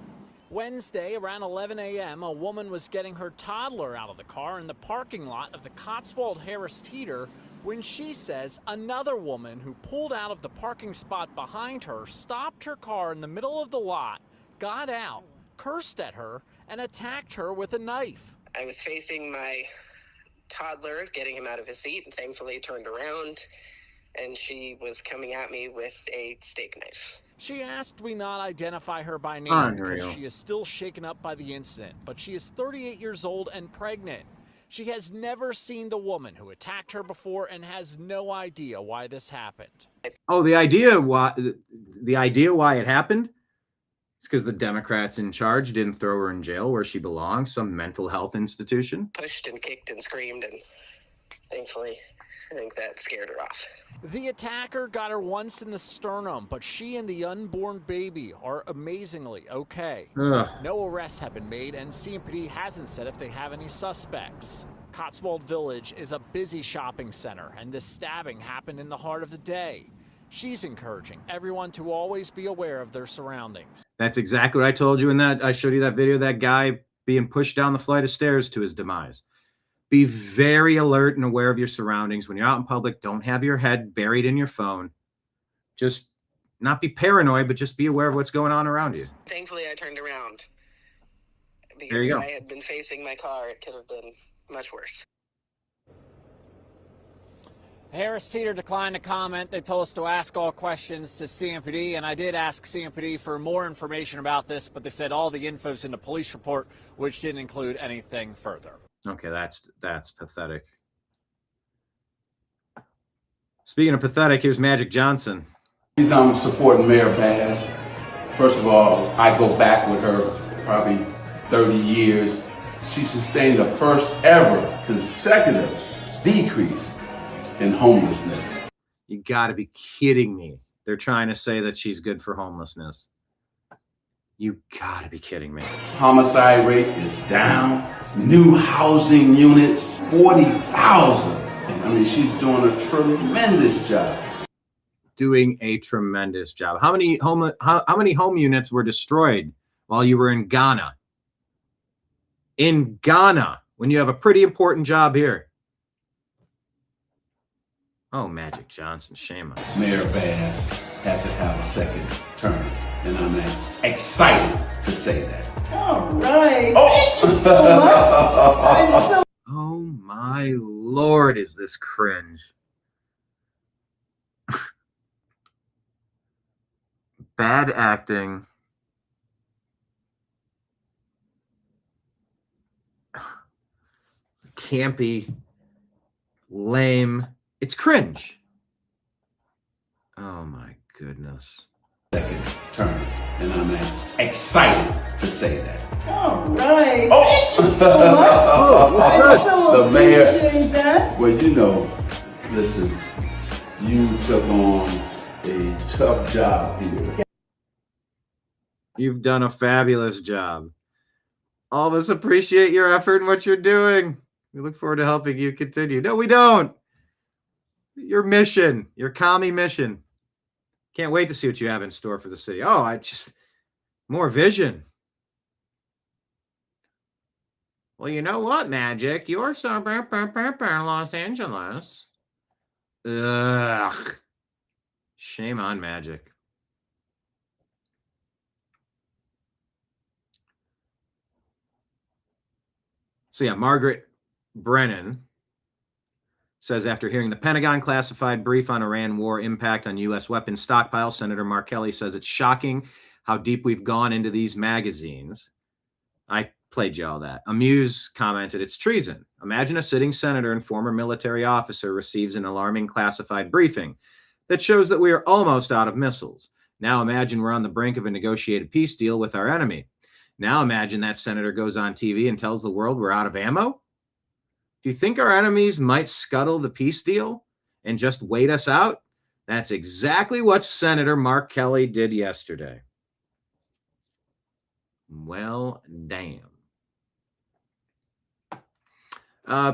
Wednesday, around 11 a.m., a woman was getting her toddler out of the car in the parking lot of the Cotswold Harris Teeter when she says another woman who pulled out of the parking spot behind her stopped her car in the middle of the lot, got out, cursed at her, and attacked her with a knife. I was facing my toddler, getting him out of his seat, and thankfully turned around, and she was coming at me with a steak knife. She asked we not identify her by name because she is still shaken up by the incident, but she is 38 years old and pregnant. She has never seen the woman who attacked her before and has no idea why this happened. Oh, the idea why it happened is because the Democrats in charge didn't throw her in jail where she belongs, some mental health institution. Pushed and kicked and screamed, and thankfully, I think that scared her off. The attacker got her once in the sternum, but she and the unborn baby are amazingly okay. Ugh. No arrests have been made, and CMPD hasn't said if they have any suspects. Cotswold Village is a busy shopping center, and this stabbing happened in the heart of the day. She's encouraging everyone to always be aware of their surroundings. That's exactly what I told you in that. I showed you that video of that guy being pushed down the flight of stairs to his demise. Be very alert and aware of your surroundings. When you're out in public, don't have your head buried in your phone. Just not be paranoid, but just be aware of what's going on around you. Thankfully, I turned around. Because There you go. if I had been facing my car, it could have been much worse. Harris Teeter declined to comment. They told us to ask all questions to CMPD, and I did ask CMPD for more information about this, but they said all the info's in the police report, which didn't include anything further. Okay, that's pathetic. Speaking of pathetic, here's Magic Johnson. I'm supporting Mayor Bass. First of all, I go back with her probably 30 years. She sustained the first ever consecutive decrease in homelessness. You got to be kidding me. They're trying to say that she's good for homelessness. You got to be kidding me. Homicide rate is down. New housing units, 40,000. I mean, she's doing a tremendous job. Doing a tremendous job. How many home units were destroyed while you were in Ghana? In Ghana, when you have a pretty important job here. Oh, Magic Johnson, shame on you. Mayor Bass has to have a second term, and I'm excited to say that. All right. Oh, thank you so much. Oh my Lord, is this cringe? Bad acting. campy, lame. It's cringe. Oh my goodness. Second term, and I'm excited to say that. All right. Oh, thank you so much. I so the mayor. appreciate that. Well, you know, listen, you took on a tough job here. You've done a fabulous job. All of us appreciate your effort and what you're doing. We look forward to helping you continue. No, we don't. Your mission, your commie mission. Can't wait to see what you have in store for the city. Oh, more vision. Well, you know what, Magic? You're so Los Angeles. Ugh. Shame on Magic. So yeah, Margaret Brennan says after hearing the Pentagon classified brief on Iran war impact on U.S. weapons stockpile, Senator Mark Kelly says it's shocking how deep we've gone into these magazines. I played you all that. Amuse commented, it's treason. Imagine a sitting senator and former military officer receives an alarming classified briefing that shows that we are almost out of missiles. Now imagine we're on the brink of a negotiated peace deal with our enemy. Now imagine that senator goes on TV and tells the world we're out of ammo. Do you think our enemies might scuttle the peace deal and just wait us out? That's exactly what Senator Mark Kelly did yesterday. Well, damn.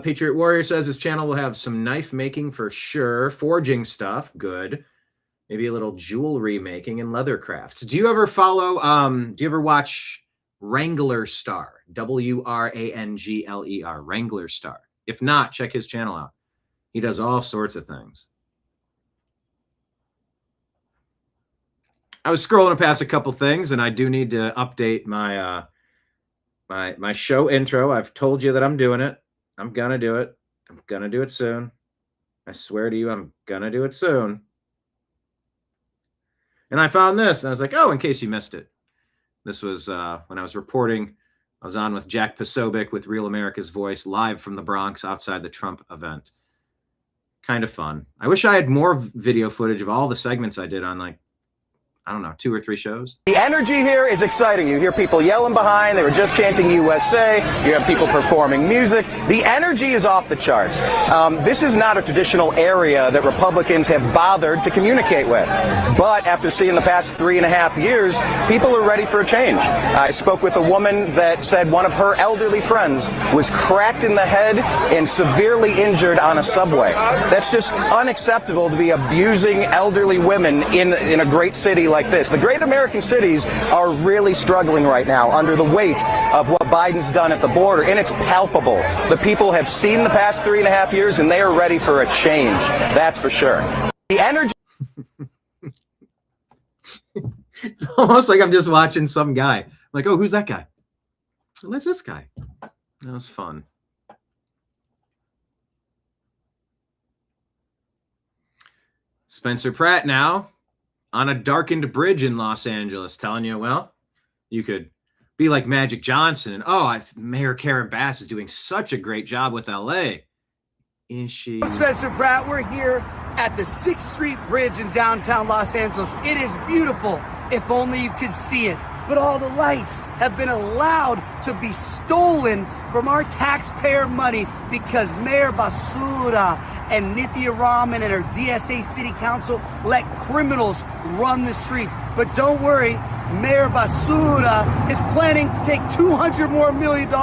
Patriot Warrior says his channel will have some knife making for sure. Forging stuff, good. Maybe a little jewelry making and leather crafts. Do you ever follow, do you ever watch Wrangler Star? W-R-A-N-G-L-E-R, Wrangler Star. If not, check his channel out. He does all sorts of things. I was scrolling past a couple things, and I do need to update my my show intro. I've told you that I'm doing it. I'm gonna do it. I'm gonna do it soon. I swear to you, I'm gonna do it soon. And I found this, and I was like, oh, in case you missed it. This was when I was reporting. I was on with Jack Posobiec with Real America's Voice, live from the Bronx outside the Trump event. Kind of fun. I wish I had more video footage of all the segments I did on, like, I don't know, 2 or 3 shows. The energy here is exciting. You hear people yelling behind. They were just chanting USA. You have people performing music. The energy is off the charts. This is not a traditional area that Republicans have bothered to communicate with. But after seeing the past 3.5 years, people are ready for a change. I spoke with a woman that said one of her elderly friends was cracked in the head and severely injured on a subway. That's just unacceptable to be abusing elderly women in a great city like this. The great American cities are really struggling right now under the weight of what Biden's done at the border, and it's palpable. The people have seen the past 3.5 years, and they are ready for a change. That's for sure. The energy. It's almost like I'm just watching some guy. I'm like, oh, who's that guy? Well, that's this guy. That was fun. Spencer Pratt now on a darkened bridge in Los Angeles, telling you, well, you could be like Magic Johnson. And, oh, Mayor Karen Bass is doing such a great job with L.A. Is she? Spencer Pratt, we're here at the 6th Street Bridge in downtown Los Angeles. It is beautiful, if only you could see it. But all the lights have been allowed to be stolen from our taxpayer money because Mayor Basura and Nithya Raman and her DSA City Council let criminals run the streets. But don't worry, Mayor Basura is planning to take $200 million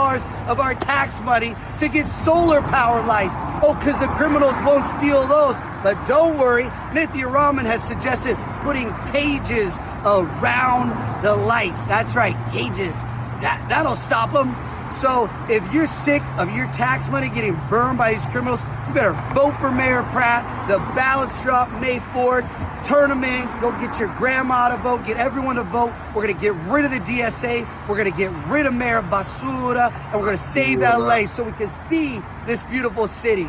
of our tax money to get solar power lights. Oh, because the criminals won't steal those. But don't worry, Nithya Raman has suggested putting cages around the lights. That's right, cages. That'll stop them. So if you're sick of your tax money getting burned by these criminals, you better vote for Mayor Pratt. The ballots drop May 4th. Turn them in. Go get your grandma to vote. Get everyone to vote. We're going to get rid of the DSA. We're going to get rid of Mayor Basura. And we're going to save LA so we can see this beautiful city.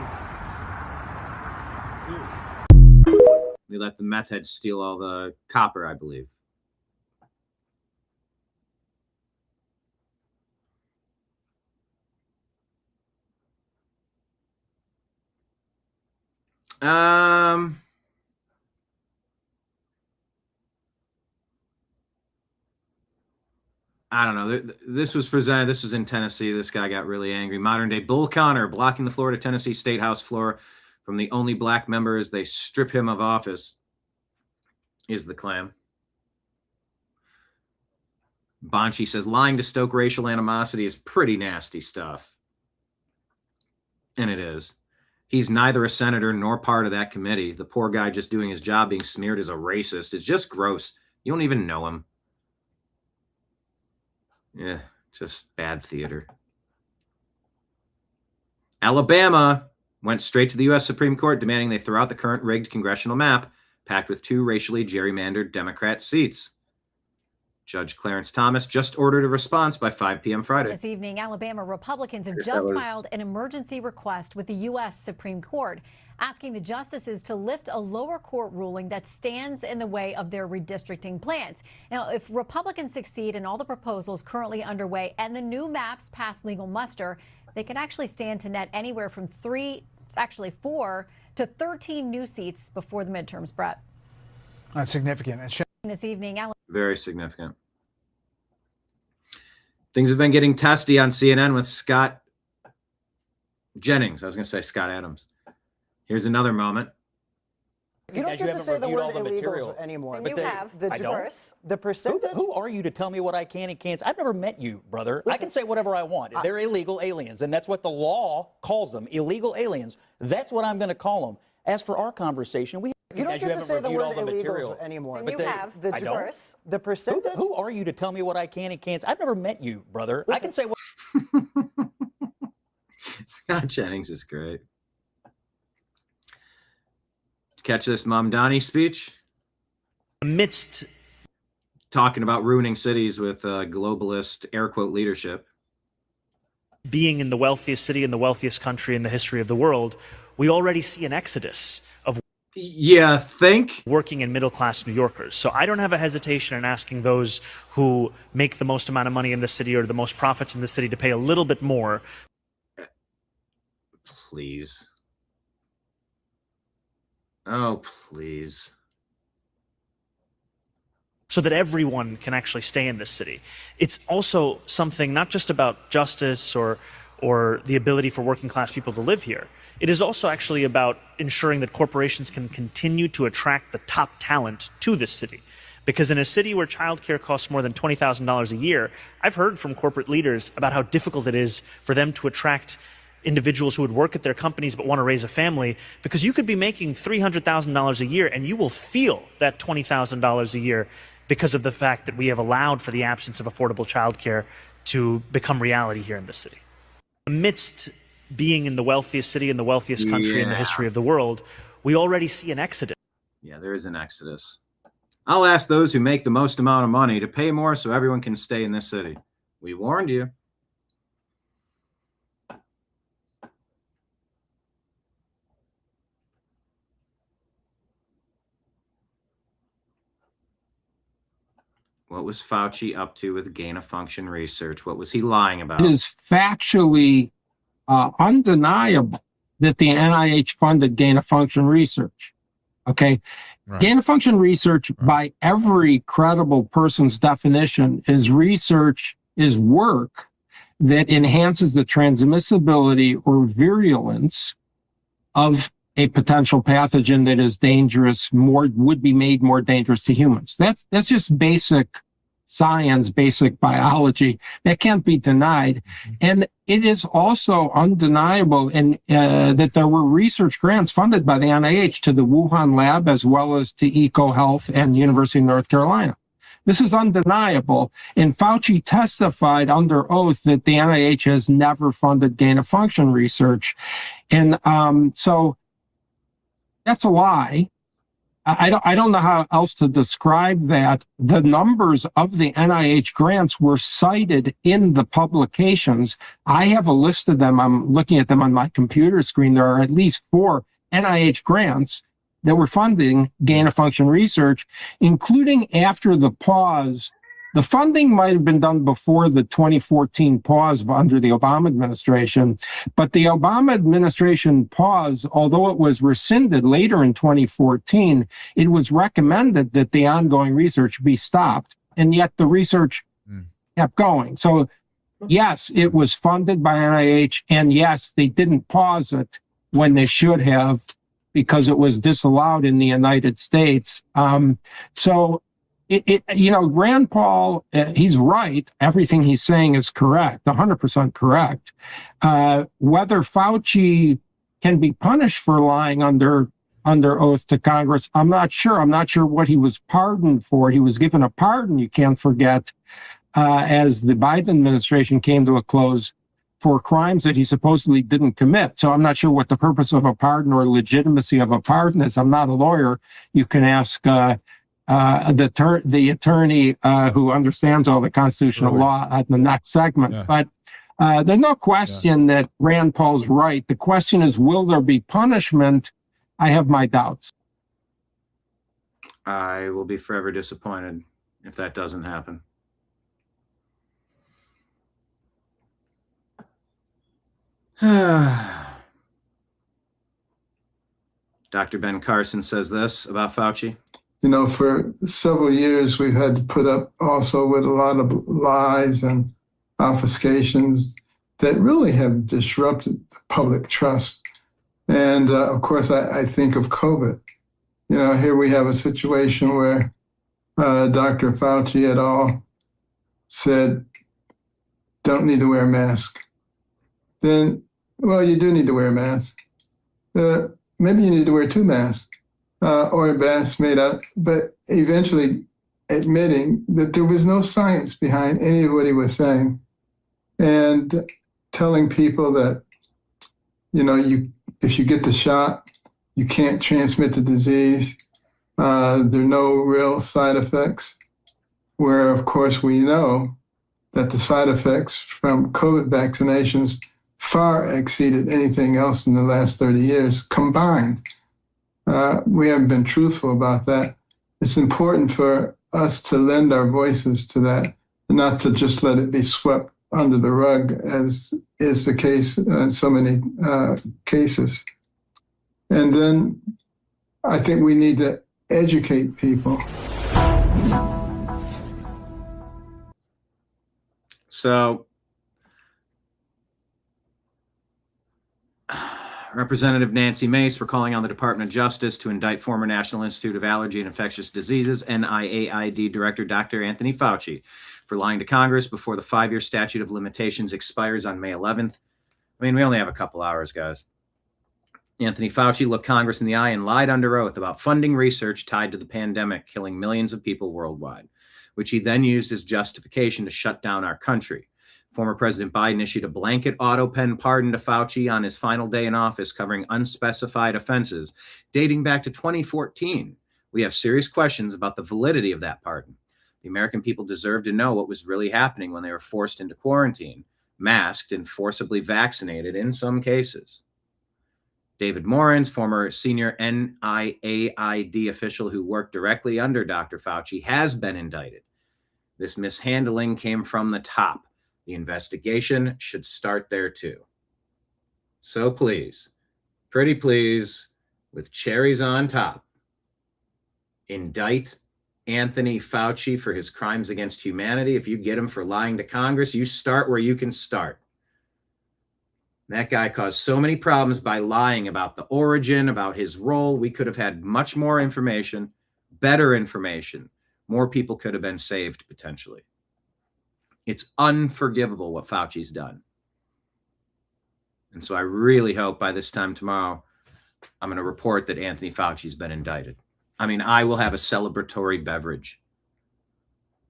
They let the meth heads steal all the copper, I believe. I don't know. This was presented. This was in Tennessee. This guy got really angry. Modern day Bull Connor blocking the Florida Tennessee State House floor from the only black member as they strip him of office, is the claim. Bonchi says lying to stoke racial animosity is pretty nasty stuff. And it is. He's neither a senator nor part of that committee. The poor guy just doing his job being smeared as a racist is just gross. You don't even know him. Yeah, just bad theater. Alabama went straight to the U.S. Supreme Court demanding they throw out the current rigged congressional map packed with 2 racially gerrymandered Democrat seats. Judge Clarence Thomas just ordered a response by 5 p.m. Friday. This evening, Alabama Republicans have just filed an emergency request with the U.S. Supreme Court, asking the justices to lift a lower court ruling that stands in the way of their redistricting plans. Now, if Republicans succeed in all the proposals currently underway and the new maps pass legal muster, they could actually stand to net anywhere from 4 to 13 new seats before the midterms, Brett. That's significant. This evening, very significant. Things have been getting testy on CNN with Scott Jennings. I was going to say Scott Adams. Here's another moment. You don't get to say the word illegals anymore. But you have the diverse, the percentage. Who are you to tell me what I can and can't? I've never met you, brother. Listen, I can say whatever I want. They're illegal aliens, and that's what the law calls them, illegal aliens. That's what I'm going to call them. As for our conversation, you don't get to say the word illegals anymore. But you have the diverse, the percentage. Who are you to tell me what I can and can't? I've never met you, brother. Listen, I can say what. Scott Jennings is great. Catch this Mamdani speech? Amidst talking about ruining cities with globalist air quote leadership. Being in the wealthiest city in the wealthiest country in the history of the world, we already see an exodus of working and middle-class New Yorkers. So I don't have a hesitation in asking those who make the most amount of money in the city or the most profits in the city to pay a little bit more. Please. Oh, please. So that everyone can actually stay in this city. It's also something not just about justice or the ability for working class people to live here. It is also actually about ensuring that corporations can continue to attract the top talent to this city. Because in a city where childcare costs more than $20,000 a year, I've heard from corporate leaders about how difficult it is for them to attract individuals who would work at their companies but want to raise a family, because you could be making $300,000 a year and you will feel that $20,000 a year because of the fact that we have allowed for the absence of affordable childcare to become reality here in this city. Amidst being in the wealthiest city in the wealthiest country in the history of the world, we already see an exodus. Yeah, there is an exodus. I'll ask those who make the most amount of money to pay more so everyone can stay in this city. We warned you. What was Fauci up to with gain-of-function research? What was he lying about? It is factually undeniable that the NIH funded gain-of-function research. Okay? Right. Gain-of-function research, by every credible person's definition, is research, is work that enhances the transmissibility or virulence of a potential pathogen that is dangerous, would be made more dangerous to humans. That's just basic science, basic biology. That can't be denied. And it is also undeniable that there were research grants funded by the NIH to the Wuhan lab as well as to EcoHealth and University of North Carolina. This is undeniable. And Fauci testified under oath that the NIH has never funded gain-of-function research. And so that's a lie. I don't know how else to describe that. The numbers of the NIH grants were cited in the publications. I have a list of them. I'm looking at them on my computer screen. There are at least 4 NIH grants that were funding gain-of-function research, including after the pause The funding might have been done before the 2014 pause under the Obama administration, but the Obama administration pause, although it was rescinded later in 2014, it was recommended that the ongoing research be stopped, and yet the research kept going. So yes, it was funded by NIH, and yes, they didn't pause it when they should have, because it was disallowed in the United States. Rand Paul, he's right. Everything he's saying is correct, 100% correct. Whether Fauci can be punished for lying under oath to Congress, I'm not sure. I'm not sure what he was pardoned for. He was given a pardon, you can't forget, as the Biden administration came to a close, for crimes that he supposedly didn't commit. So I'm not sure what the purpose of a pardon or legitimacy of a pardon is. I'm not a lawyer. You can ask the attorney who understands all the constitutional law at the next segment. Yeah. But there's no question that Rand Paul's right. The question is, will there be punishment? I have my doubts. I will be forever disappointed if that doesn't happen. Dr. Ben Carson says this about Fauci. You know, for several years, we've had to put up also with a lot of lies and obfuscations that really have disrupted the public trust. And of course, I think of COVID. You know, here we have a situation where Dr. Fauci et al. Said, don't need to wear a mask. Then, well, you do need to wear a mask. Maybe you need to wear 2 masks. Or a mask made out, but eventually admitting that there was no science behind any of what he was saying, and telling people that, you know, if you get the shot, you can't transmit the disease. There are no real side effects, where, of course, we know that the side effects from COVID vaccinations far exceeded anything else in the last 30 years combined. We haven't been truthful about that. It's important for us to lend our voices to that, and not to just let it be swept under the rug, as is the case in so many cases. And then I think we need to educate people. So, Representative Nancy Mace, we're calling on the Department of Justice to indict former National Institute of Allergy and Infectious Diseases, NIAID Director Dr. Anthony Fauci, for lying to Congress before the 5-year statute of limitations expires on May 11th. I mean, we only have a couple hours, guys. Anthony Fauci looked Congress in the eye and lied under oath about funding research tied to the pandemic, killing millions of people worldwide, which he then used as justification to shut down our country. Former President Biden issued a blanket auto pen pardon to Fauci on his final day in office, covering unspecified offenses dating back to 2014. We have serious questions about the validity of that pardon. The American people deserve to know what was really happening when they were forced into quarantine, masked, and forcibly vaccinated in some cases. David Morans, former senior NIAID official who worked directly under Dr. Fauci, has been indicted. This mishandling came from the top. The investigation should start there too. So please, pretty please, with cherries on top, indict Anthony Fauci for his crimes against humanity. If you get him for lying to Congress, you start where you can start. That guy caused so many problems by lying about the origin, about his role. We could have had much more information, better information. More people could have been saved potentially. It's unforgivable what Fauci's done. And so I really hope by this time tomorrow, I'm going to report that Anthony Fauci's been indicted. I mean, I will have a celebratory beverage.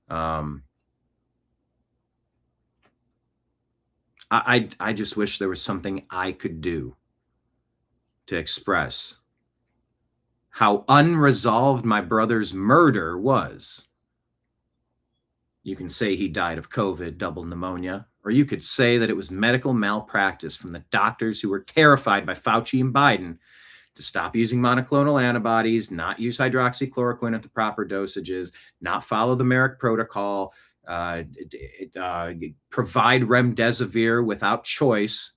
I just wish there was something I could do to express how unresolved my brother's murder was. You can say he died of COVID, double pneumonia, or you could say that it was medical malpractice from the doctors who were terrified by Fauci and Biden to stop using monoclonal antibodies, not use hydroxychloroquine at the proper dosages, not follow the Merck protocol, provide remdesivir without choice.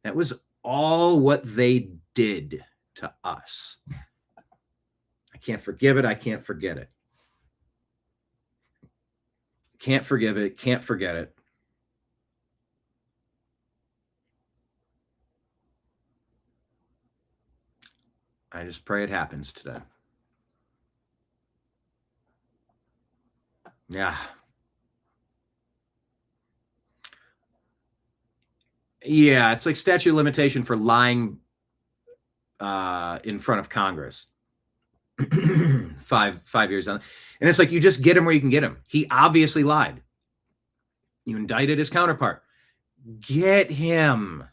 That was all what they did to us. I can't forgive it. I can't forget it. Can't forgive it. Can't forget it. I just pray it happens today. Yeah. Yeah, it's like statute of limitation for lying in front of Congress. 5 years on. And it's like, you just get him where you can get him. He obviously lied. You indicted his counterpart. Get him.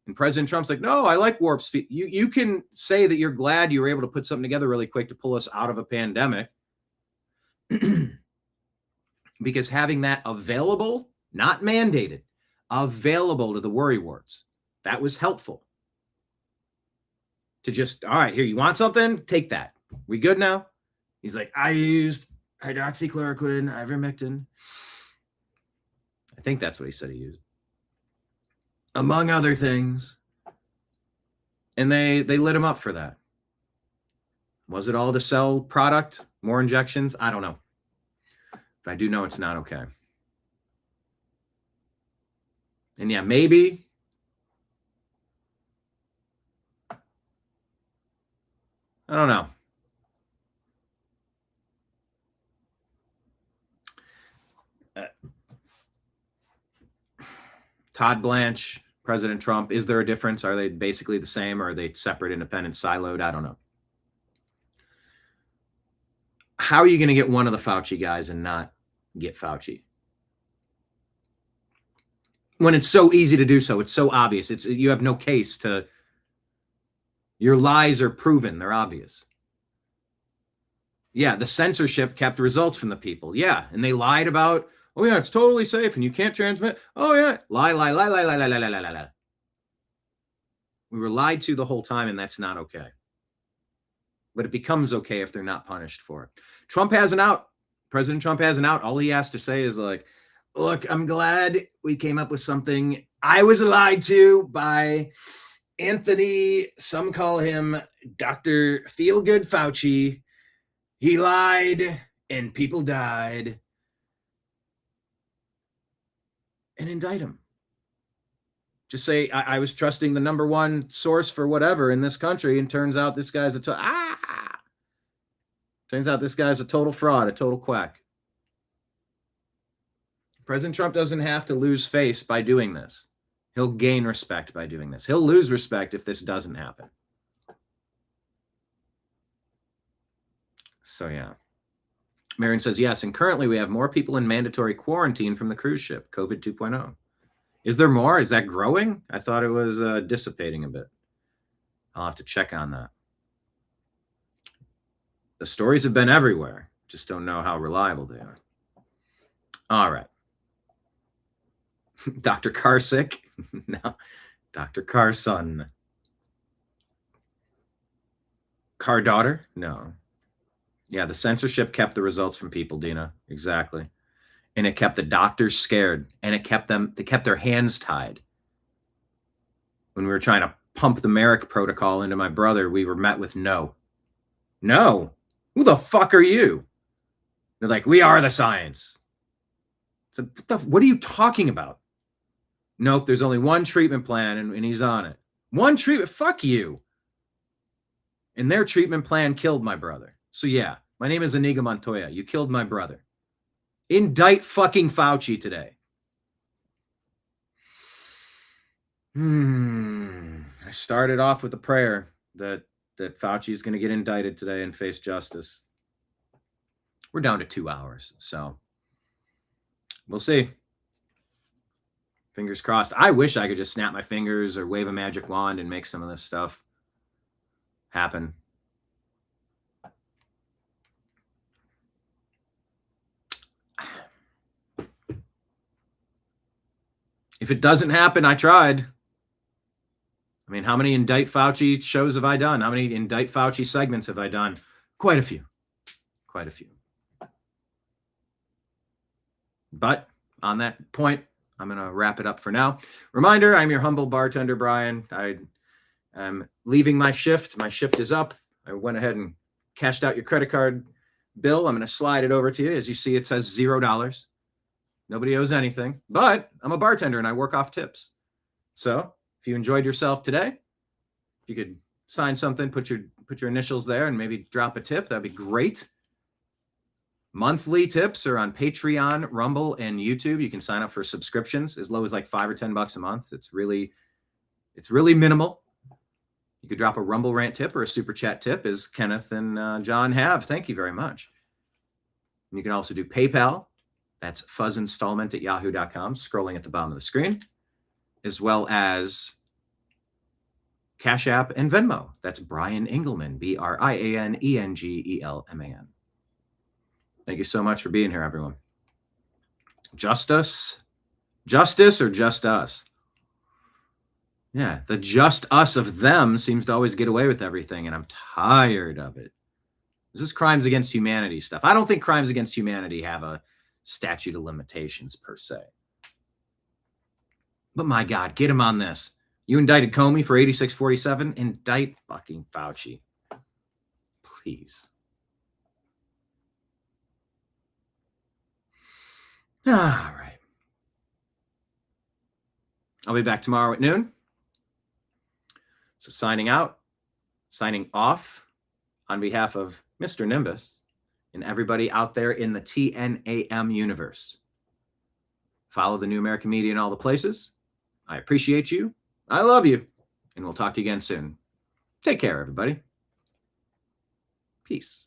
And President Trump's like, no, I like warp speed. You can say that you're glad you were able to put something together really quick to pull us out of a pandemic. Because having that available, not mandated, available to the worrywarts, that was helpful. To just, all right, here, you want something? Take that. We good now? He's like, I used hydroxychloroquine, ivermectin. I think that's what he said he used. Among other things. And they lit him up for that. Was it all to sell product? More injections? I don't know. But I do know it's not okay. And yeah, maybe I don't know. Todd Blanche, President Trump, is there a difference? Are they basically the same, or are they separate, independent, siloed? I don't know. How are you going to get one of the Fauci guys and not get Fauci? When it's so easy to do so, it's so obvious. You have no case to. Your lies are proven. They're obvious. Yeah, the censorship kept results from the people. Yeah, and they lied about, oh yeah, it's totally safe and you can't transmit. Oh yeah, lie. We were lied to the whole time, and that's not okay. But it becomes okay if they're not punished for it. Trump has an out. President Trump has an out. All he has to say is like, look, I'm glad we came up with something. I was lied to by Anthony, some call him Dr. Feelgood Fauci. He lied and people died. And indict him. Just say, I was trusting the number one source for whatever in this country, and turns out this guy's turns out this guy's a total fraud, a total quack. President Trump doesn't have to lose face by doing this. He'll gain respect by doing this. He'll lose respect if this doesn't happen. So, yeah. Marion says, yes, and currently we have more people in mandatory quarantine from the cruise ship, COVID 2.0. Is there more? Is that growing? I thought it was dissipating a bit. I'll have to check on that. The stories have been everywhere. Just don't know how reliable they are. All right. Dr. Carsick? No. Dr. Carson. Car daughter? No. Yeah, the censorship kept the results from people, Dina. Exactly. And it kept the doctors scared, and it kept they kept their hands tied. When we were trying to pump the Merrick protocol into my brother, we were met with no. No. Who the fuck are you? They're like, we are the science. So what are you talking about? Nope, there's only one treatment plan, and he's on it. One treatment? Fuck you. And their treatment plan killed my brother. So yeah, my name is Inigo Montoya. You killed my brother. Indict fucking Fauci today. I started off with a prayer that Fauci is going to get indicted today and face justice. We're down to 2 hours, so we'll see. Fingers crossed. I wish I could just snap my fingers or wave a magic wand and make some of this stuff happen. If it doesn't happen, I tried. I mean, how many Indict Fauci shows have I done? How many Indict Fauci segments have I done? Quite a few. Quite a few. But on that point, I'm going to wrap it up for now. Reminder, I'm your humble bartender, Brian. I am leaving my shift. My shift is up. I went ahead and cashed out your credit card bill. I'm going to slide it over to you. As you see, it says $0. Nobody owes anything, but I'm a bartender and I work off tips. So if you enjoyed yourself today, if you could sign something, put your initials there and maybe drop a tip, that'd be great. Monthly tips are on Patreon, Rumble, and YouTube. You can sign up for subscriptions as low as like $5 or $10 a month. It's really minimal. You could drop a Rumble rant tip or a super chat tip, as Kenneth and John have. Thank you very much. And you can also do PayPal. That's fuzzinstallment@yahoo.com, scrolling at the bottom of the screen, as well as Cash App and Venmo. That's Brian Engelman, BrianEngelman. Thank you so much for being here, everyone. Justice or just us? Yeah, the just us of them seems to always get away with everything, and I'm tired of it. This is crimes against humanity stuff. I don't think crimes against humanity have a statute of limitations per se. But my God, get him on this. You indicted Comey for 8647. Indict fucking Fauci. Please. All right. I'll be back tomorrow at noon. So signing off on behalf of Mr. Nimbus and everybody out there in the TNAM universe. Follow the New American Media in all the places. I appreciate you. I love you. And we'll talk to you again soon. Take care, everybody. Peace.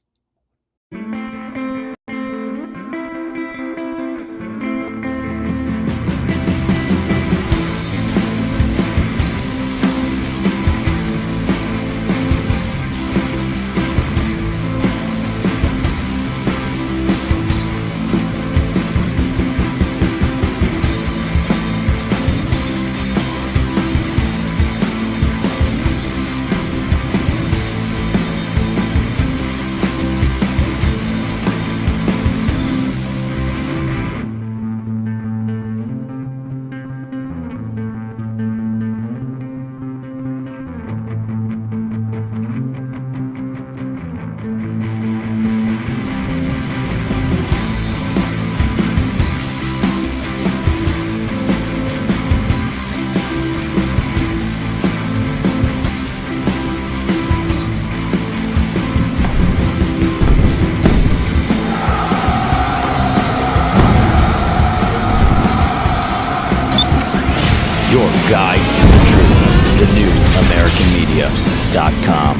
Your guide to the truth. TheNewAmericanMedia.com.